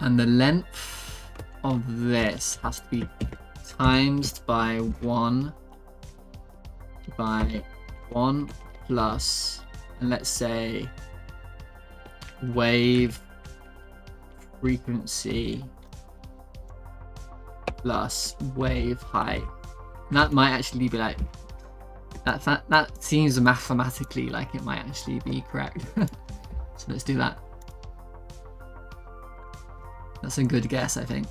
Speaker 1: and the length of this has to be times by 1 plus, and let's say wave frequency plus wave height. And that might actually be like that seems mathematically like it might actually be correct. So let's do that. That's a good guess, I think.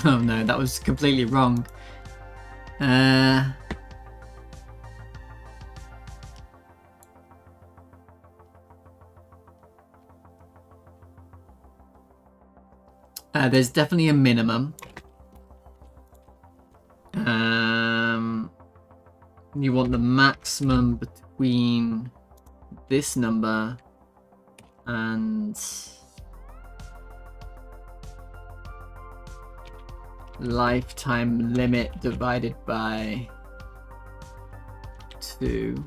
Speaker 1: Oh no, that was completely wrong. There's definitely a minimum. You want the maximum between this number and lifetime limit divided by 2.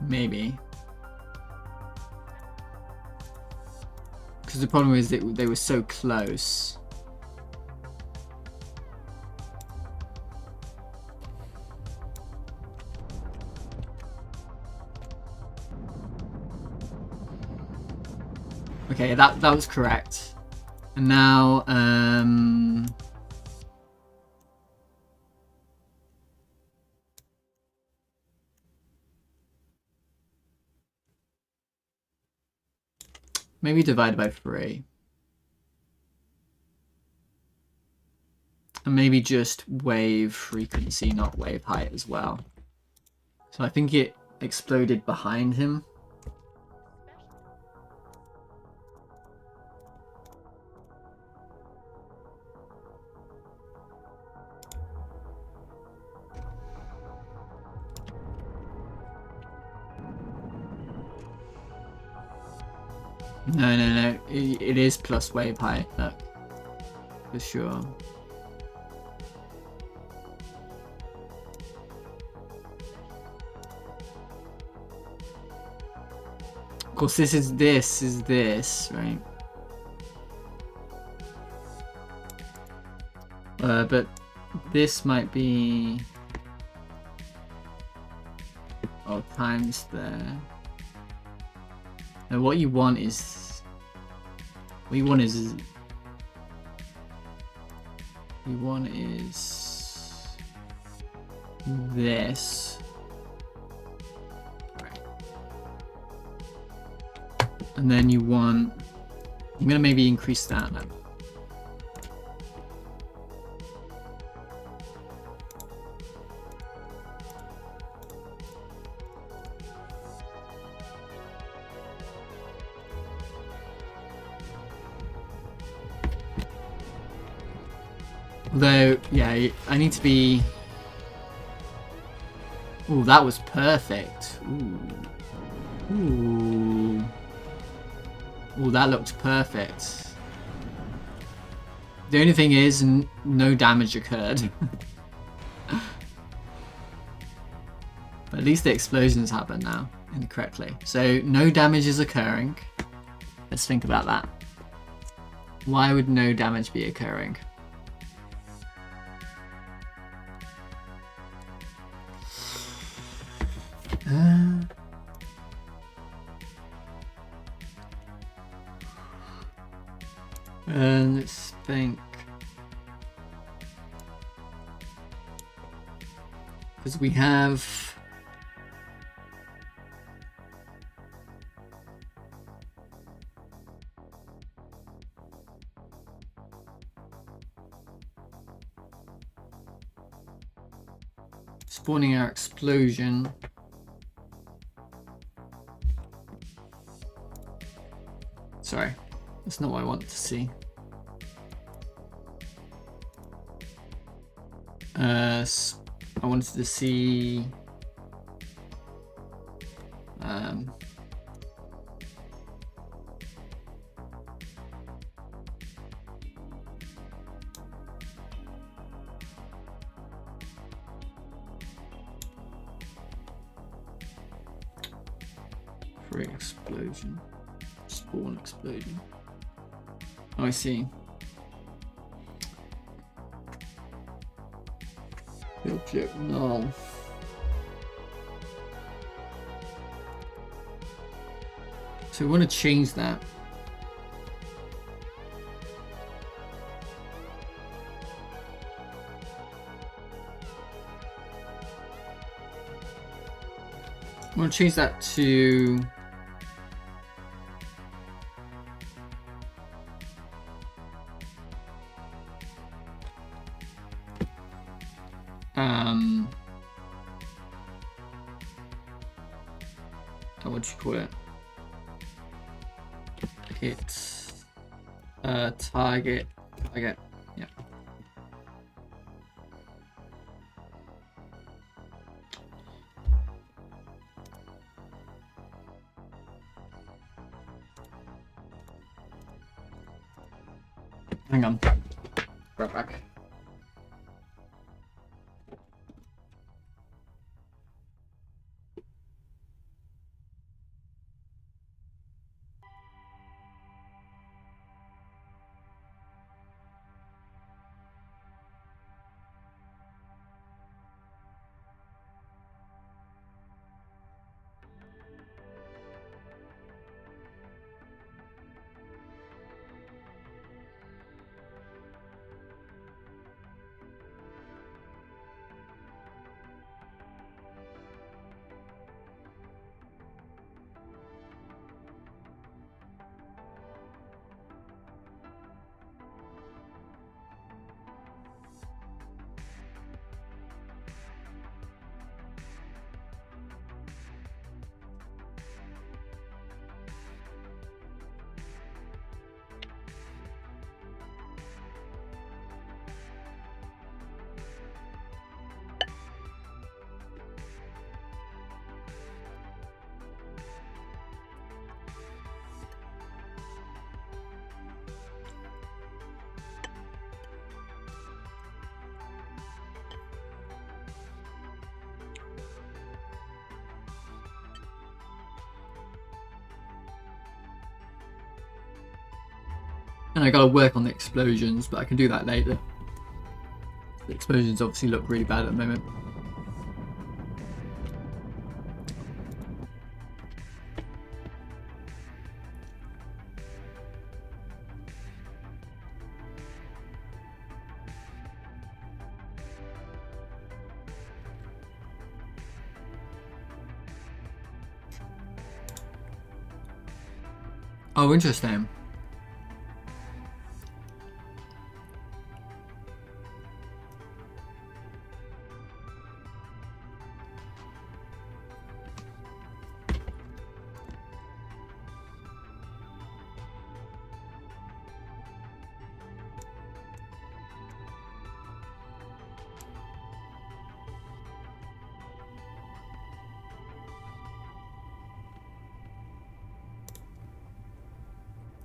Speaker 1: Maybe. Because the problem is that they were so close. Okay, that was correct. And now, maybe divided by 3. And maybe just wave frequency, not wave height as well. So I think it exploded behind him. No. It is plus wave height, look. For sure. Of course, this is this, right? But this might be... Oh, times there. And what you want is this. Right. And then I'm gonna maybe increase that then. Although, yeah, I need to be... Ooh, that was perfect. Ooh, that looked perfect. The only thing is, no damage occurred. But at least the explosions happen now, incorrectly. So, no damage is occurring. Let's think about that. Why would no damage be occurring? Let's think. Because we have... spawning our explosion. Sorry, that's not what I want to see. I wanted to see free explosion, spawn explosion. Oh, I see. The object null. So we want to change that. I want to change that to what do you call it? It's target, yeah. Hang on, right back. And I gotta work on the explosions, but I can do that later. The explosions obviously look really bad at the moment. Oh, interesting.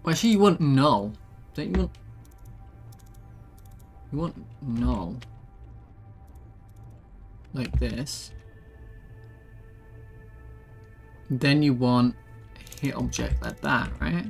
Speaker 1: Well, actually, you want null. Don't you want... You want null. Like this. Then you want hit object like that, right?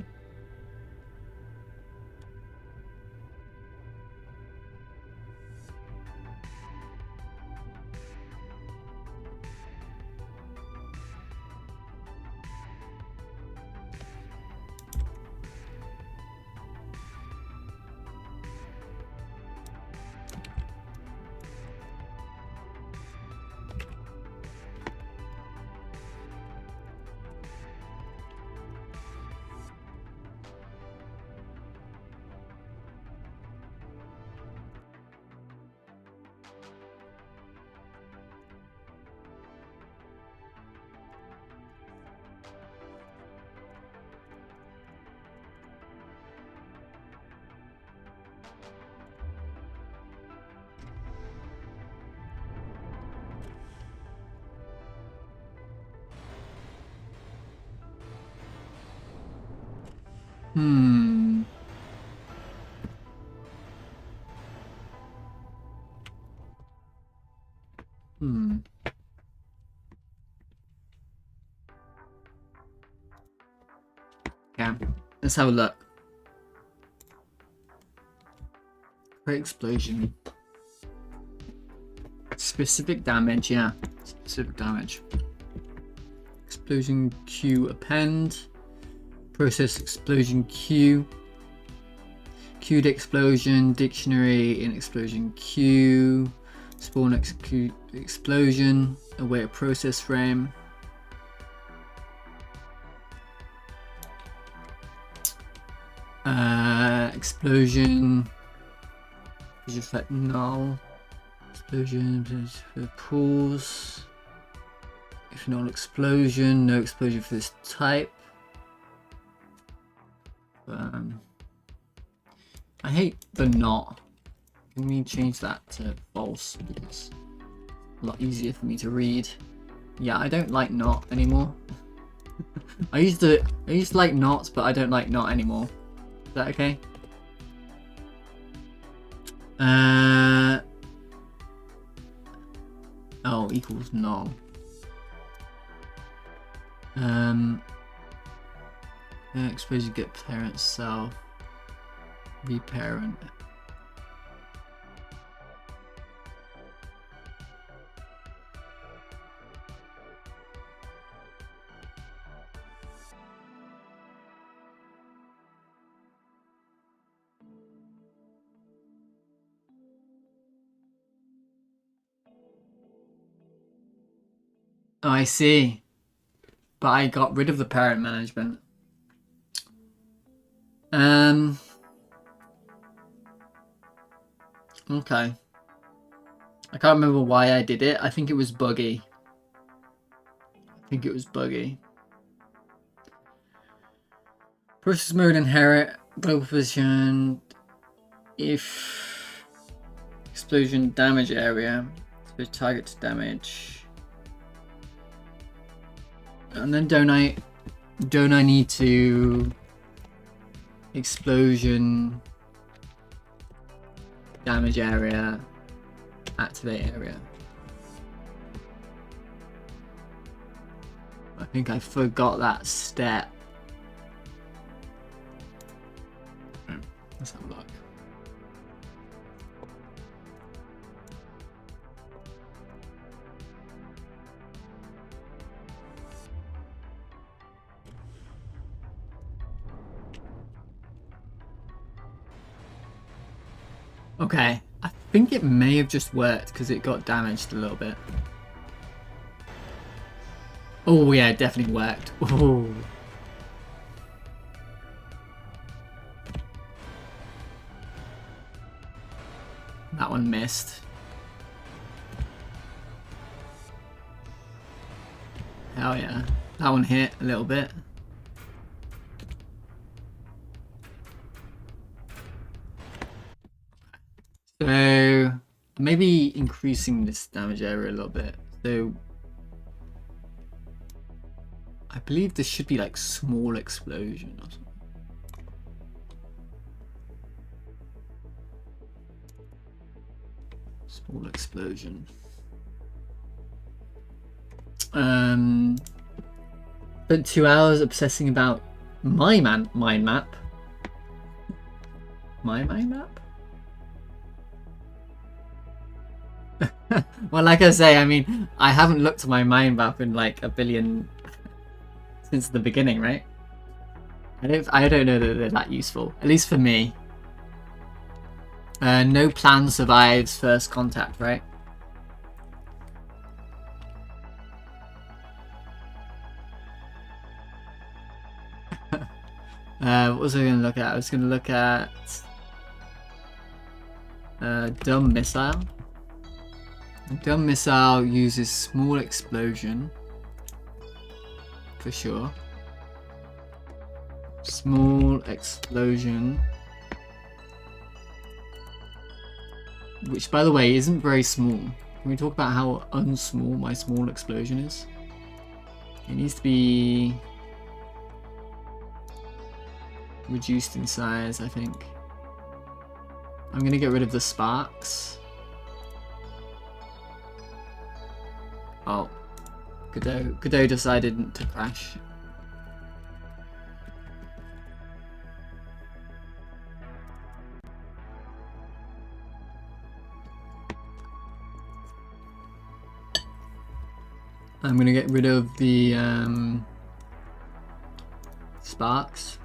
Speaker 1: Hmm. Hmm. Yeah. Let's have a look. Great explosion. Specific damage, yeah. Specific damage. Explosion Q append. Process explosion Q. Q'd explosion. Dictionary in explosion Q. Spawn execute explosion. Await a process frame. Explosion. Is effect null. Explosion for pools. If null explosion, no explosion for this type. I hate the not. Can we change that to false? Because it's a lot easier for me to read. Yeah, I don't like not anymore. I used to like not, but I don't like not anymore. Is that okay? Oh, equals null. Explosion get parent self. Reparent. Oh, I see. But I got rid of the parent management. Okay. I can't remember why I did it. I think it was buggy. Process mode inherit. Global position. If explosion damage area. So target to damage. And then don't I need to explosion damage area, activate area. I think I forgot that step. Let's have a look. Okay, I think it may have just worked because it got damaged a little bit. Oh yeah, it definitely worked. Oh. That one missed. Hell yeah. That one hit a little bit. So maybe increasing this damage area a little bit. So I believe this should be like small explosion or something. Small explosion. Spent 2 hours obsessing about my mind map. My mind map? Well, like I say, I mean, I haven't looked at my mind map in like a billion since the beginning, right? I don't know that they're that useful, at least for me. No plan survives first contact, right? What was I going to look at? I was going to look at dumb missile. Dumb missile uses small explosion for sure. Small explosion, which by the way isn't very small. Can we talk about how unsmall my small explosion is? It needs to be reduced in size, I think. I'm gonna get rid of the sparks. Oh, Godot decided to crash. I'm gonna get rid of the sparks.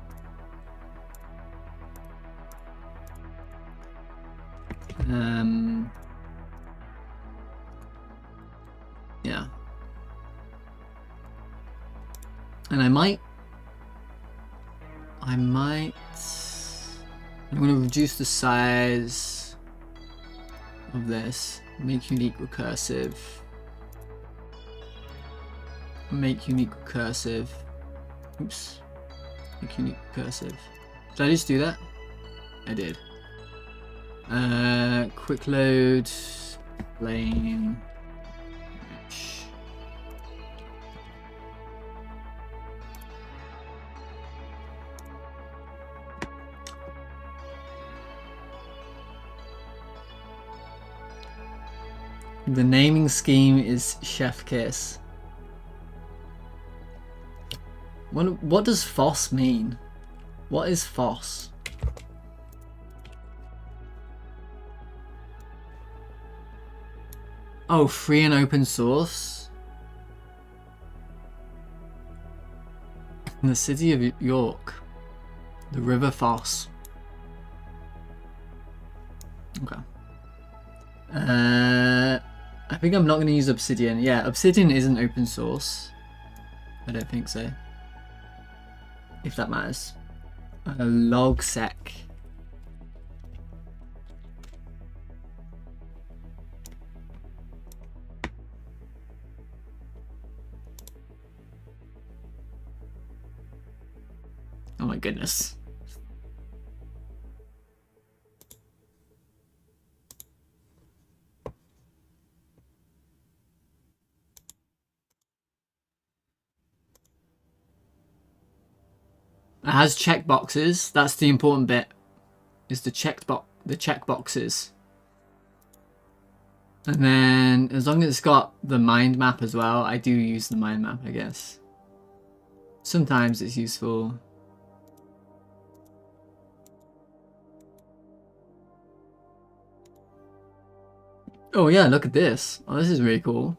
Speaker 1: Yeah. And I'm gonna reduce the size of this, make unique recursive. Make unique recursive. Oops. Make unique recursive. Did I just do that? I did. Quick load. Plain. The naming scheme is Chef Kiss. What does FOSS mean? What is FOSS? Oh, free and open source? In the city of York. The River Foss. Okay. I think I'm not going to use Obsidian. Yeah, Obsidian isn't open source. I don't think so. If that matters. Log sec. Oh my goodness. It has checkboxes. That's the important bit. Is the checkboxes. And then as long as it's got the mind map as well, I do use the mind map, I guess. Sometimes it's useful. Oh yeah, look at this. Oh, this is really cool.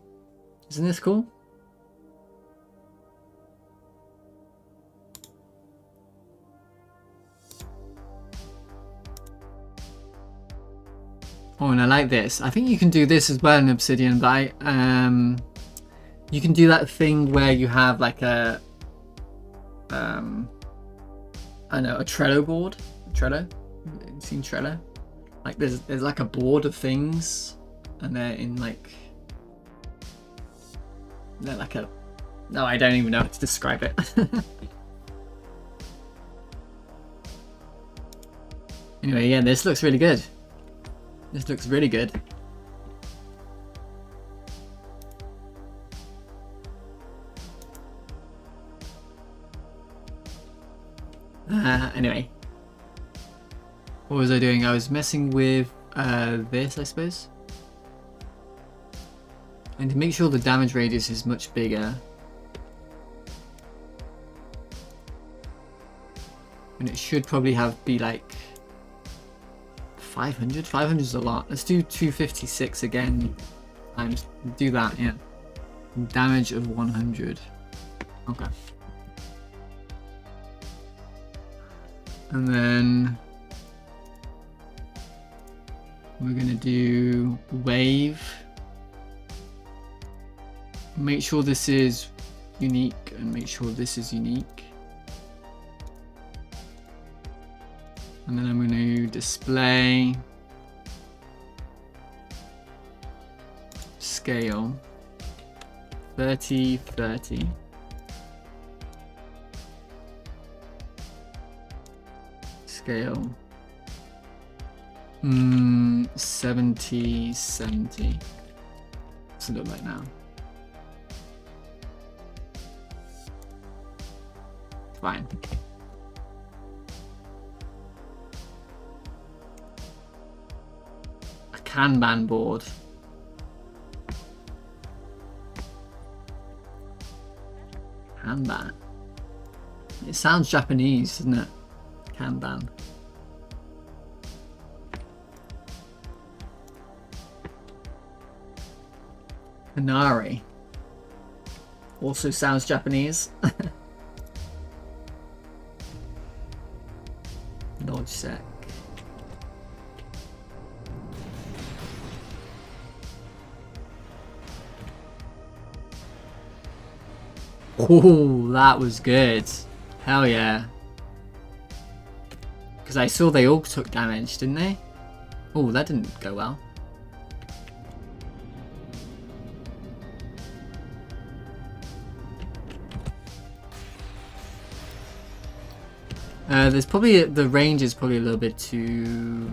Speaker 1: Isn't this cool? Oh, and I like this. I think you can do this as well in Obsidian, but you can do that thing where you have like a I don't know, a Trello board. Trello? You've seen Trello? Like there's like a board of things, and they're in like they're like a no, I don't even know how to describe it. Anyway, yeah, this looks really good. This looks really good. Anyway. What was I doing? I was messing with this, I suppose. And to make sure the damage radius is much bigger. And it should probably be like 500? 500 is a lot. Let's do 256 again. Times do that, yeah. Damage of 100. Okay. And then we're gonna do wave. Make sure this is unique and make sure this is unique. And then I'm going to display scale 30, 30. Scale 70, 70. What's it look like now? Fine. Kanban board. Kanban. It sounds Japanese, doesn't it? Kanban. Hanari. Also sounds Japanese. Logsec. Oh, that was good. Hell yeah. Because I saw they all took damage, didn't they? Oh, that didn't go well. There's probably, the range is probably a little bit too...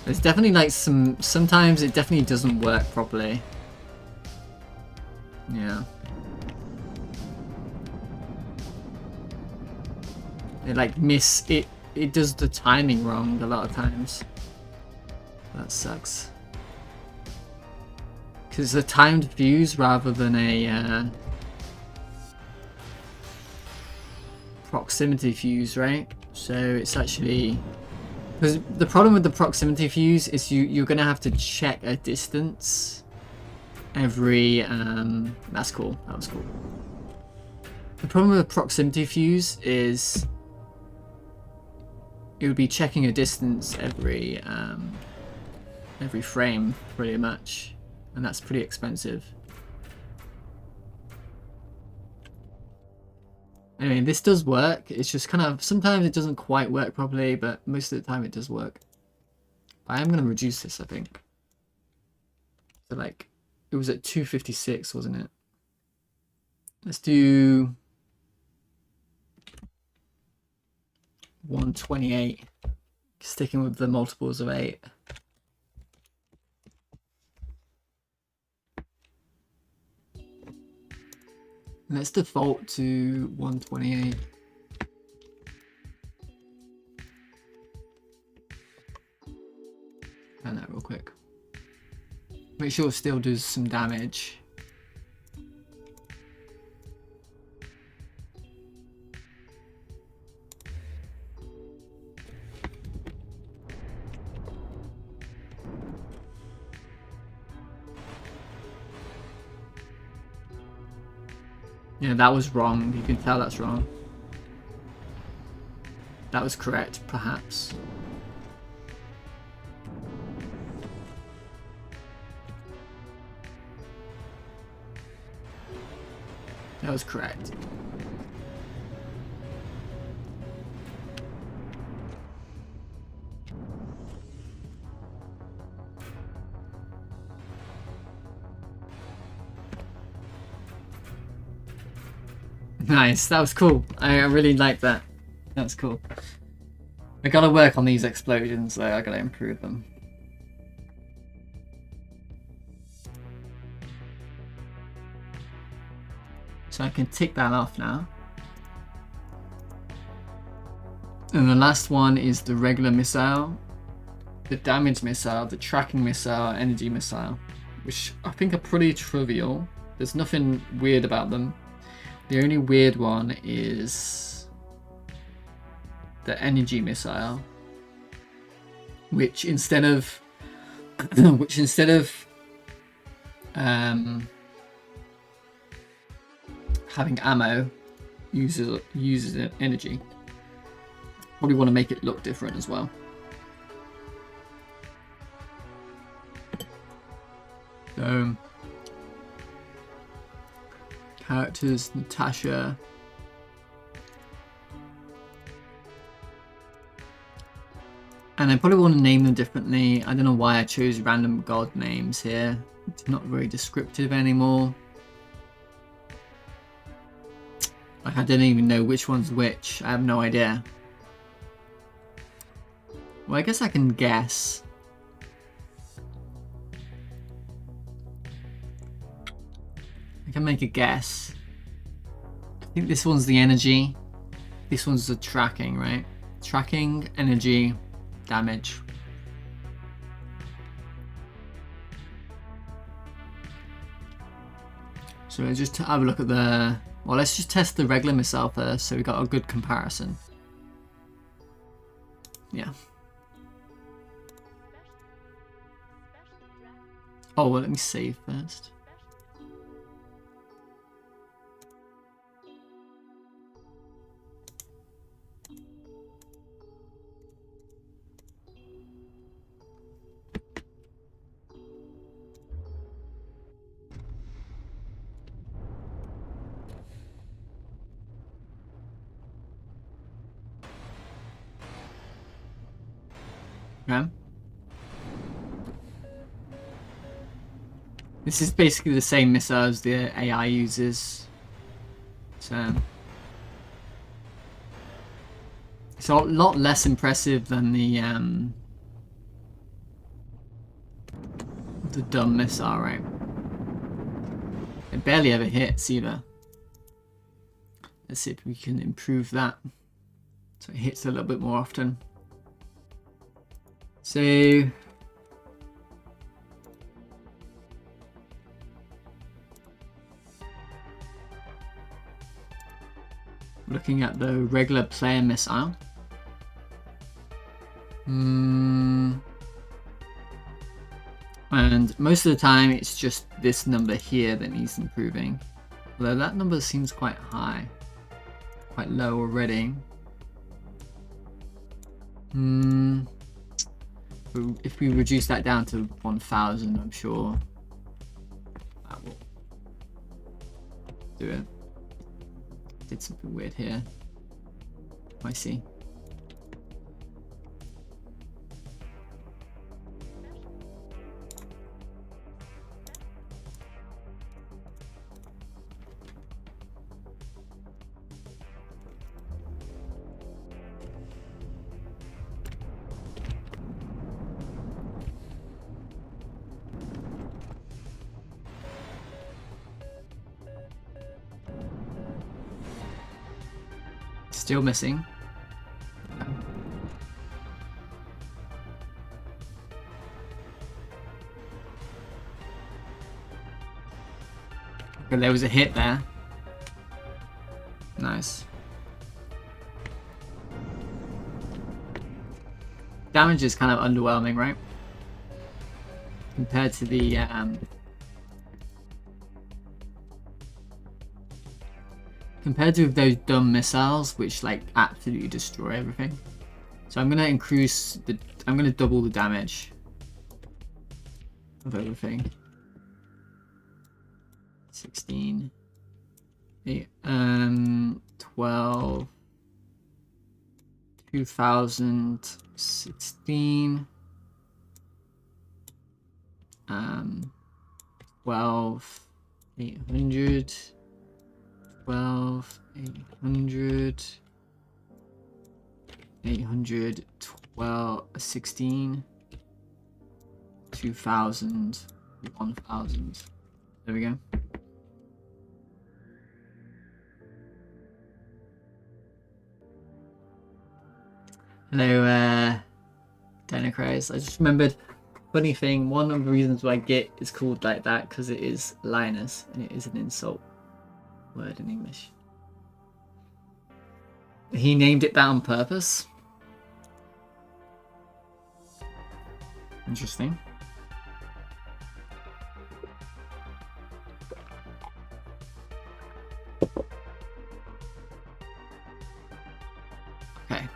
Speaker 1: There's definitely like sometimes it definitely doesn't work properly. Yeah. It like it does the timing wrong a lot of times. That sucks. Because it's a timed fuse rather than a proximity fuse, right? So it's actually... Because the problem with the proximity fuse is you're going to have to check a distance every... That's cool. That was cool. The problem with a proximity fuse is it would be checking a distance every frame, pretty much. And that's pretty expensive. Anyway, this does work. It's just kind of, sometimes it doesn't quite work properly, but most of the time it does work. But I am going to reduce this, I think. So like, it was at 256, wasn't it? Let's do 128. Sticking with the multiples of 8. Let's default to 128. Turn that real quick. Make sure it still does some damage. Yeah, that was wrong. You can tell that's wrong. That was correct, perhaps. That was correct. Nice, that was cool. I really like that. That's cool. I gotta work on these explosions though, I gotta improve them. So I can tick that off now. And the last one is the regular missile, the damage missile, the tracking missile, energy missile, which I think are pretty trivial. There's nothing weird about them. The only weird one is the energy missile, which instead of having ammo, uses energy. Probably want to make it look different as well. So characters, Natasha. And I probably want to name them differently. I don't know why I chose random god names here. It's not very descriptive anymore. Like, I don't even know which one's which. I have no idea. Well, I guess I can guess. I can make a guess. I think this one's the energy. This one's the tracking, right? Tracking, energy. damage. So let's just have a look at the... Well, let's just test the regular missile first, so we got a good comparison. Yeah. Oh, well, let me save first. Okay. This is basically the same missile as the AI uses. So it's a lot less impressive than the dumb missile, right? It barely ever hits either. Let's see if we can improve that so it hits a little bit more often. So looking at the regular player missile. And most of the time it's just this number here that needs improving. Although that number seems quite high. Quite low already. If we reduce that down to 1000, I'm sure that will do it. Did something weird here. I see. Still missing. Okay, there was a hit there. Nice. Damage is kind of underwhelming, right? Compared to the compared to those dumb missiles, which like absolutely destroy everything. So I'm gonna I'm gonna double the damage of everything. 16, 8, 12, 2016, 12, 800. 12, 800, 800, 12, 16, 2000, 1000. There we go. Hello, Dinocries. I just remembered, funny thing, one of the reasons why Git is called like that, because it is Linus, and it is an insult word in English. He named it that on purpose. Interesting. Okay.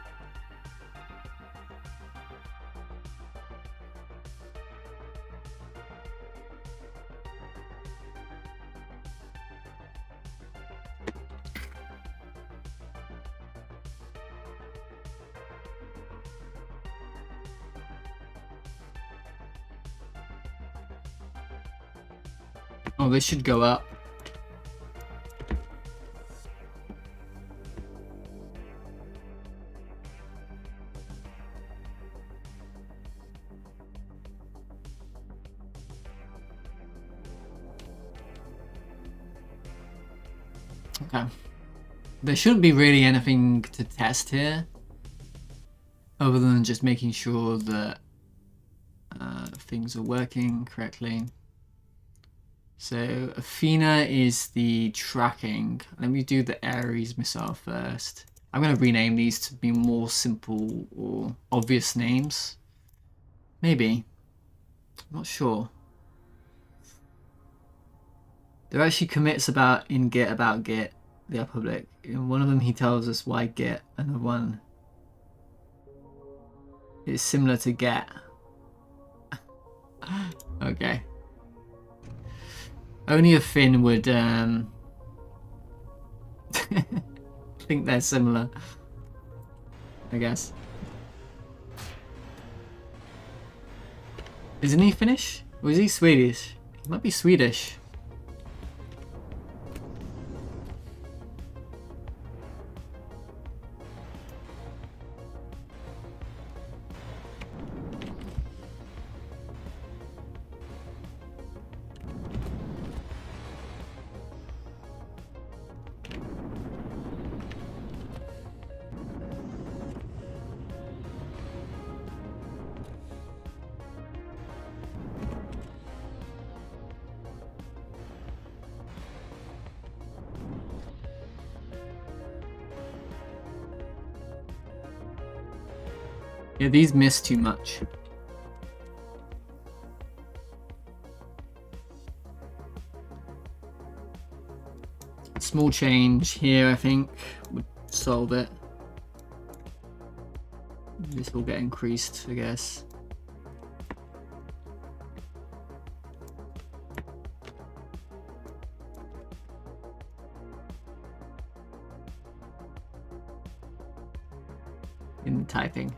Speaker 1: Oh, they should go up. Okay. There shouldn't be really anything to test here. other than just making sure that things are working correctly. So Athena is the tracking. Let me do the Ares missile first. I'm going to rename these to be more simple or obvious names. Maybe. I'm not sure. There are actually commits in Git about Git. They are public. In one of them he tells us why Git, and the one is similar to Get. Okay. Only a Finn would think they're similar, I guess. Isn't he Finnish? Or is he Swedish? He might be Swedish. Yeah, these miss too much. Small change here, I think, would solve it. This will get increased, I guess. In typing.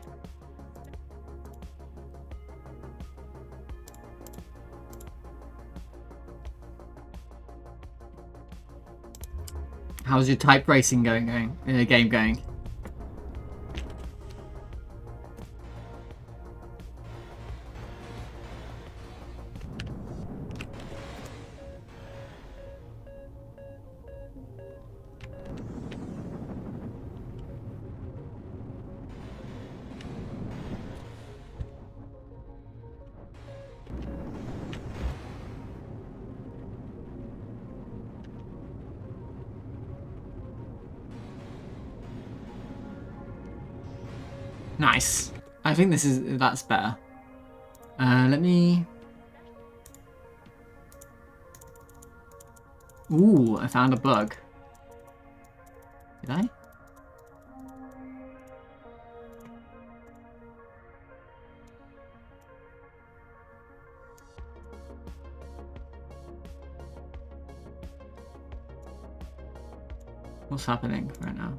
Speaker 1: How's your type racing game going? Nice. I think that's better. Let me... Ooh, I found a bug. Did I? What's happening right now?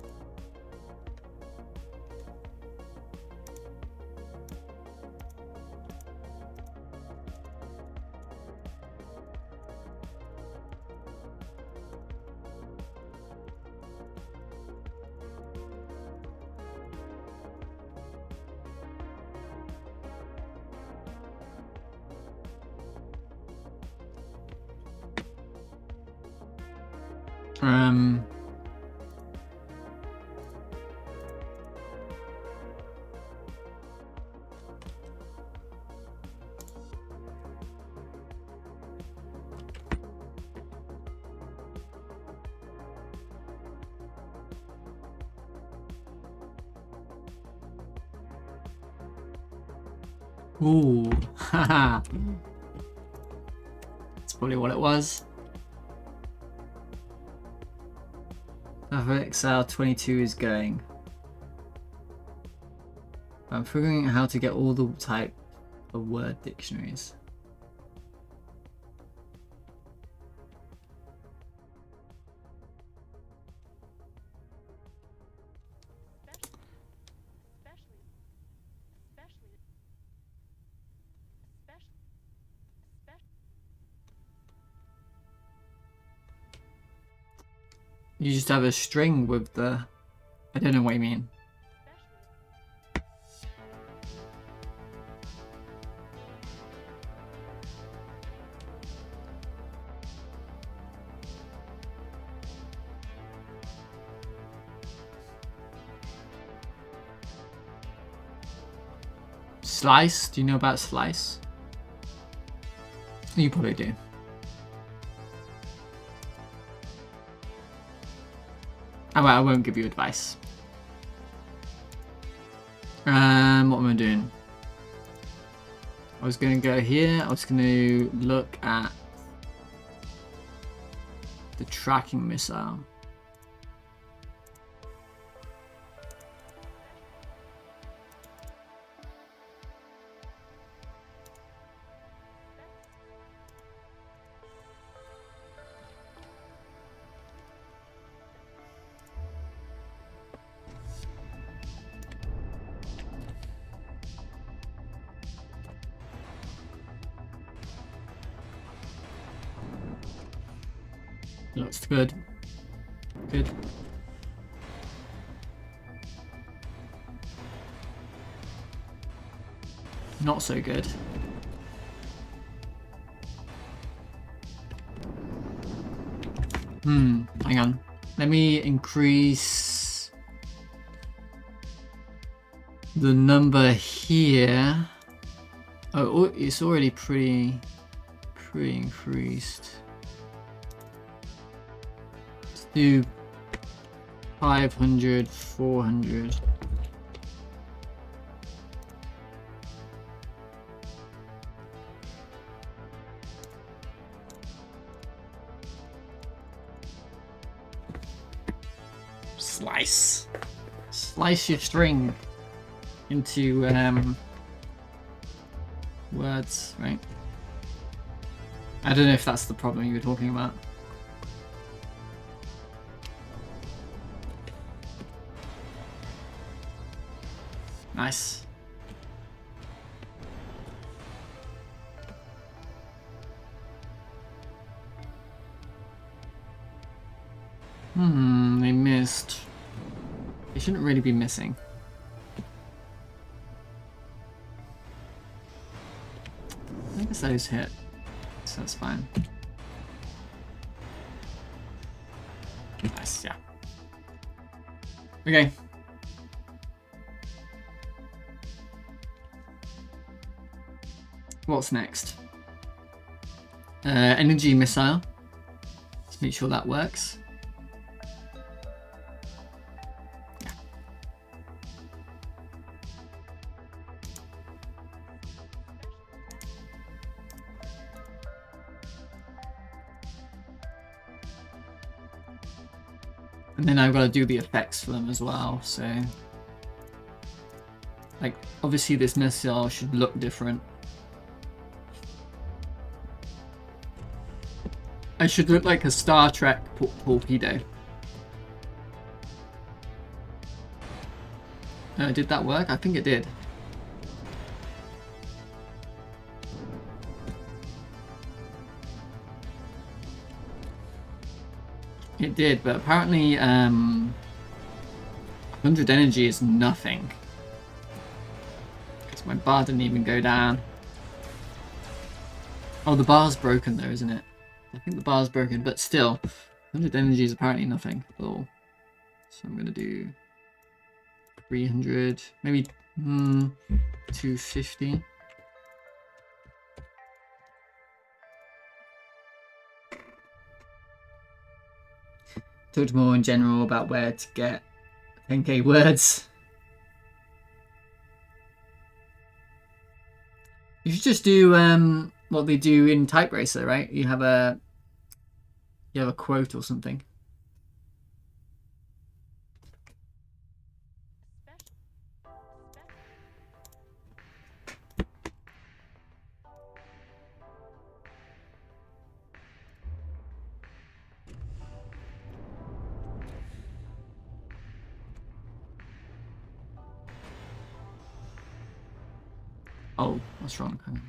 Speaker 1: Ooh, haha. That's probably what it was. Excel 22 is going. I'm figuring out how to get all the type of word dictionaries. You just have a string with the... I don't know what you mean. Slice? Do you know about Slice? You probably do. Oh, well, I won't give you advice. What am I doing? I was going to go here. I was going to look at the tracking missile. Looks good. Good. Not so good. Hang on. Let me increase the number here. Oh, it's already pretty increased. Let's do 500, 400. Slice your string into words, right? I don't know if that's the problem you were talking about. Nice. They missed. They shouldn't really be missing. I guess those hit, so that's fine. Nice, yeah. Okay. What's next? Energy missile. Let's make sure that works. And then I've got to do the effects for them as well, so... Like, obviously this missile should look different. I should look like a Star Trek torpedo. Did that work? I think it did. It did, but apparently 100 energy is nothing. Because my bar didn't even go down. Oh, the bar's broken though, isn't it? I think the bar's broken, but still, 100 energy is apparently nothing at all. So I'm going to do 300, maybe 250. Talked more in general about where to get 10k words. You should just do what they do in Type Racer, right? You have a quote or something. Oh, what's wrong? Hang on.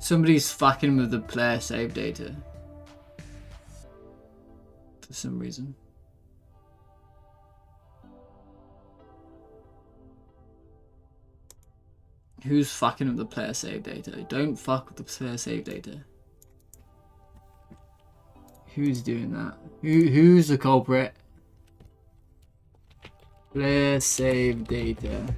Speaker 1: Somebody's fucking with the player save data. For some reason. Who's fucking with the player save data? Don't fuck with the player save data. Who's doing that? Who's the culprit? Player save data.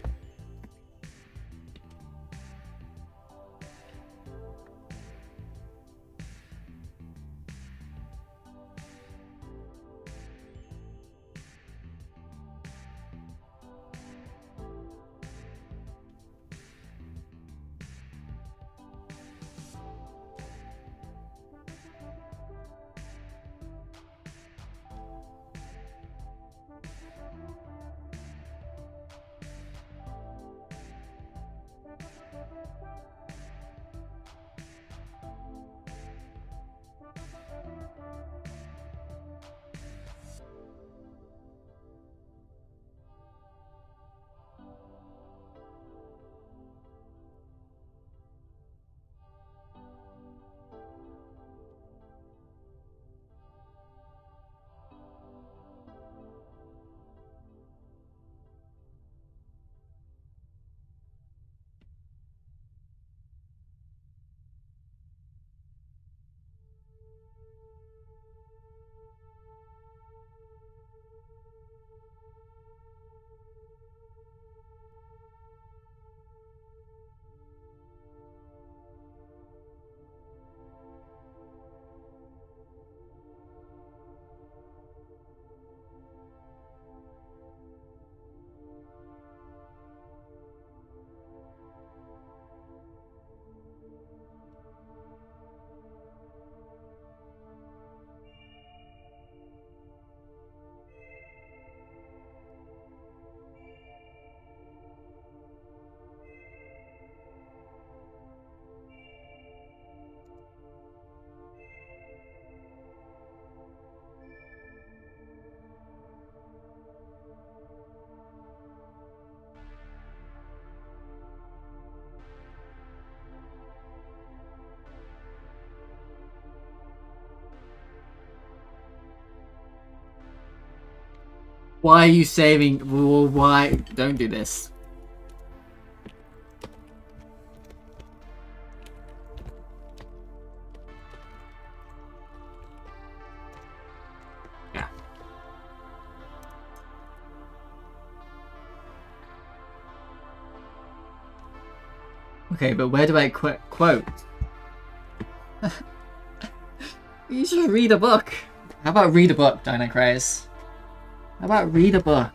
Speaker 1: Why are you saving? Well, why? Don't do this. Yeah. Okay, but where do I quote? You should read a book. How about read a book, Dino Craze? How about read a book?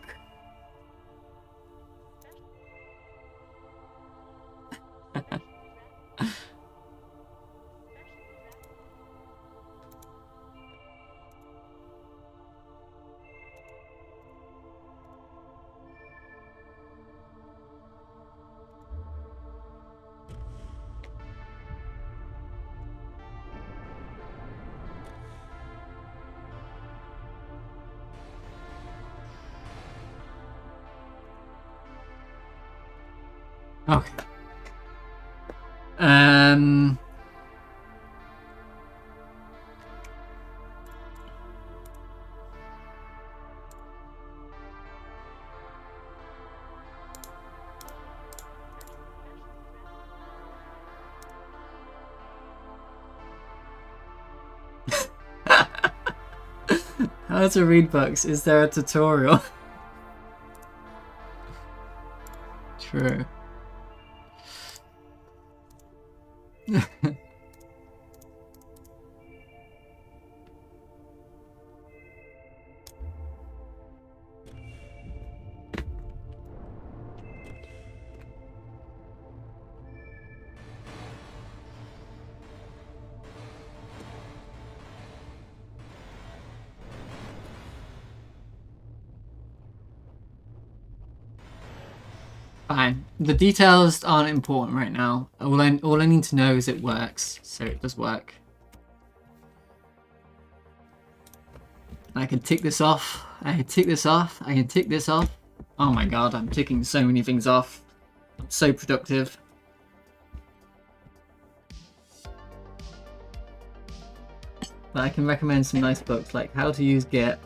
Speaker 1: Okay. How to read books? Is there a tutorial? True. Fine. The details aren't important right now. All I need to know is it works. So it does work. I can tick this off. I can tick this off. I can tick this off. Oh my god, I'm ticking so many things off. I'm so productive. But I can recommend some nice books like How to Use Git.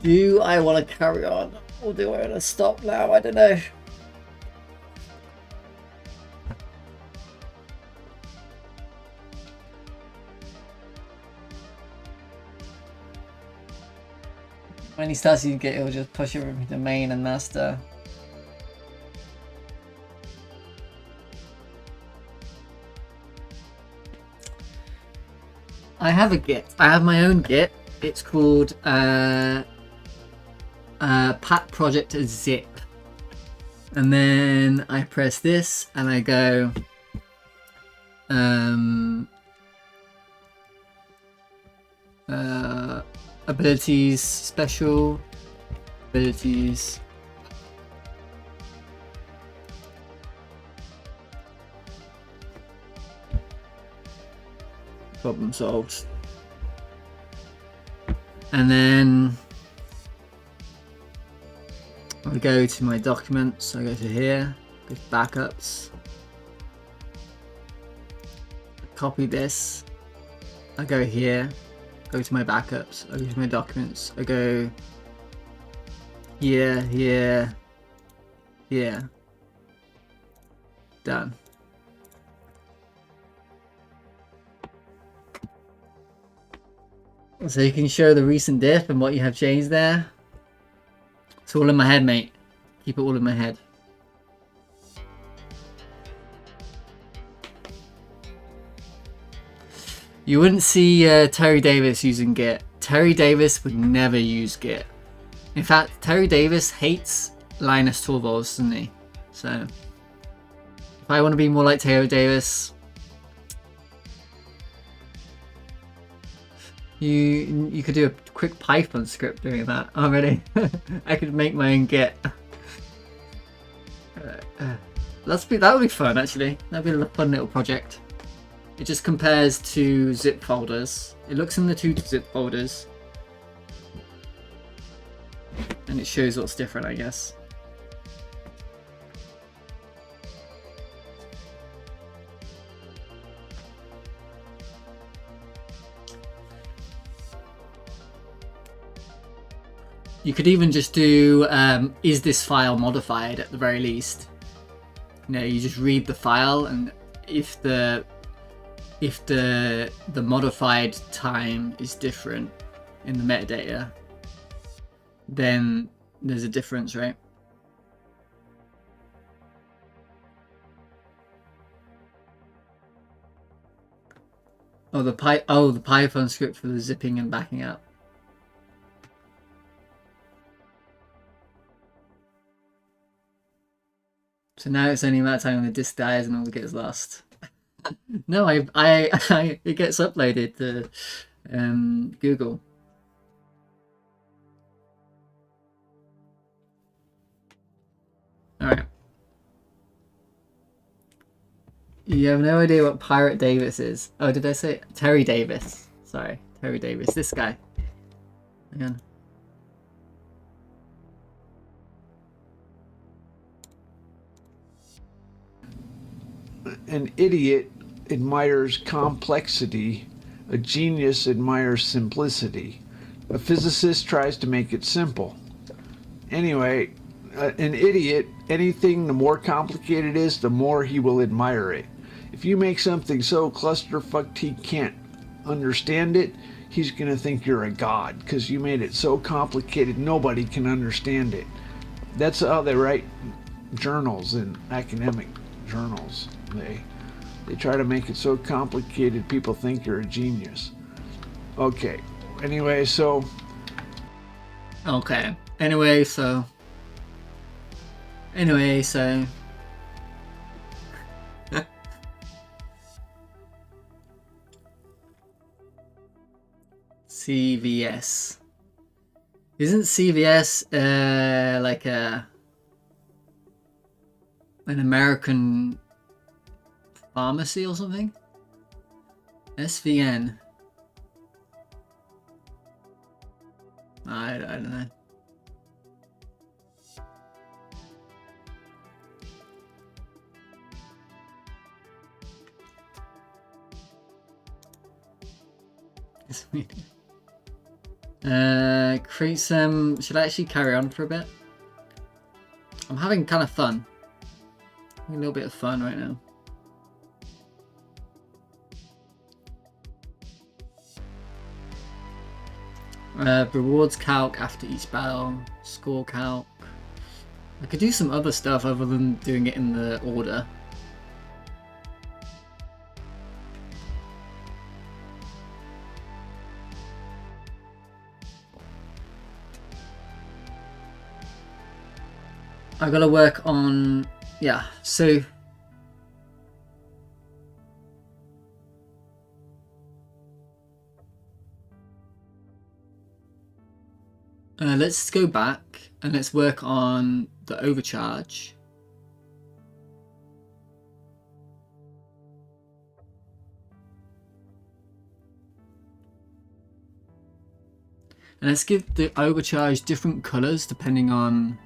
Speaker 1: Do I want to carry on or do I want to stop now? I don't know. When he starts using Git, he'll just push everything to main and master. I have a Git. I have my own Git. It's called Pat Project Zip. And then I press this and I go abilities, special abilities. Problem solved. And then I go to my documents. I go to here, go to backups. Copy this. I go here, go to my backups. I go to my documents. I go here, here, here. Done. So you can show the recent diff and what you have changed there. It's all in my head, mate. Keep it all in my head. You wouldn't see Terry Davis using Git. Terry Davis would never use Git. In fact, Terry Davis hates Linus Torvalds, doesn't he? So, if I want to be more like Terry Davis, you could do a quick Python script doing that already. I could make my own Git. That would be fun, actually. That'd be a fun little project. It just compares two zip folders. It looks in the two zip folders. And it shows what's different, I guess. You could even just do, is this file modified at the very least? You know, you just read the file, and if the modified time is different in the metadata, then there's a difference, right? Oh, the Python script for the zipping and backing up. So now it's only a matter of time when the disk dies and all gets lost. No, it gets uploaded to Google. All right. You have no idea what Pirate Davis is. Oh, did I say Terry Davis? Sorry, Terry Davis. This guy. Hang on.
Speaker 2: An idiot admires complexity. A genius admires simplicity. A physicist tries to make it simple. Anyway, an idiot, anything the more complicated it is, the more he will admire it. If you make something so clusterfucked he can't understand it, he's going to think you're a god because you made it so complicated nobody can understand it. That's how they write journals in academic journals. They try to make it so complicated people think you're a genius. Okay. Anyway, so
Speaker 1: CVS. Isn't CVS like an American pharmacy or something? SVN. I don't know. It's weird. Create some. Should I actually carry on for a bit? I'm having kind of fun. A little bit of fun right now. Rewards calc after each battle. Score calc. I could do some other stuff other than doing it in the order. I gotta work on, yeah, so let's go back and let's work on the overcharge. And let's give the overcharge different colors depending on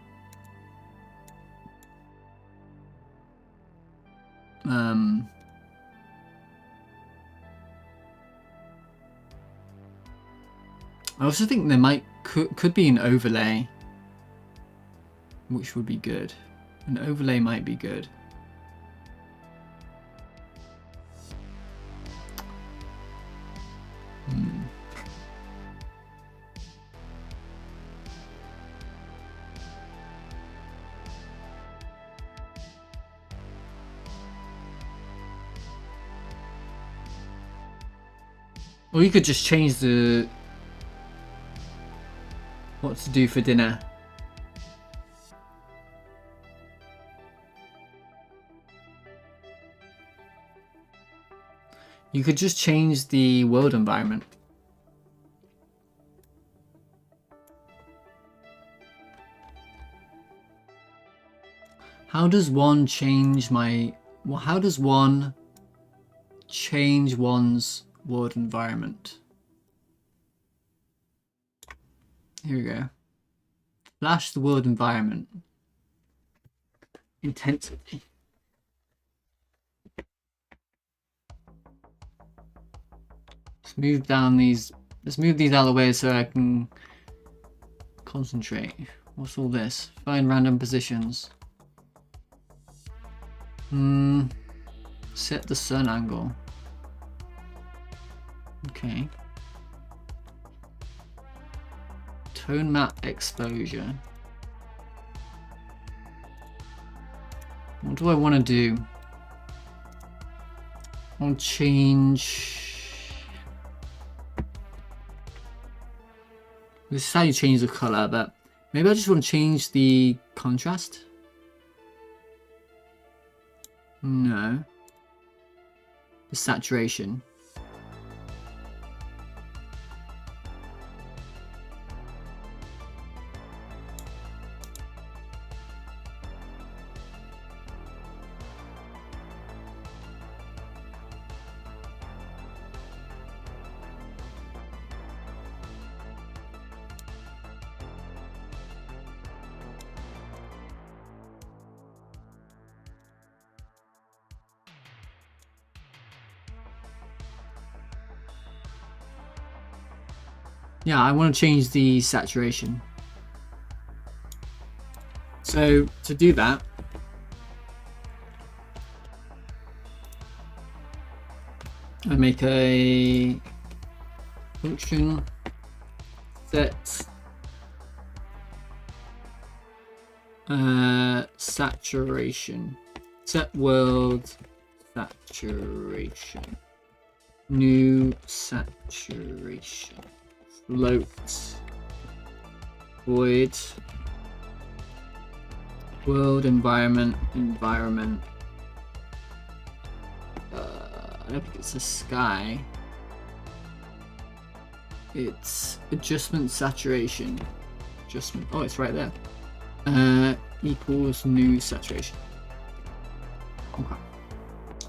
Speaker 1: I also think there could be an overlay, which would be good. An overlay might be good. Or you could just change the what to do for dinner. You could just change the world environment. How does one change how does one change one's world environment? Here we go. Flash the world environment. Intensity. Let's move down these. Let's move these out of the way so I can concentrate. What's all this? Find random positions. Set the sun angle. Okay. Tone map exposure. What do I want to do? I want to change. This is how you change the color, but maybe I just want to change the contrast. No. The saturation. Yeah, I want to change the saturation. So to do that, I make a function set saturation, set world saturation, new saturation. Float void world environment I don't think it's a sky, it's adjustment saturation, oh, it's right there, equals new saturation. Okay,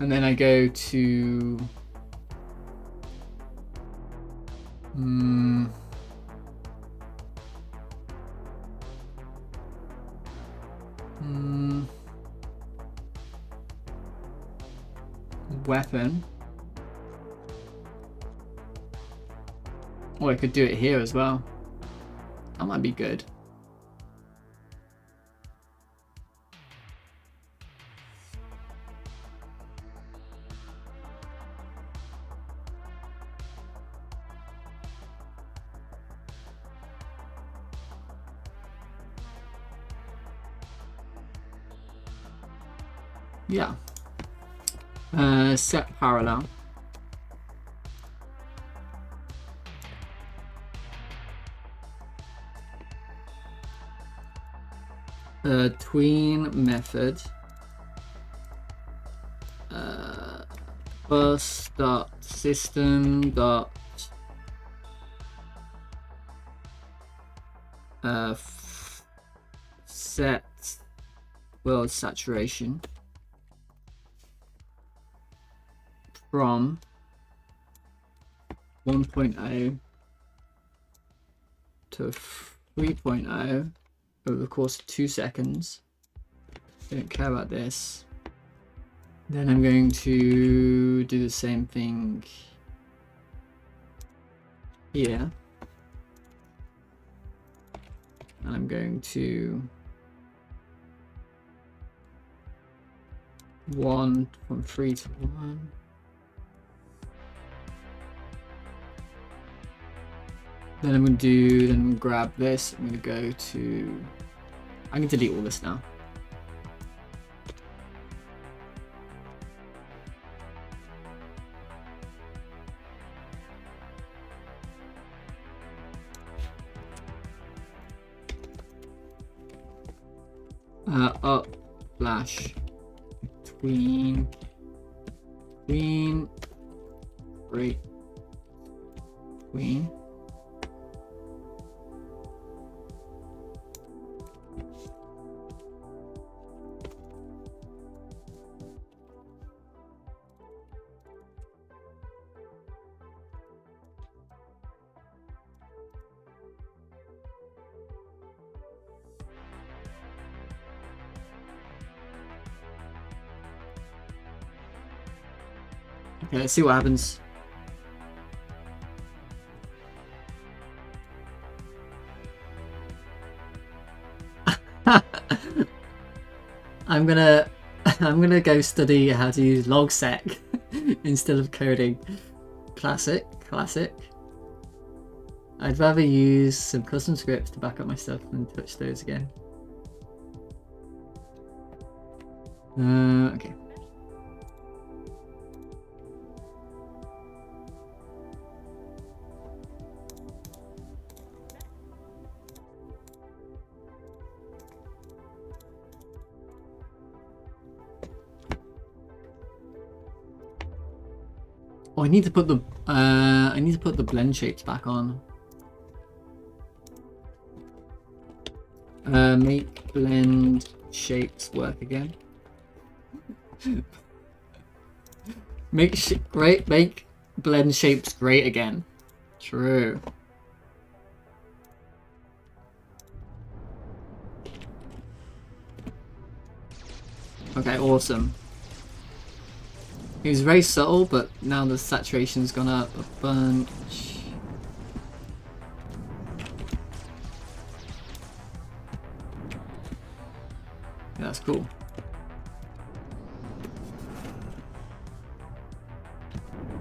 Speaker 1: and then I go to weapon. Or I could do it here as well. That might be good. Yeah. Set parallel. Tween method. Bus dot system dot set world saturation from 1.0 to 3.0 over the course of 2 seconds. Don't care about this. Then I'm going to do the same thing here. And I'm going to 1 from 3 to 1. Then I'm going to grab this. I'm going to go to, I can delete all this now. Up slash tween great tween. Okay, let's see what happens. I'm gonna go study how to use logsec instead of coding. Classic. I'd rather use some custom scripts to back up my stuff than touch those again. Okay. Oh, I need to put the blend shapes back on. Make blend shapes work again. Make blend shapes great again. True. Okay, awesome. It was very subtle, but now the saturation's gone up a bunch. Yeah, that's cool.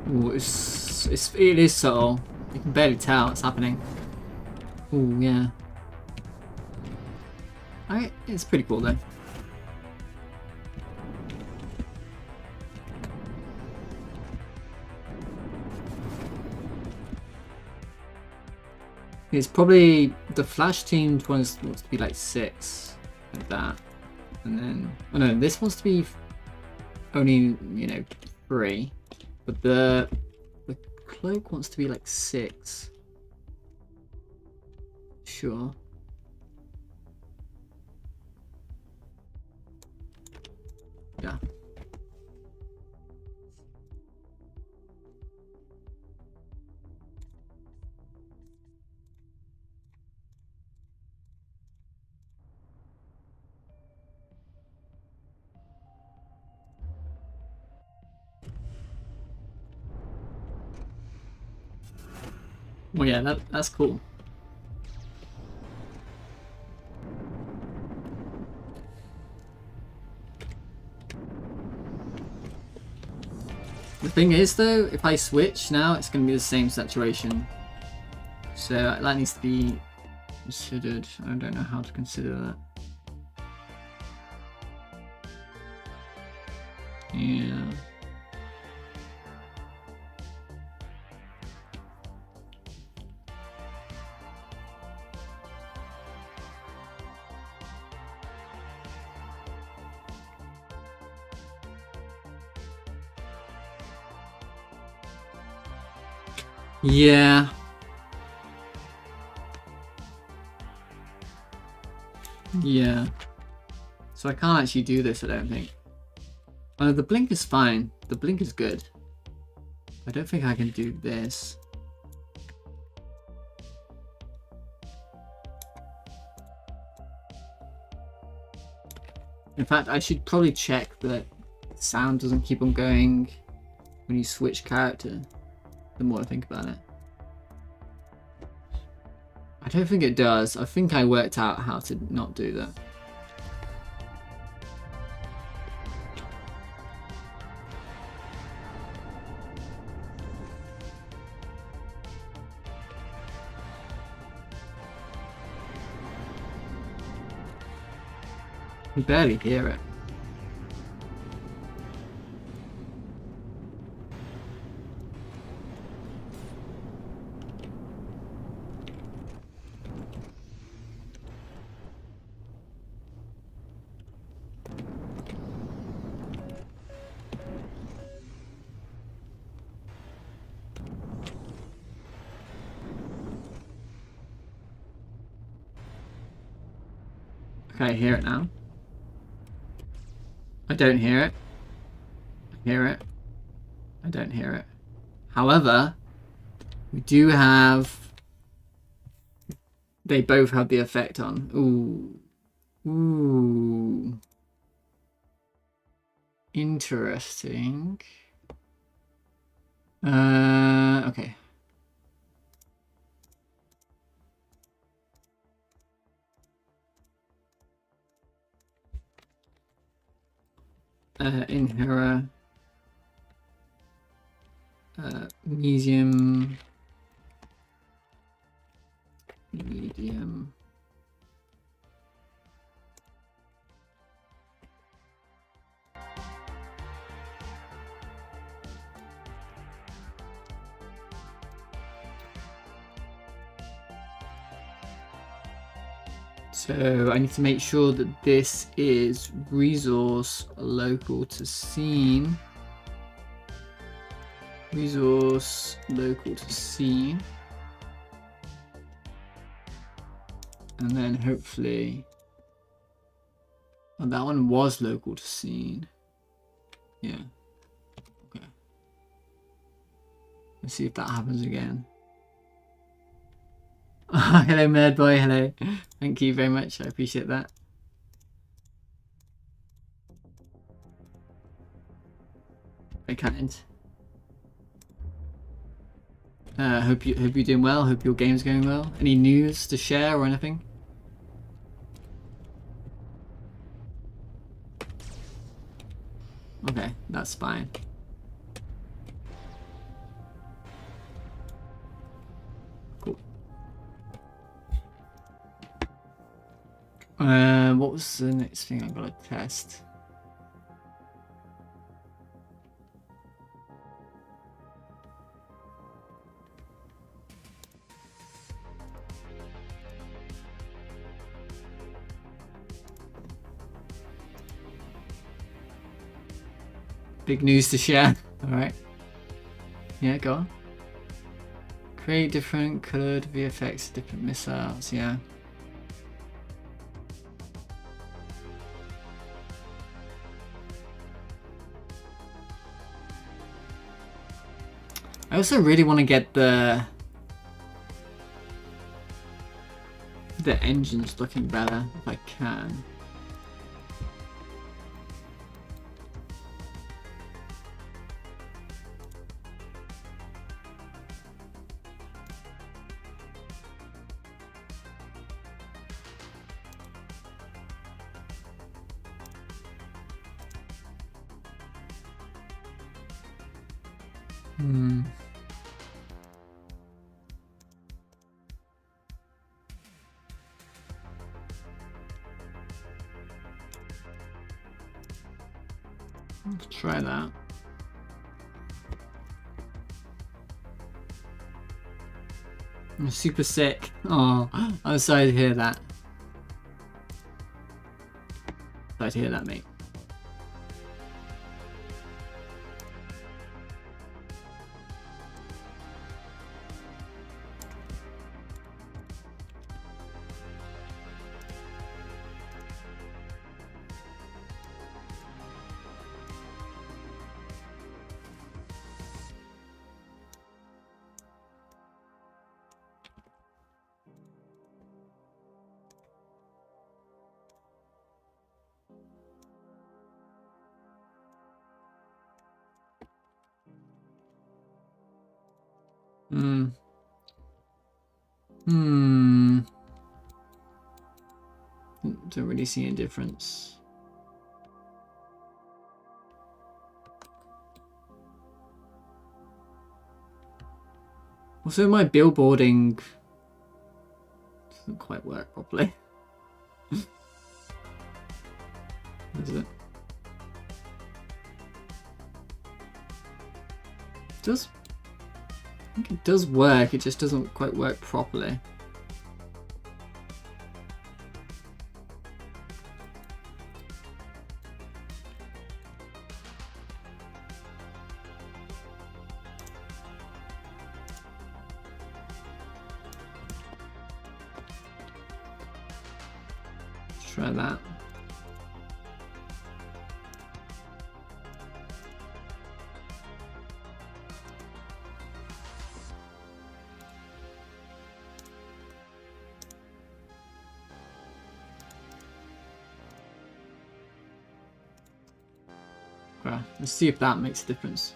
Speaker 1: Ooh, it is subtle. You can barely tell what's happening. Ooh, yeah. Alright, it's pretty cool though. It's probably the Flash team wants to be like 6, like that, and then oh no, this wants to be only 3, but the cloak wants to be like 6. Sure. Yeah. Well, yeah, that's cool. The thing is, though, if I switch now, it's going to be the same saturation. So that needs to be considered. I don't know how to consider that. Yeah. Yeah. Yeah. So I can't actually do this, I don't think. Oh, the blink is fine. The blink is good. I don't think I can do this. In fact, I should probably check that sound doesn't keep on going when you switch character, the more I think about it. I don't think it does. I think I worked out how to not do that. You barely hear it. Okay, I hear it now. I don't hear it. I hear it. I don't hear it. However, we do have... They both have the effect on. Ooh. Ooh. Interesting. Okay. Inherit. Medium. So I need to make sure that this is resource local to scene. Resource local to scene. And then hopefully... Oh, that one was local to scene. Yeah. Okay. Let's see if that happens again. Hello, Mad Boy. Hello. Thank you very much. I appreciate that. Very kind. Hope you're doing well. Hope your game's going well. Any news to share or anything? Okay, that's fine. Cool. What was the next thing I gotta test? Big news to share. Alright. Yeah, go on. Create different colored VFX, different missiles, yeah. I also really want to get the engines looking better if I can. Hmm. Let's try that. I'm super sick. Oh, I'm sorry to hear that. Sorry to hear that, mate. Hmm. Hmm. Don't really see any difference. Also, my billboarding doesn't quite work properly. Is it? Does I think it does work, it just doesn't quite work properly. Let's try that. Right, let's see if that makes a difference.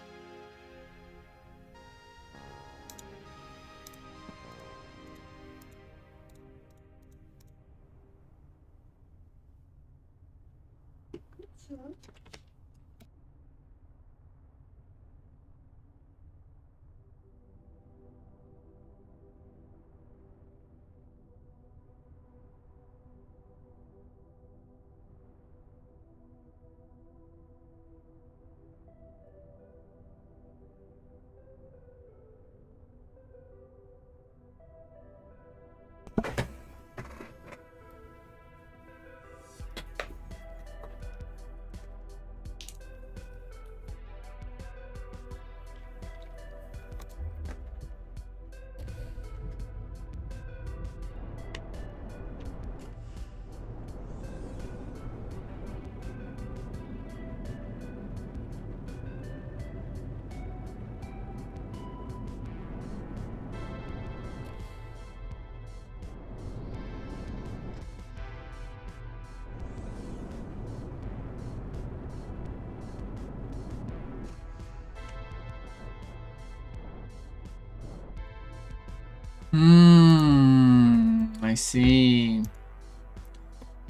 Speaker 1: I see.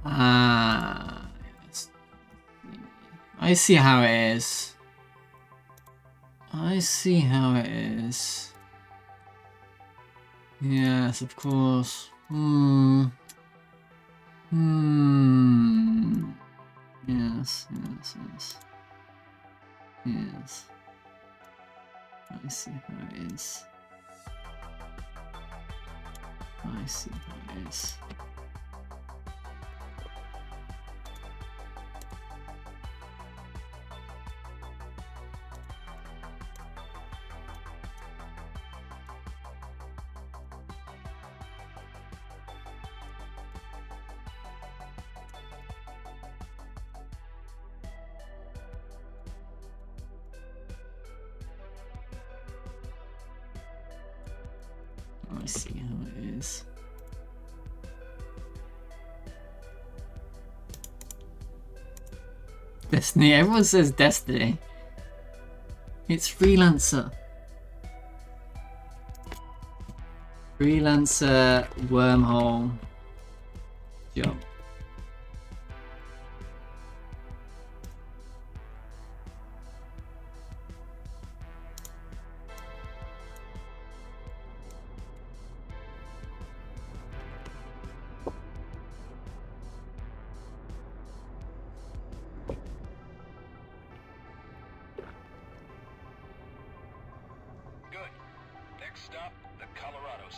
Speaker 1: Ah, yes. I see how it is. I see how it is. Yes, of course. Yes, yes, yes. Yes. I see how it is. I see how it is. I see how it is. Destiny. Everyone says Destiny. It's Freelancer. Freelancer wormhole job.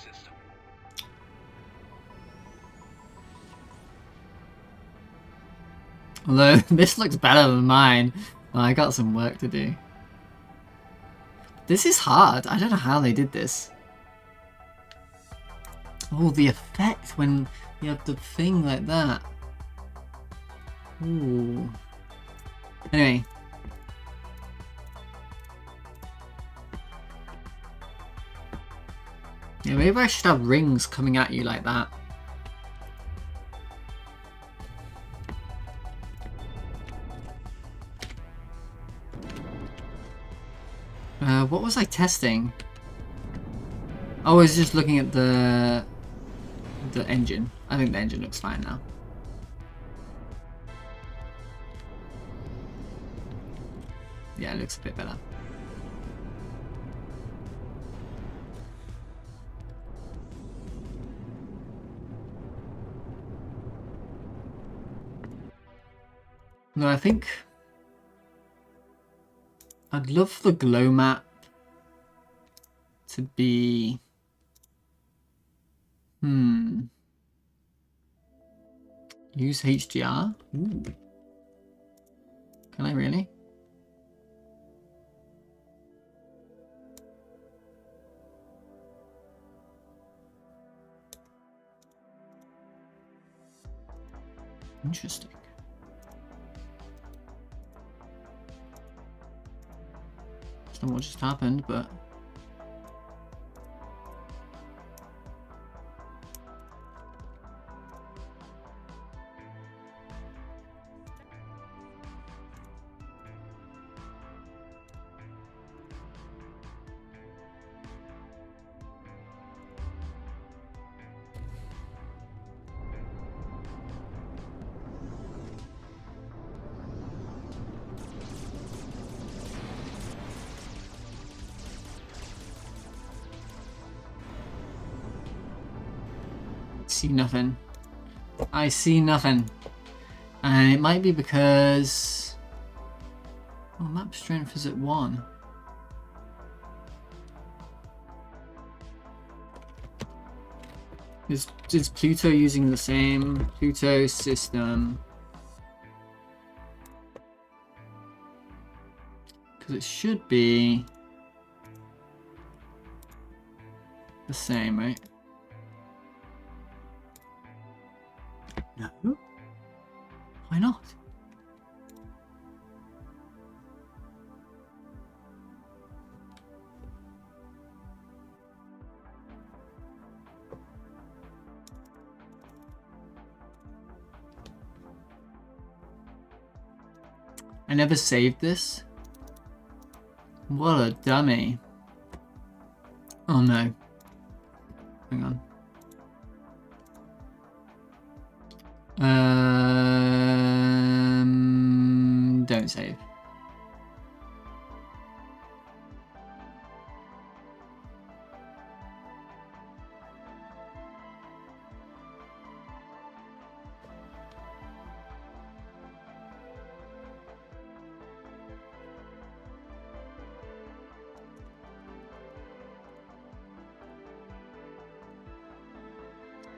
Speaker 3: system.
Speaker 1: Although this looks better than mine. Well, I got some work to do. This is hard. I don't know how they did this. Oh, the effect when you have the thing like that. Ooh. Anyway. Yeah, maybe I should have rings coming at you like that. What was I testing? Oh, I was just looking at the engine. I think the engine looks fine now. Yeah, it looks a bit better. No, I think I'd love the glow map to be... Use HDR? Ooh. Can I really? Interesting. I don't know what just happened, but... see nothing. I see nothing. And it might be because... Oh, map strength is at 1. Is Pluto using the same Pluto system? Because it should be the same, right? No? Why not? I never saved this. What a dummy. Oh no. Hang on. Don't save.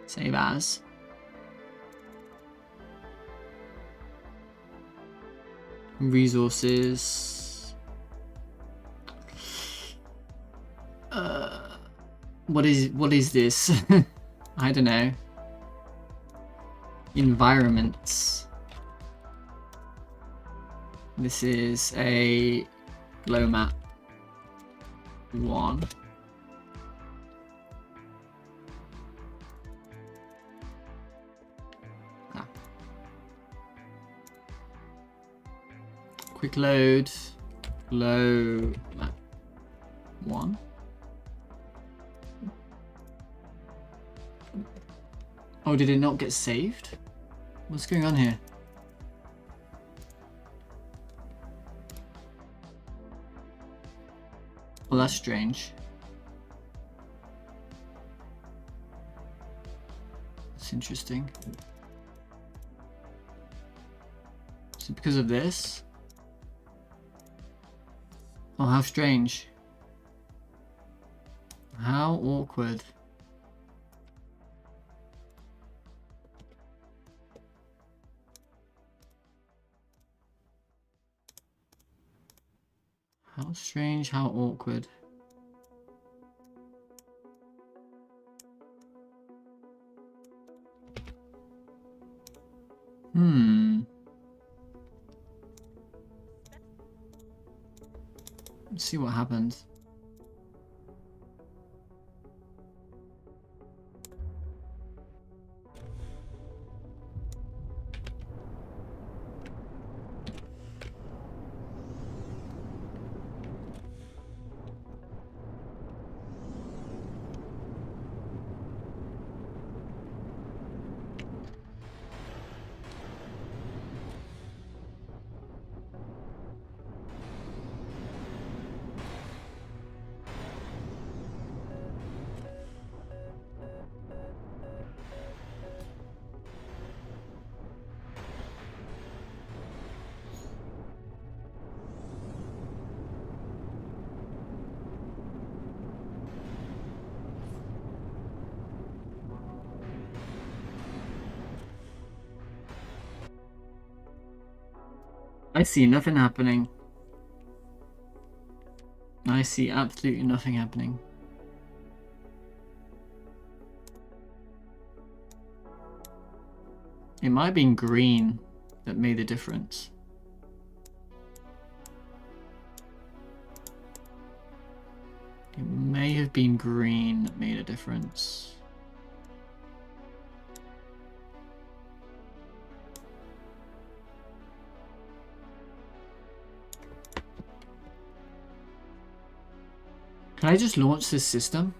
Speaker 1: Save as. Resources. What is this? I don't know. Environments. This is a glow map 1. Quick load, glow map 1. Oh, did it not get saved? What's going on here? Well, that's strange. That's interesting. Is it because of this? Oh, how strange. How awkward. How strange, how awkward. Let's see what happens. I see nothing happening. I see absolutely nothing happening. It might have been green that made the difference. It may have been green that made a difference. Can I just launch this system?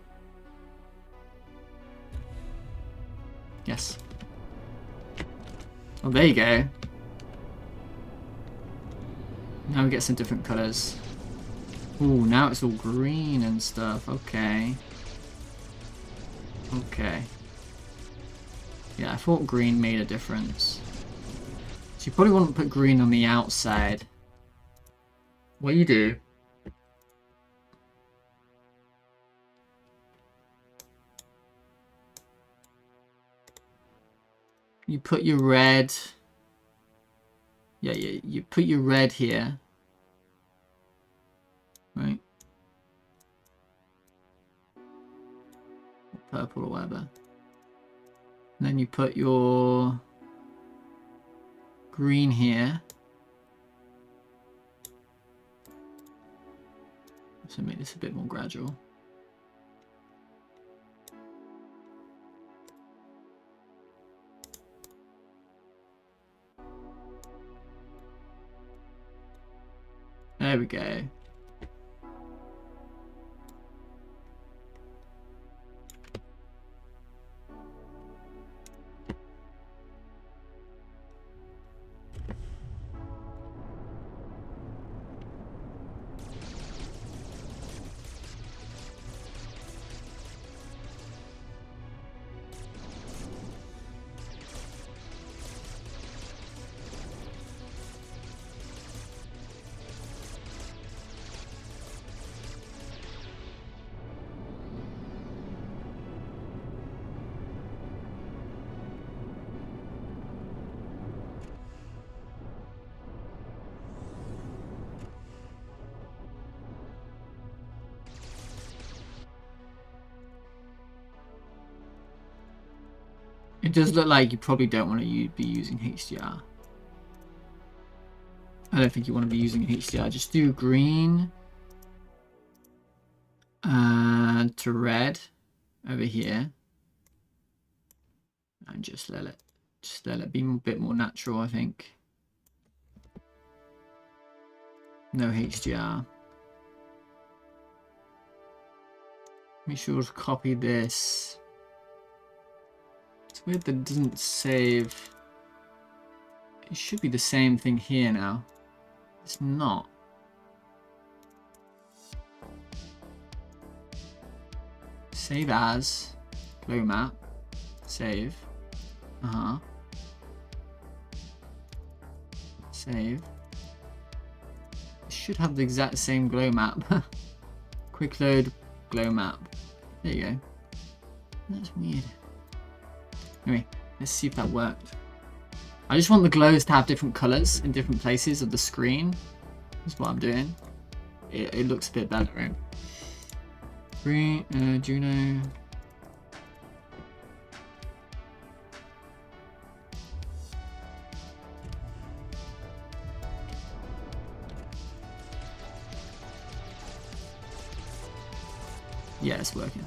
Speaker 1: Yes. Oh, there you go. Now we get some different colors. Ooh, now it's all green and stuff. Okay. Okay. Yeah, I thought green made a difference. So you probably wouldn't put green on the outside. What you do? You put your red. Yeah, you put your red here. Right? Or purple or whatever. And then you put your green here. So make this a bit more gradual. There we go. It does look like you probably don't want to be using HDR. I don't think you want to be using HDR. Just do green to red over here, and just let it be a bit more natural. I think no HDR. Make sure to copy this. It's weird that it doesn't save. It should be the same thing here now. It's not. Save as. Glow map. Save. Save. It should have the exact same glow map. Quick load glow map. There you go. That's weird. Anyway, let's see if that worked. I just want the glows to have different colors in different places of the screen. That's what I'm doing. it looks a bit better, right? Juno. Yeah, it's working.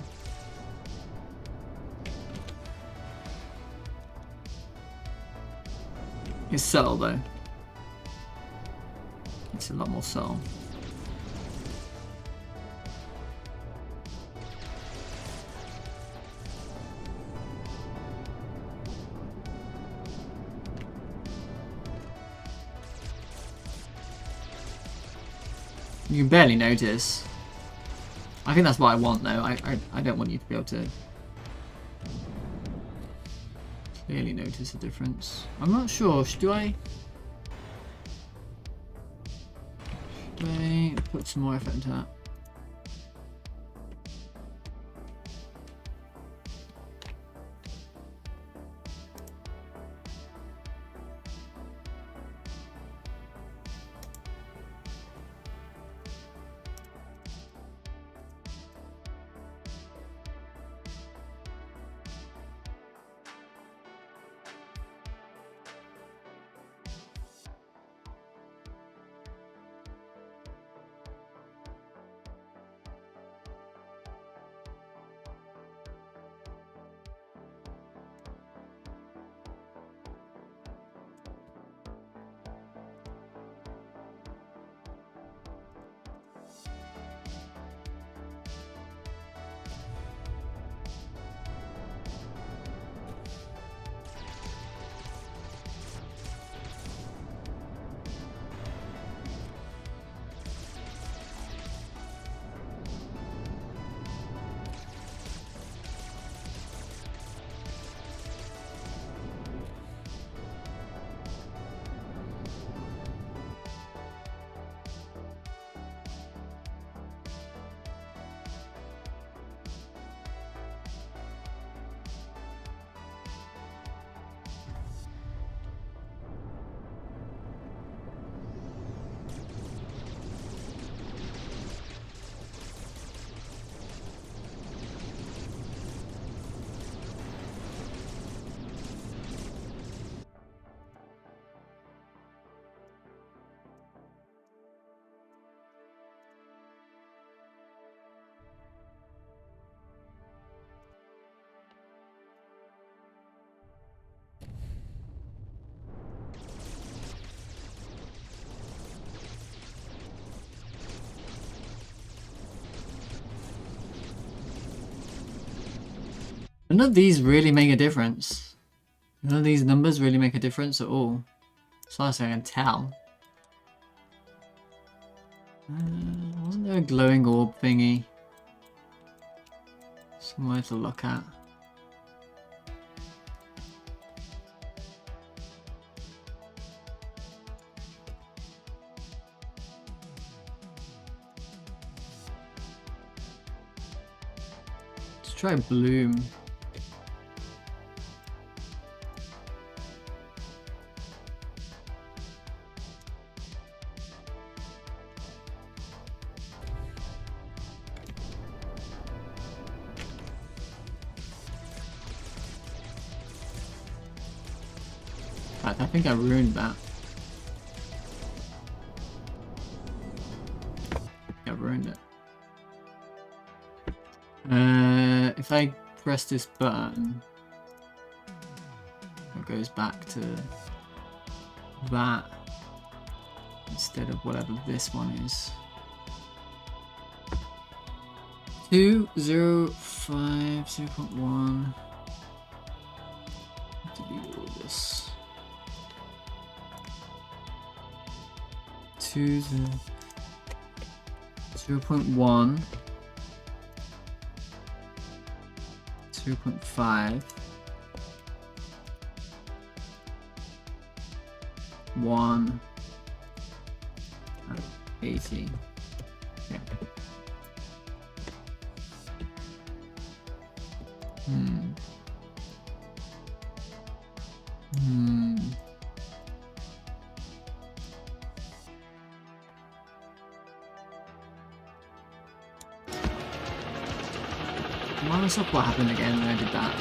Speaker 1: It's subtle though. It's a lot more subtle. You can barely notice. I think that's what I want though. I don't want you to be able to clearly notice a difference. I'm not sure. Should I put some more effort into that? None of these really make a difference. None of these numbers really make a difference at all. As far as I can tell. Wasn't there a glowing orb thingy? Somewhere to look at. Let's try bloom. I think I ruined that. I ruined it. If I press this button, it goes back to that instead of whatever this one is. 205 0.1. Delete all this. 0.1, 0.5, 1, 80. Okay. Let's look what happened again when I did that.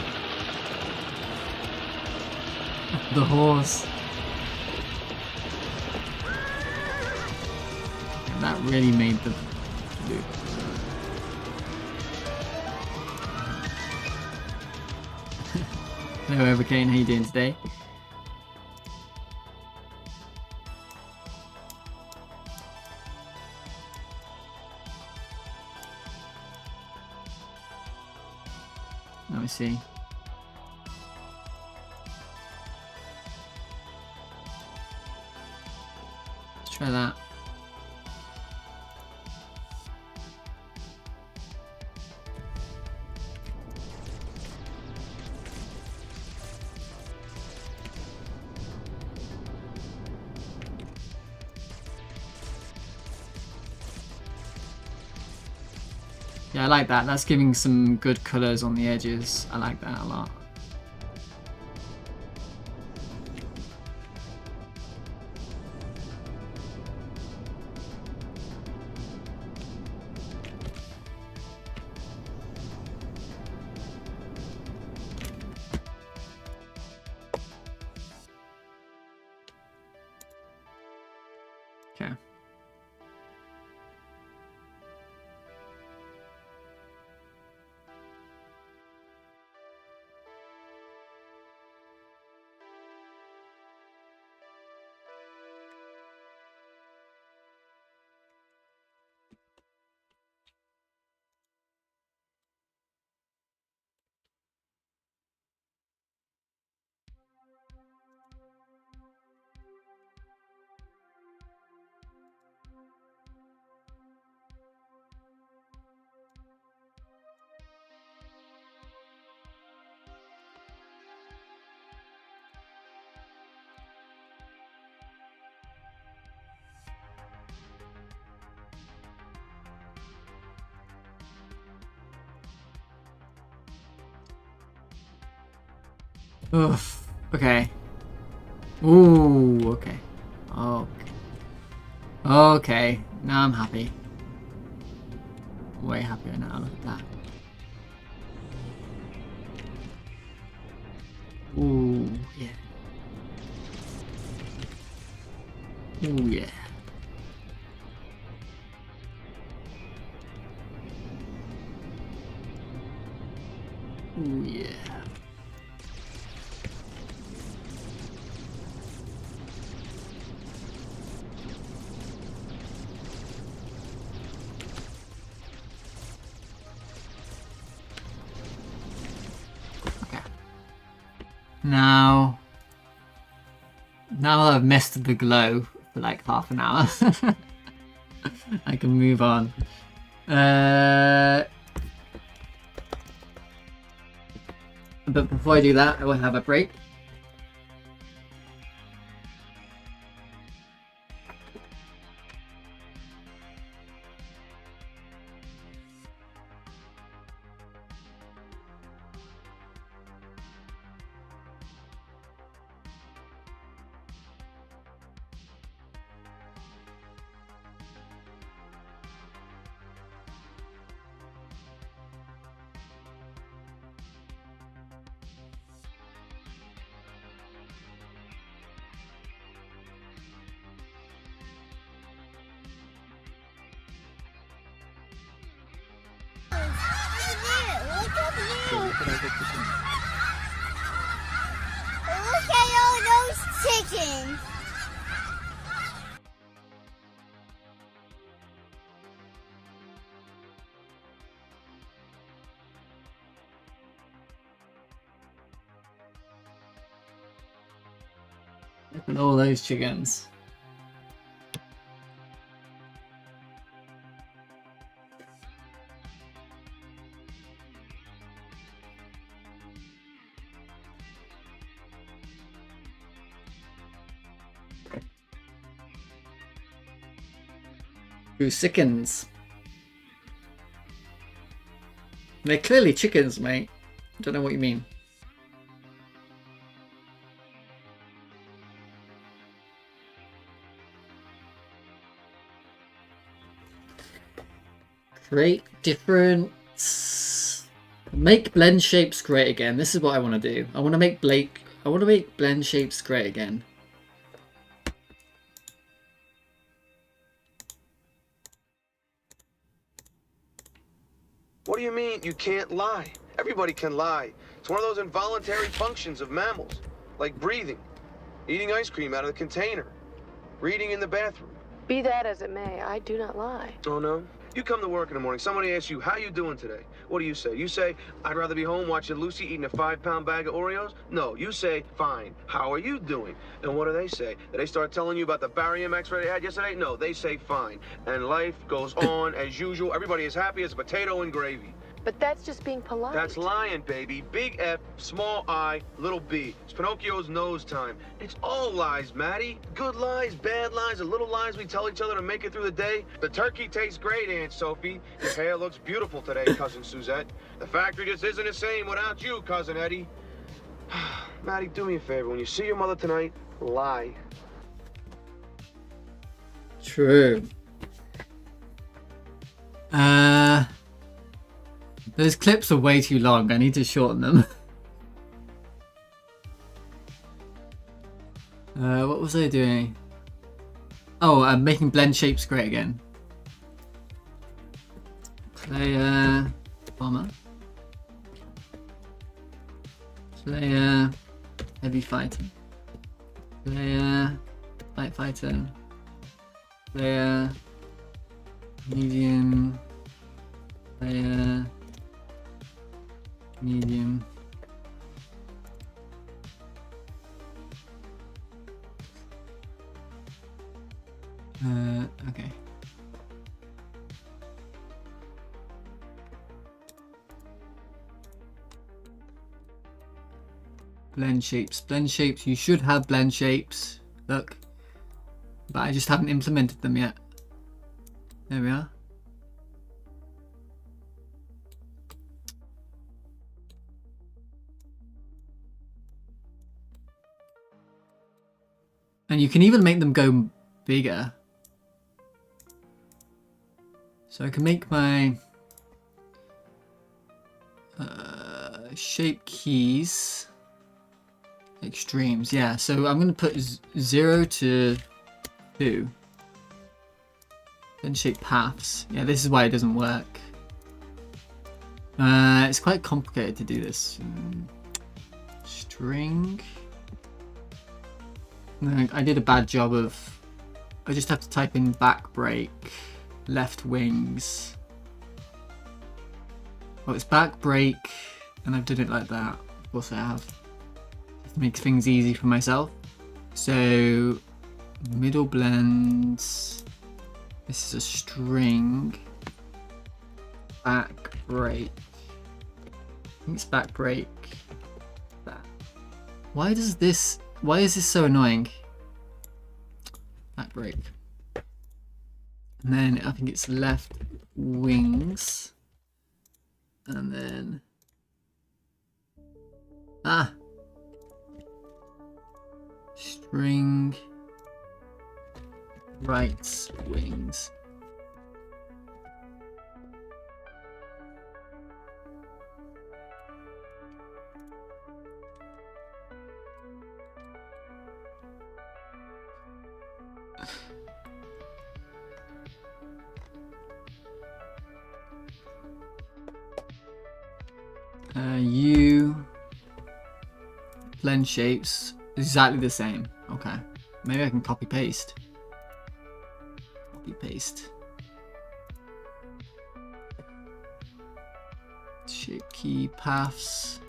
Speaker 1: The horse. And that really made the loop. Hello Overcane, how you doing today? Let me see. Let's try that. Yeah, I like that. That's giving some good colors on the edges. I like that a lot. Okay. Oof. Okay. Ooh, okay. Okay. Okay. Now I'm happy. Way happier now. Look at that. Ooh, yeah. Ooh, yeah. Ooh, yeah. Now that I've messed the glow for like half an hour, I can move on. But before I do that, I will have a break.
Speaker 3: Look at all those chickens.
Speaker 1: Look at all those chickens. Who sickens? They're clearly chickens, mate. I don't know what you mean. Create different Make blend shapes great again. This is what I want to do. I want to make blend shapes great again.
Speaker 4: What do you mean you can't lie? Everybody can lie. It's one of those involuntary functions of mammals, like breathing, eating ice cream out of the container, reading in the bathroom.
Speaker 5: Be that as it may, I do not lie.
Speaker 4: Oh, no? You come to work in the morning, somebody asks you, how you doing today? What do you say? You say, I'd rather be home watching Lucy eating a 5-pound bag of Oreos? No, you say, fine, how are you doing? And what do they say? Do they start telling you about the barium x-ray they had yesterday? No, they say fine. And life goes on as usual. Everybody is happy as a potato and gravy.
Speaker 5: But that's just being polite.
Speaker 4: That's lying, baby. Big F, small I, little b. It's Pinocchio's nose time. It's all lies, Maddie. Good lies, bad lies, the little lies we tell each other to make it through the day. The turkey tastes great, Aunt Sophie. Your hair looks beautiful today, Cousin Suzette. The factory just isn't the same without you, Cousin Eddie. Maddie, do me a favor. When you see your mother tonight, lie.
Speaker 1: True. Those clips are way too long. I need to shorten them. What was I doing? Oh, I'm making blend shapes great again. Player bomber. Player heavy fighter. Player light fighter. Player medium. Player medium. Okay. Blend shapes. Blend shapes. You should have blend shapes. Look. But I just haven't implemented them yet. There we are. And you can even make them go bigger. So I can make my shape keys extremes. Yeah, so I'm going to put 0 to 2. Then shape paths. Yeah, this is why it doesn't work. It's quite complicated to do this. String. No, I did a bad job of... I just have to type in back break, left wings. Well, it's back break, and I've done it like that. Of course I have. Just to make things easy for myself. So, middle blends. This is a string. Back break. I think it's back break. That. Why is this so annoying? Back break. And then I think it's left wings. And then... String... right wings. U blend shapes exactly the same. Okay, maybe I can copy paste. Copy paste. Shape key paths.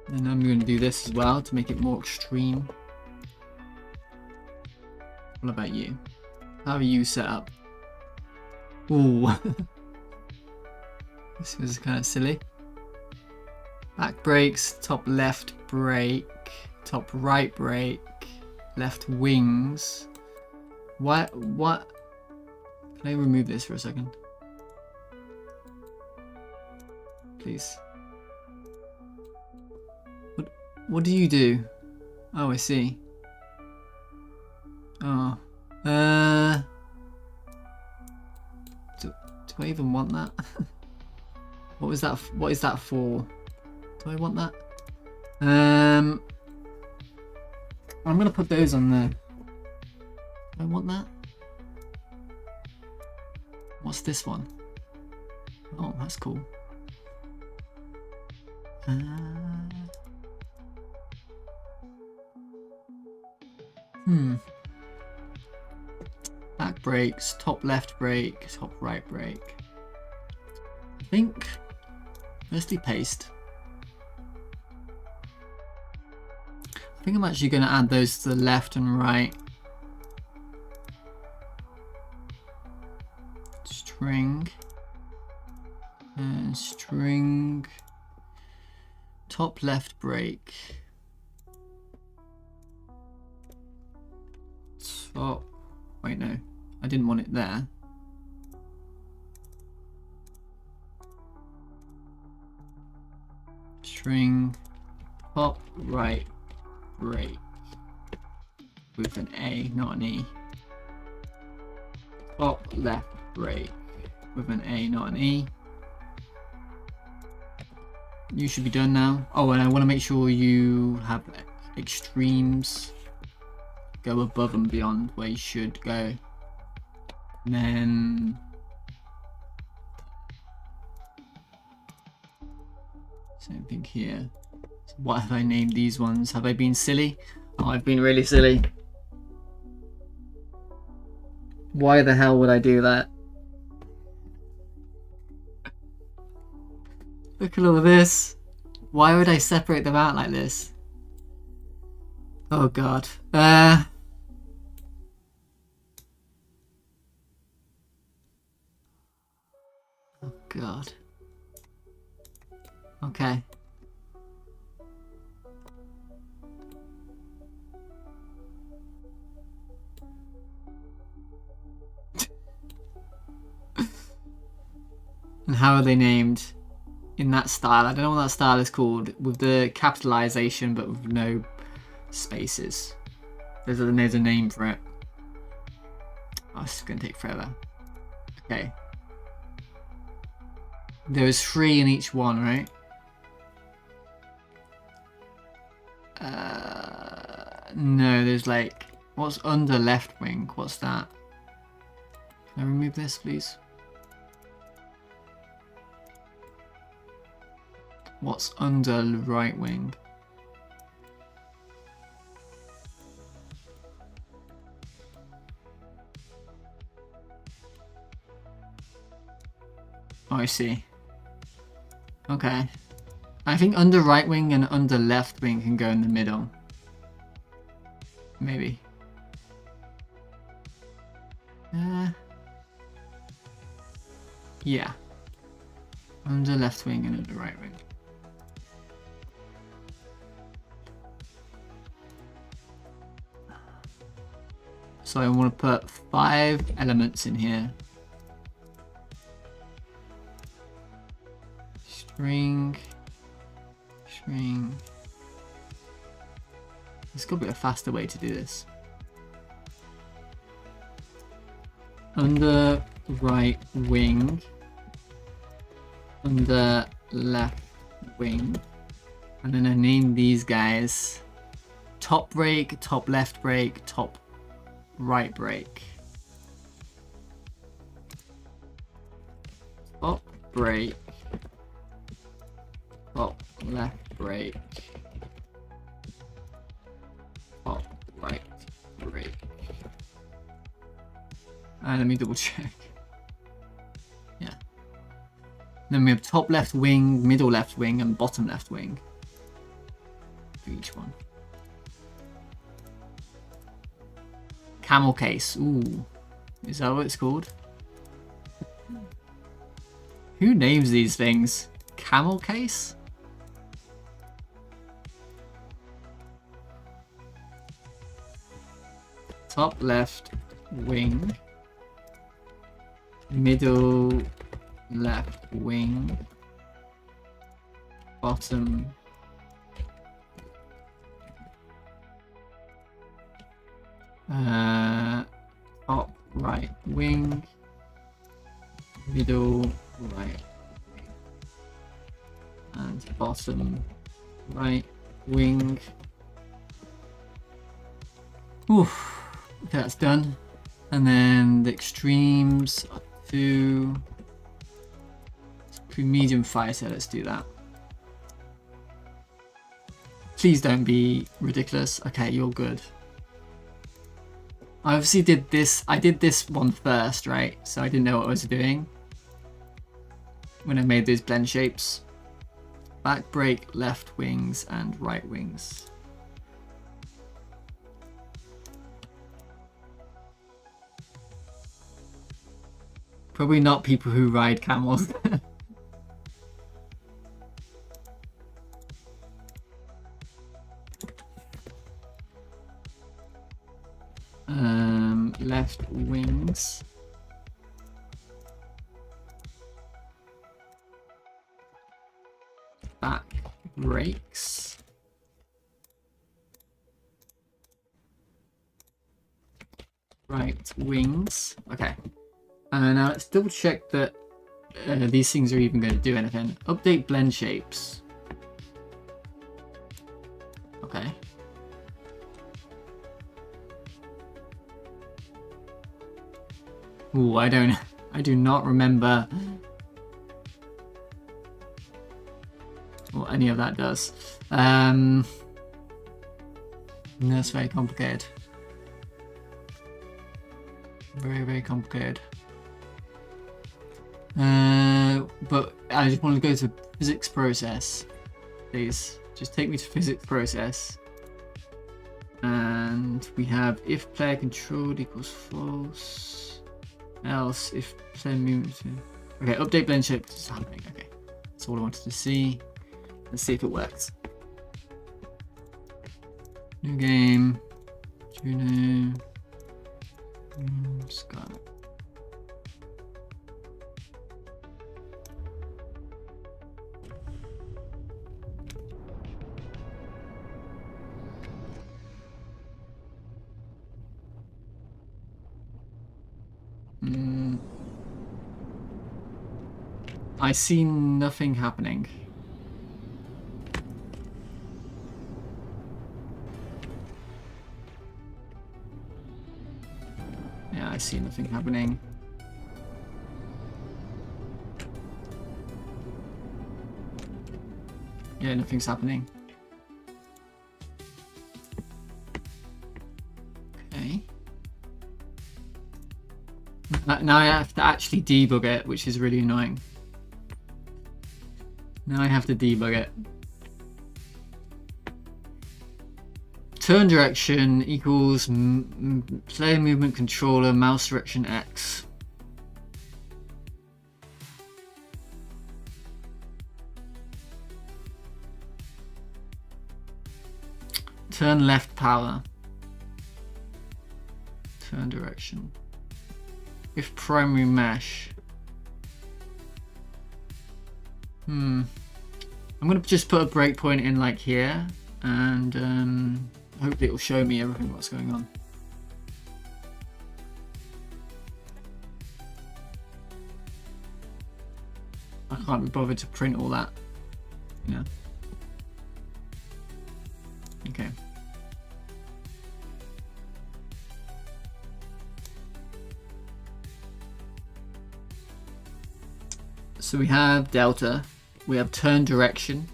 Speaker 1: And I'm going to do this as well to make it more extreme. What about you? How are you set up? Ooh. This was kind of silly. Back brakes, top left brake, top right brake, left wings. What? Can I remove this for a second? Please. What do you do? Oh, I see. Oh. Do Do I even want that? What was that? What is that for? Do I want that? I'm gonna put those on there. Do I want that? What's this one? Oh, that's cool. Back brakes, top left brake, top right brake. I think let's do paste. I think I'm actually going to add those to the left and right. String and string. Top left brake. Top. Wait, no, I didn't want it there. String. Top right brake with an A, not an E. Top left brake with an A, not an E. You should be done now. Oh, and I want to make sure you have extremes go above and beyond where you should go. And then same thing here. So what have I named these ones? Have I been silly? Oh, I've been really silly. Why the hell would I do that? Look at all of this. Why would I separate them out like this? Oh god. Oh god. Okay. And how are they named? In that style. I don't know what that style is called. With the capitalization but with no spaces. There's a name for it. Oh, it's gonna take forever. Okay. There's 3 in each one, right? No, there's like... What's under left wing? What's that? Can I remove this, please? What's under right wing? Oh, I see. Okay. I think under right wing and under left wing can go in the middle. Maybe. Yeah. Under left wing and under right wing. So I want to put 5 elements in here. String. There's got to be a faster way to do this. Under right wing. Under left wing. And then I name these guys top brake, top left brake, top right brake. Top brake. Top left brake. Top right brake. And let me double check. Yeah. Then we have top left wing, middle left wing, and bottom left wing for each one. Camel case. Ooh. Is that what it's called? Who names these things? Camel case? Top left wing. Middle left wing. Bottom. Top right wing. middle right, and bottom right wing. Oof. Okay, that's done. And then the extremes are to medium fire, so let's do that. Please don't be ridiculous. Okay, you're good. I obviously did this. I did this one first, right? So I didn't know what I was doing when I made those blend shapes. Back break, left wings, and right wings. Probably not people who ride camels. Left wings. Back brakes. Right wings. Okay. Now let's double check that these things are even going to do anything. Update blend shapes. Okay. Ooh, I do not remember what any of that does. That's very complicated. Very, very complicated. But I just want to go to physics process, please. Just take me to physics process. And we have if player controlled equals false. Else if player movement. Okay, update blend shape is happening. Okay, that's all I wanted to see. Let's see if it works. New game. Juno. Scarlet. I see nothing happening. Yeah, I see nothing happening. Yeah, nothing's happening. Okay. Now I have to actually debug it, which is really annoying. Now I have to debug it. Turn direction equals player movement controller mouse direction X. Turn left power. Turn direction. If primary mesh. I'm gonna just put a breakpoint in like here, and hopefully it will show me everything what's going on. I can't be bothered to print all that, you know. Okay. So we have delta, we have turn direction,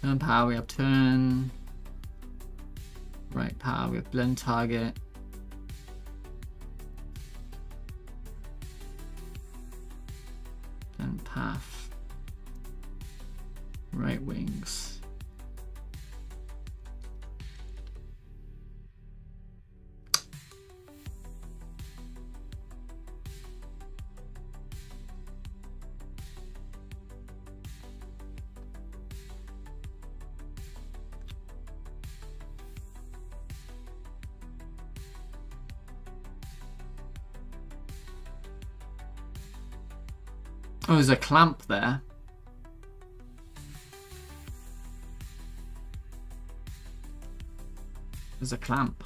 Speaker 1: turn power, we have turn right power, we have blend target, blend path, right wings. Oh, there's a clamp there. There's a clamp.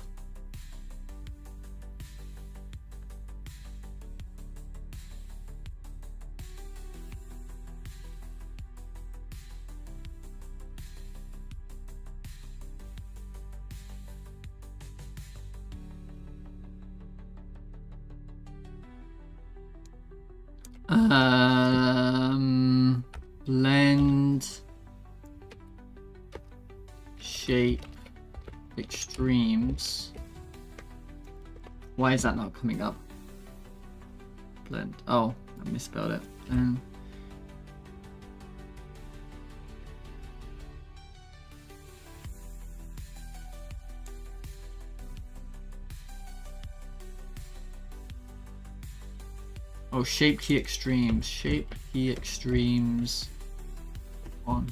Speaker 1: Blend shape extremes. Why is that not coming up? Blend. Oh, I misspelled it. Oh, shape key extremes. Shape key extremes on.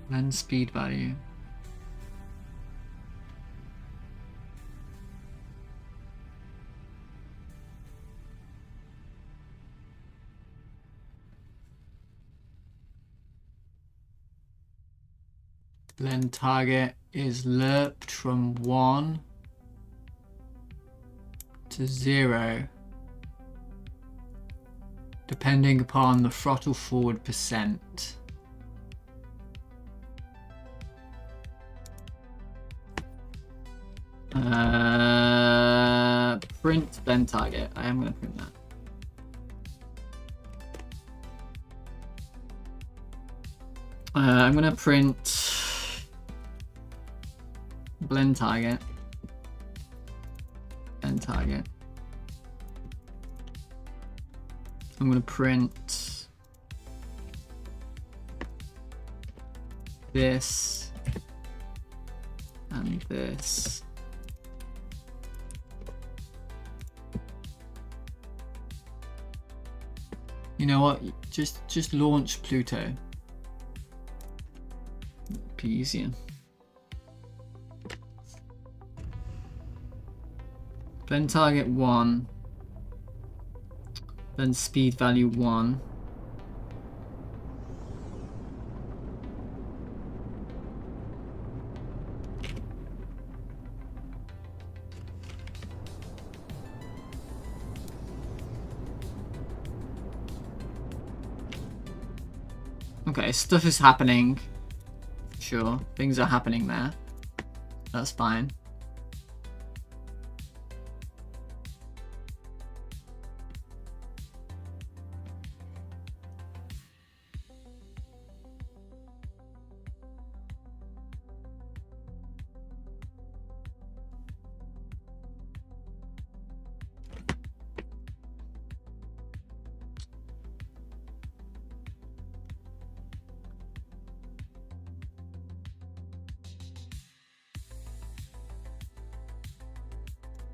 Speaker 1: Blend speed value. Blend target is lerped from 1 to 0 depending upon the throttle forward percent. Print blend target. I am going to print that. I'm going to print blend target and target. I'm going to print this and this. You know what? Just launch Pluto. Be easier. Blend target 1. Then speed value 1. Okay, stuff is happening. Sure, things are happening there. That's fine.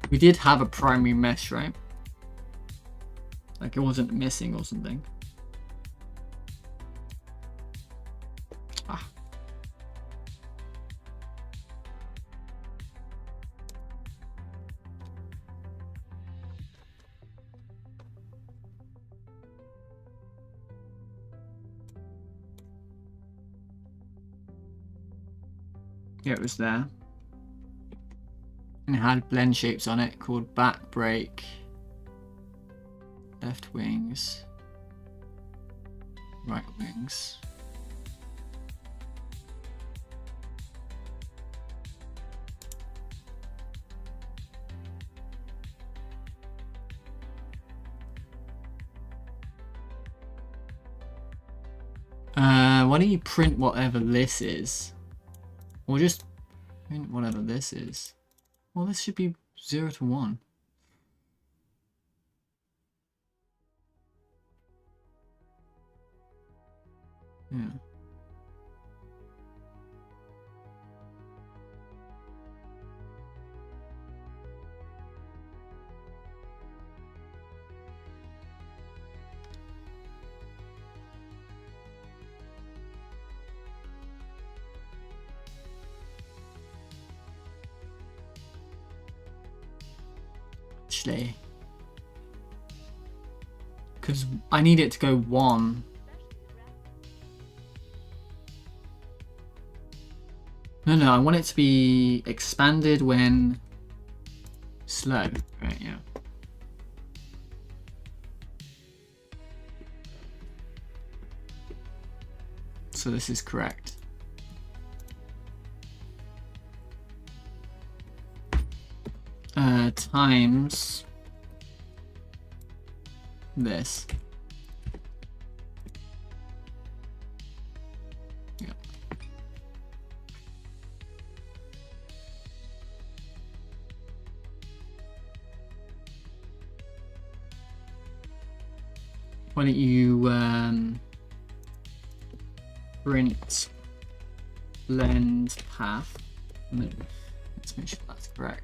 Speaker 1: We did have a primary mesh, right? Like it wasn't missing or something. Ah. Yeah, it was there. And it had blend shapes on it called back brake, left wings, right wings. Why don't you print whatever this is? Or just print whatever this is. Well, this should be 0 to 1. Yeah. Because I need it to go 1. No, I want it to be expanded when slow. Right, yeah. So this is correct. Times this. Yeah. Why don't you print blend path? Let's make sure that's correct.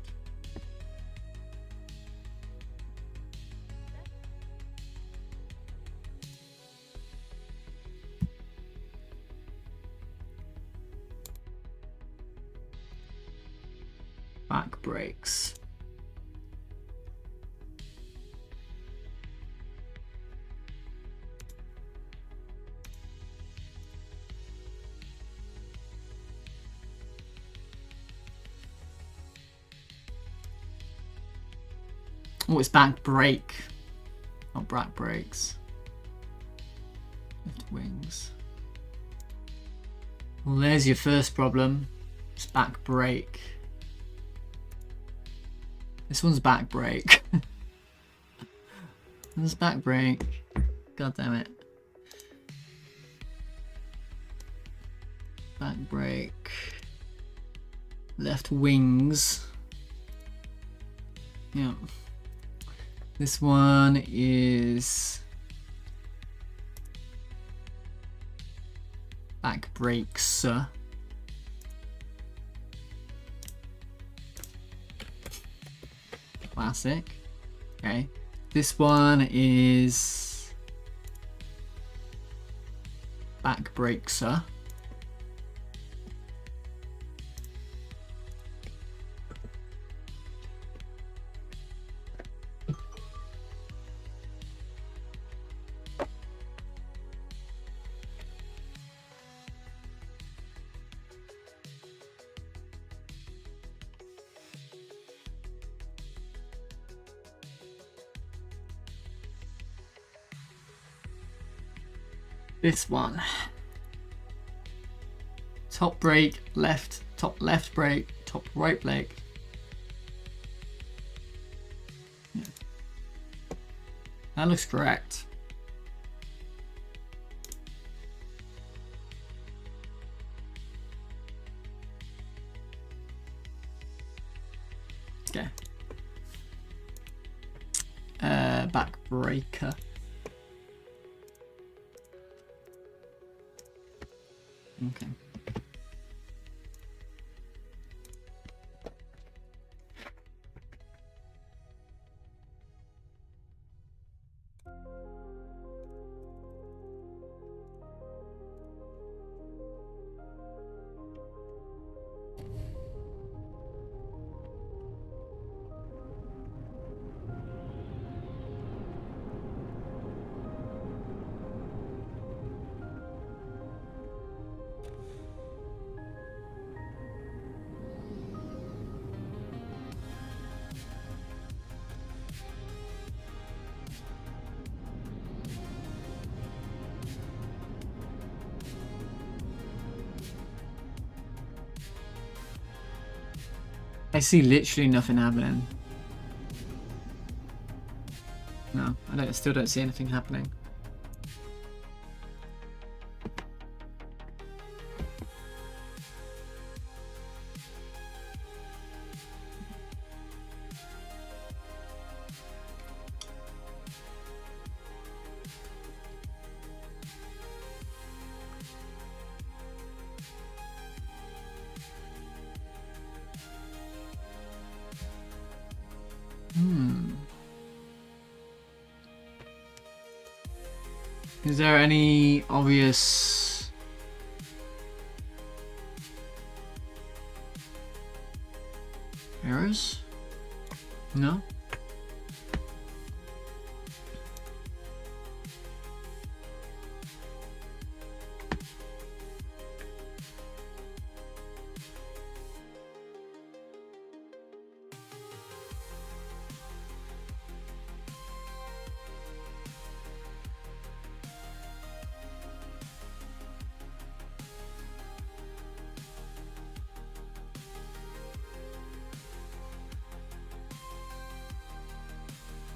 Speaker 1: Back brakes. Oh, it's back brake, not back brakes. Left wings. Well, there's your first problem. It's back brake. This one's back brake. This is back brake. God damn it. Back brake. Left wings. Yeah. This one is back brakes. Classic. Okay. This one is back brakes. This one. Top brake, left, top left brake, top right brake. Yeah. That looks correct. Okay. Back breaker. Okay. I see literally nothing happening. No, I still don't see anything happening. Is there any obvious errors? No?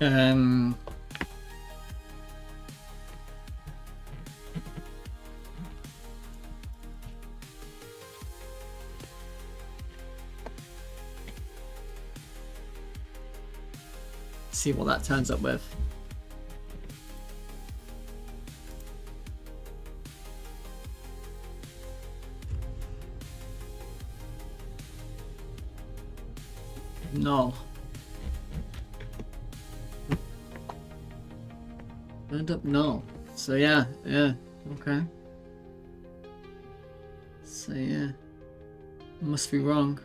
Speaker 1: Um. See what that turns up with. No. Turned up no. So yeah, okay. So yeah. Must be wrong.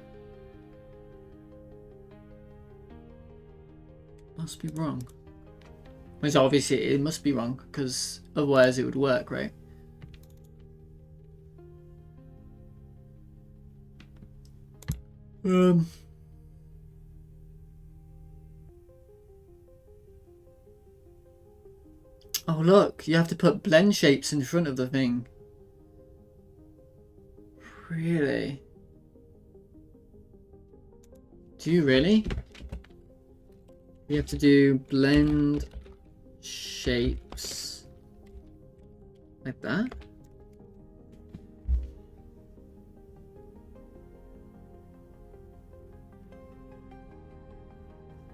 Speaker 1: Must be wrong. Which obviously it must be wrong, because otherwise it would work, right? Oh look, you have to put blend shapes in front of the thing. Really? Do you really? You have to do blend shapes like that?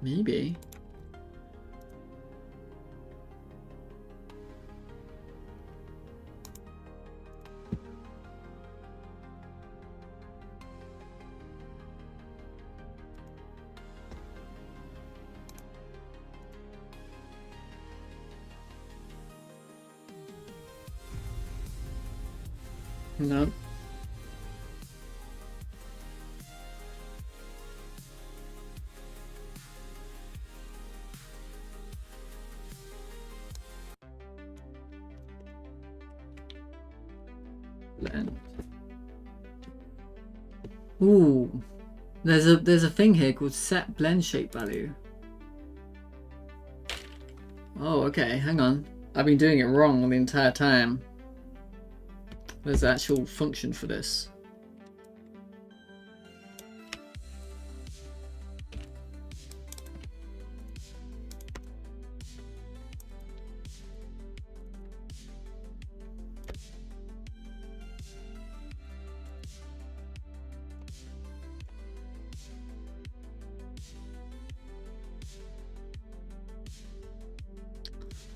Speaker 1: Maybe. No. Blend. Ooh. There's a thing here called set blend shape value. Oh, okay, hang on. I've been doing it wrong the entire time. There's an actual function for this.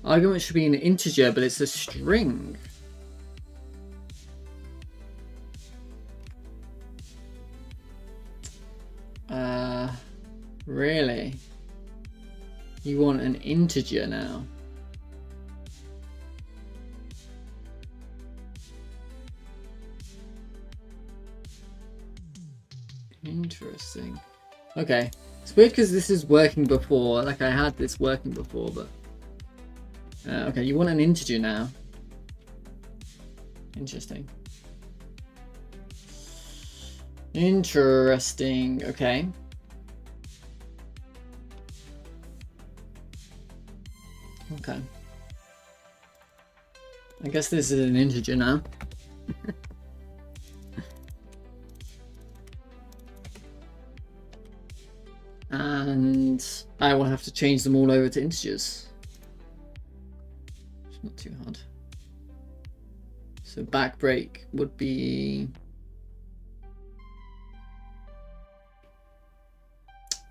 Speaker 1: Argument should be an integer, but it's a string. Really? You want an integer now? Interesting. Okay. It's weird because this is working before. Like I had this working before, but... okay, you want an integer now. Interesting. Interesting. Okay. Okay. I guess this is an integer now. And I will have to change them all over to integers. It's not too hard. So back break would be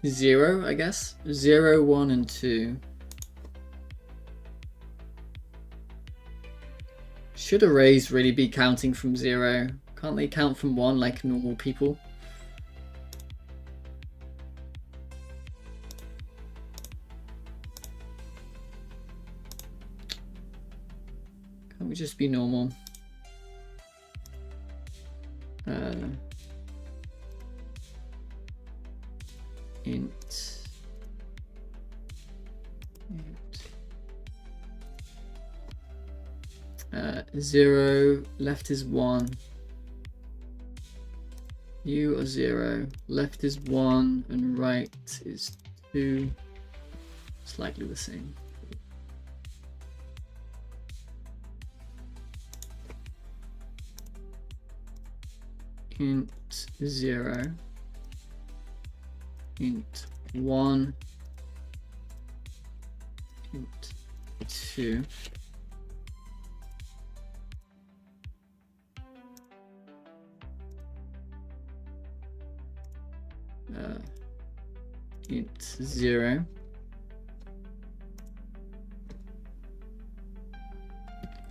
Speaker 1: 0, I guess. 0, 1, and 2. Should arrays really be counting from 0? Can't they count from 1 like normal people? Can't we just be normal? Int. 0, left is 1. You are 0, left is 1, and right is 2. It's likely the same. Int 0, int 1, int 2. Int 0.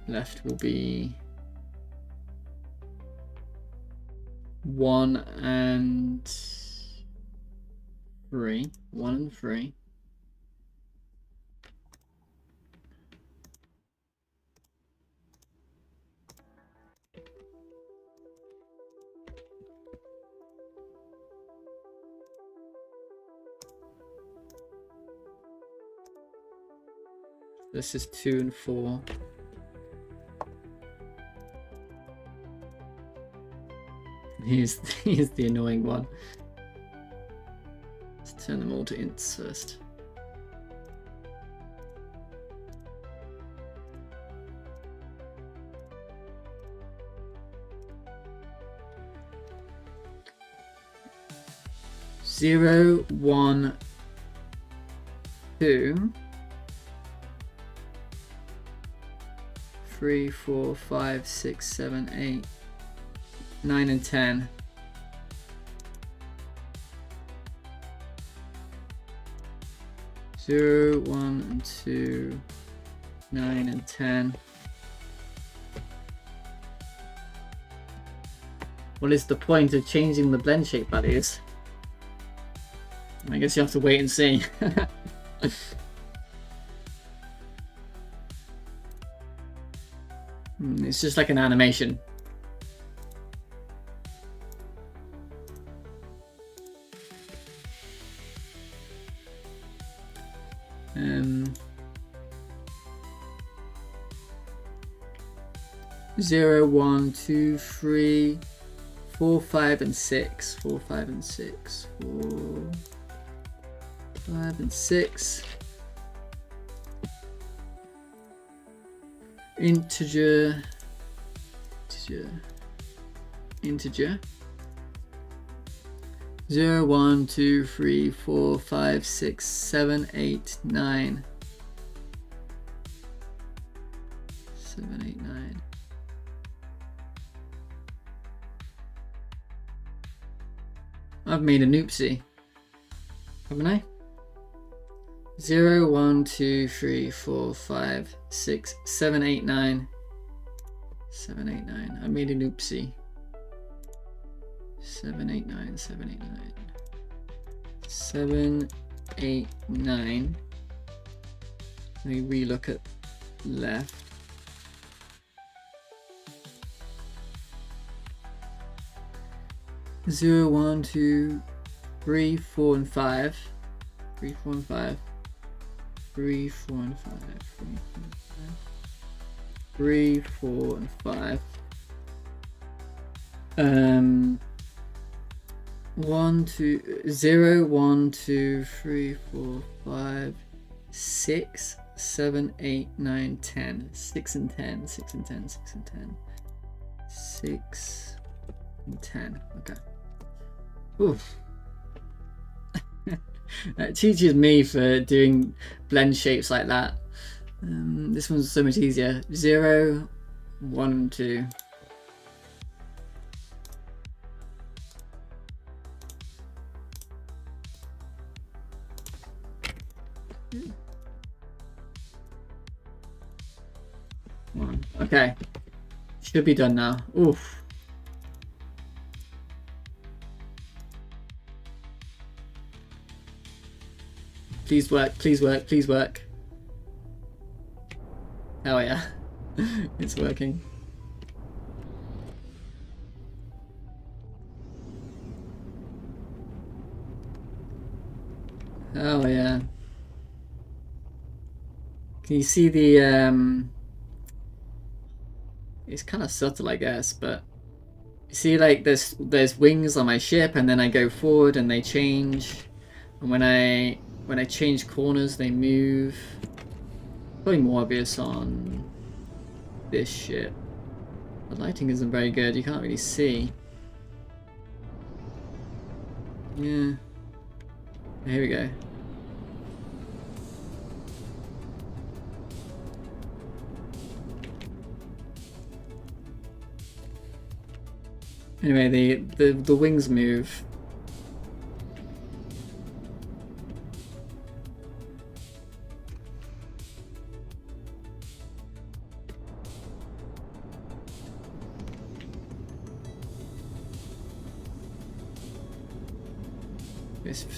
Speaker 1: Left will be 1 and 3. 1 and 3. This is 2 and 4. He's the annoying one. Let's turn them all to ints first. Zero, 1, 2, 3, 4, 5, 6, 7, 8, 9 and 10. Zero, 1 and 2, 9 and 10. What is the point of changing the blend shape values? I guess you have to wait and see. It's just like an animation. Zero, 1, 2, 3, 4, 5 and 6. 4, 5 and 6. 4, 5 and 6. Integer. 0, 1, 2, 3, 4, 5, 6, 7, 8, 9. 7, 8, 9. I've made an oopsie, haven't I? 0, 1, 2, 3, 4, 5, 6, 7, 8, 9. 7, 8, 9. I made an oopsie. 7, 8, 9. 7, 8, 9. 7, 8, 9. Let me relook at left. Zero, 1, 2, 3, 4 and 5. 3, 4 and 5. 3, 4 and 5. 3, 4 and 5. 1, 2, 0, 1, 2, 3, 4, 5, 6, 7, 8, 9, 10. 6 and 10. 6 and 10. 6 and 10. 6 and 10. Okay. Oof. That teaches me for doing blend shapes like that. This one's so much easier. 0, 1 and 2. One. Okay. Should be done now. Oof. Please work, please work, please work. Oh yeah, it's working. Oh yeah. Can you see the it's kind of subtle, I guess, but you see, like there's wings on my ship, and then I go forward and they change, and when I change corners they move. Probably more obvious on this ship. The lighting isn't very good, you can't really see. Yeah. Here we go. Anyway, the wings move.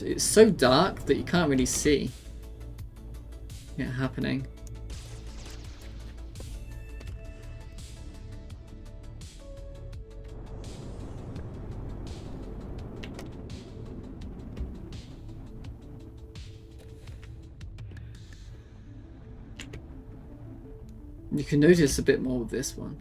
Speaker 1: It's so dark that you can't really see it happening. You can notice a bit more with this one.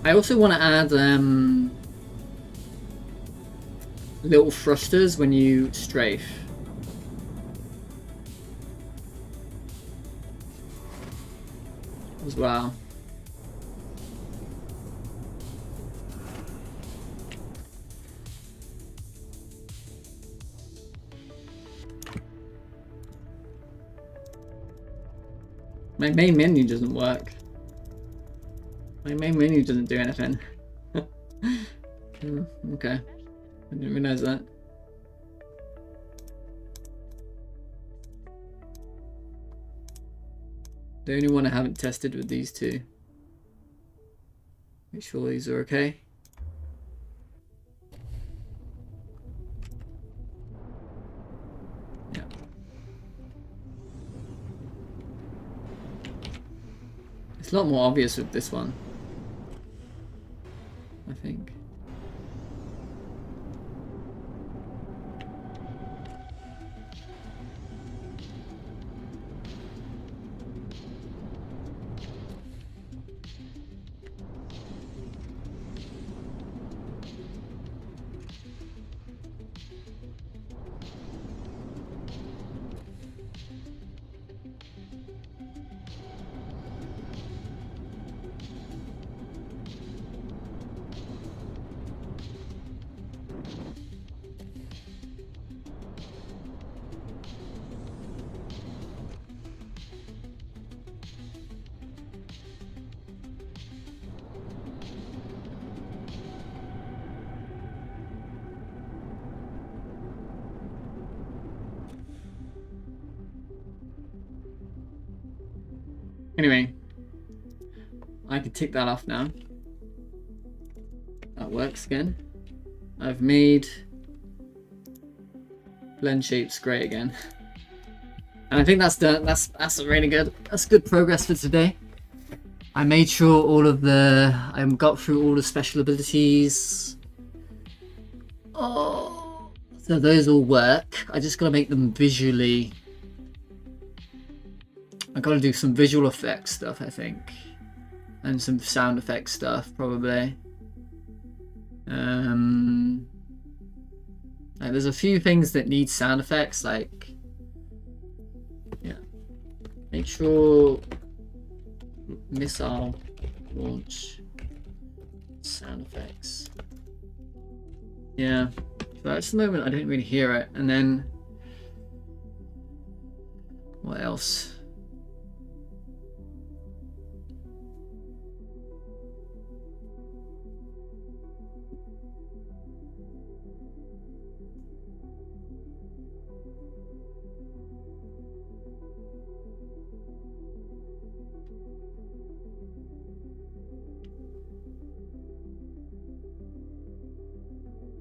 Speaker 1: I also want to add little thrusters when you strafe. As well. My main menu doesn't work. My main menu doesn't do anything. Okay. I didn't realize that. The only one I haven't tested with these two. Make sure these are okay. Yeah. It's a lot more obvious with this one, I think. Anyway, I can tick that off now. That works again. I've made blend shapes grey again. And I think that's done. That's really good. That's good progress for today. I made sure all of the I got through all the special abilities. Oh, so those all work. I just gotta make them visually. I gotta do some visual effects stuff, I think, and some sound effects stuff probably. Like there's a few things that need sound effects, like yeah. Make sure missile launch sound effects. Yeah, but at the moment I don't really hear it. And then what else?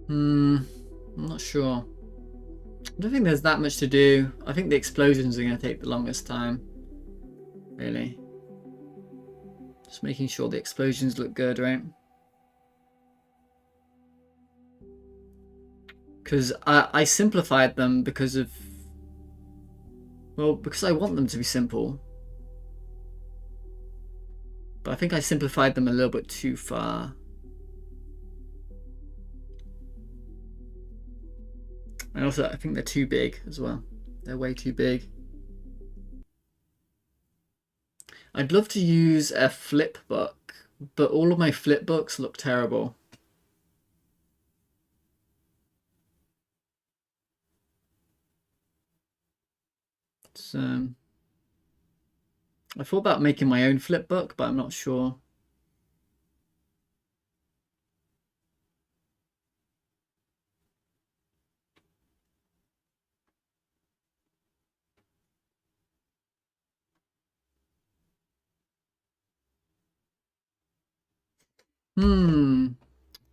Speaker 1: I'm not sure. I don't think there's that much to do. I think the explosions are going to take the longest time. Really. Just making sure the explosions look good, right? Because I simplified them because of... Well, because I want them to be simple. But I think I simplified them a little bit too far. And also, I think they're too big as well. They're way too big. I'd love to use a flip book, but all of my flip books look terrible. So I thought about making my own flip book, but I'm not sure.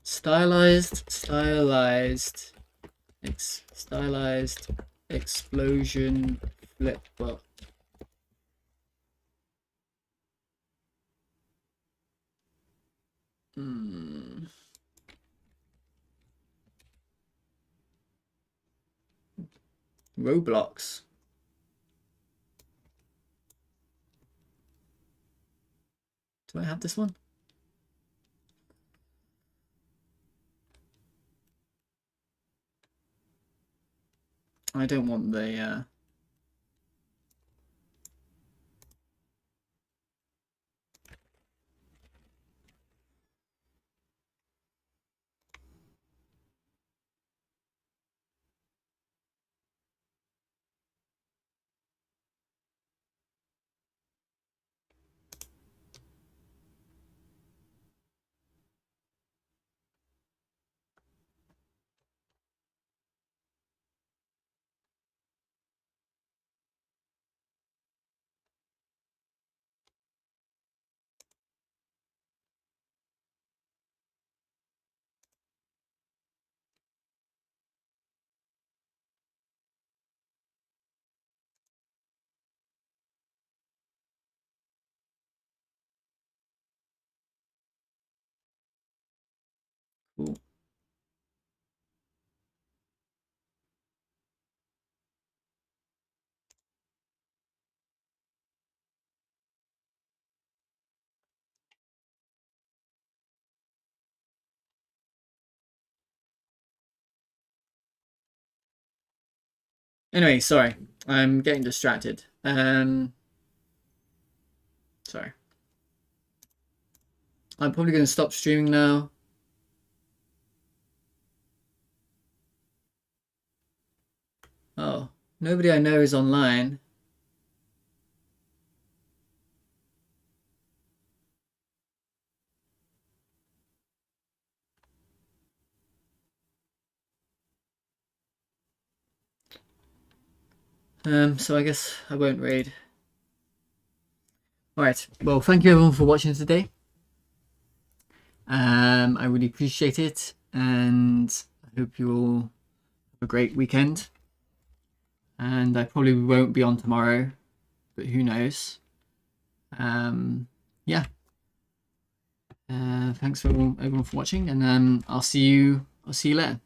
Speaker 1: Stylized explosion flip book. Roblox. Do I have this one? I don't want the cool. Anyway, sorry, I'm getting distracted. Sorry. I'm probably going to stop streaming now. Oh, nobody I know is online. So I guess I won't raid. Alright, well, thank you everyone for watching today. I really appreciate it, and I hope you all have a great weekend. And I probably won't be on tomorrow, but who knows. Yeah. Thanks for everyone for watching, and I'll see you later.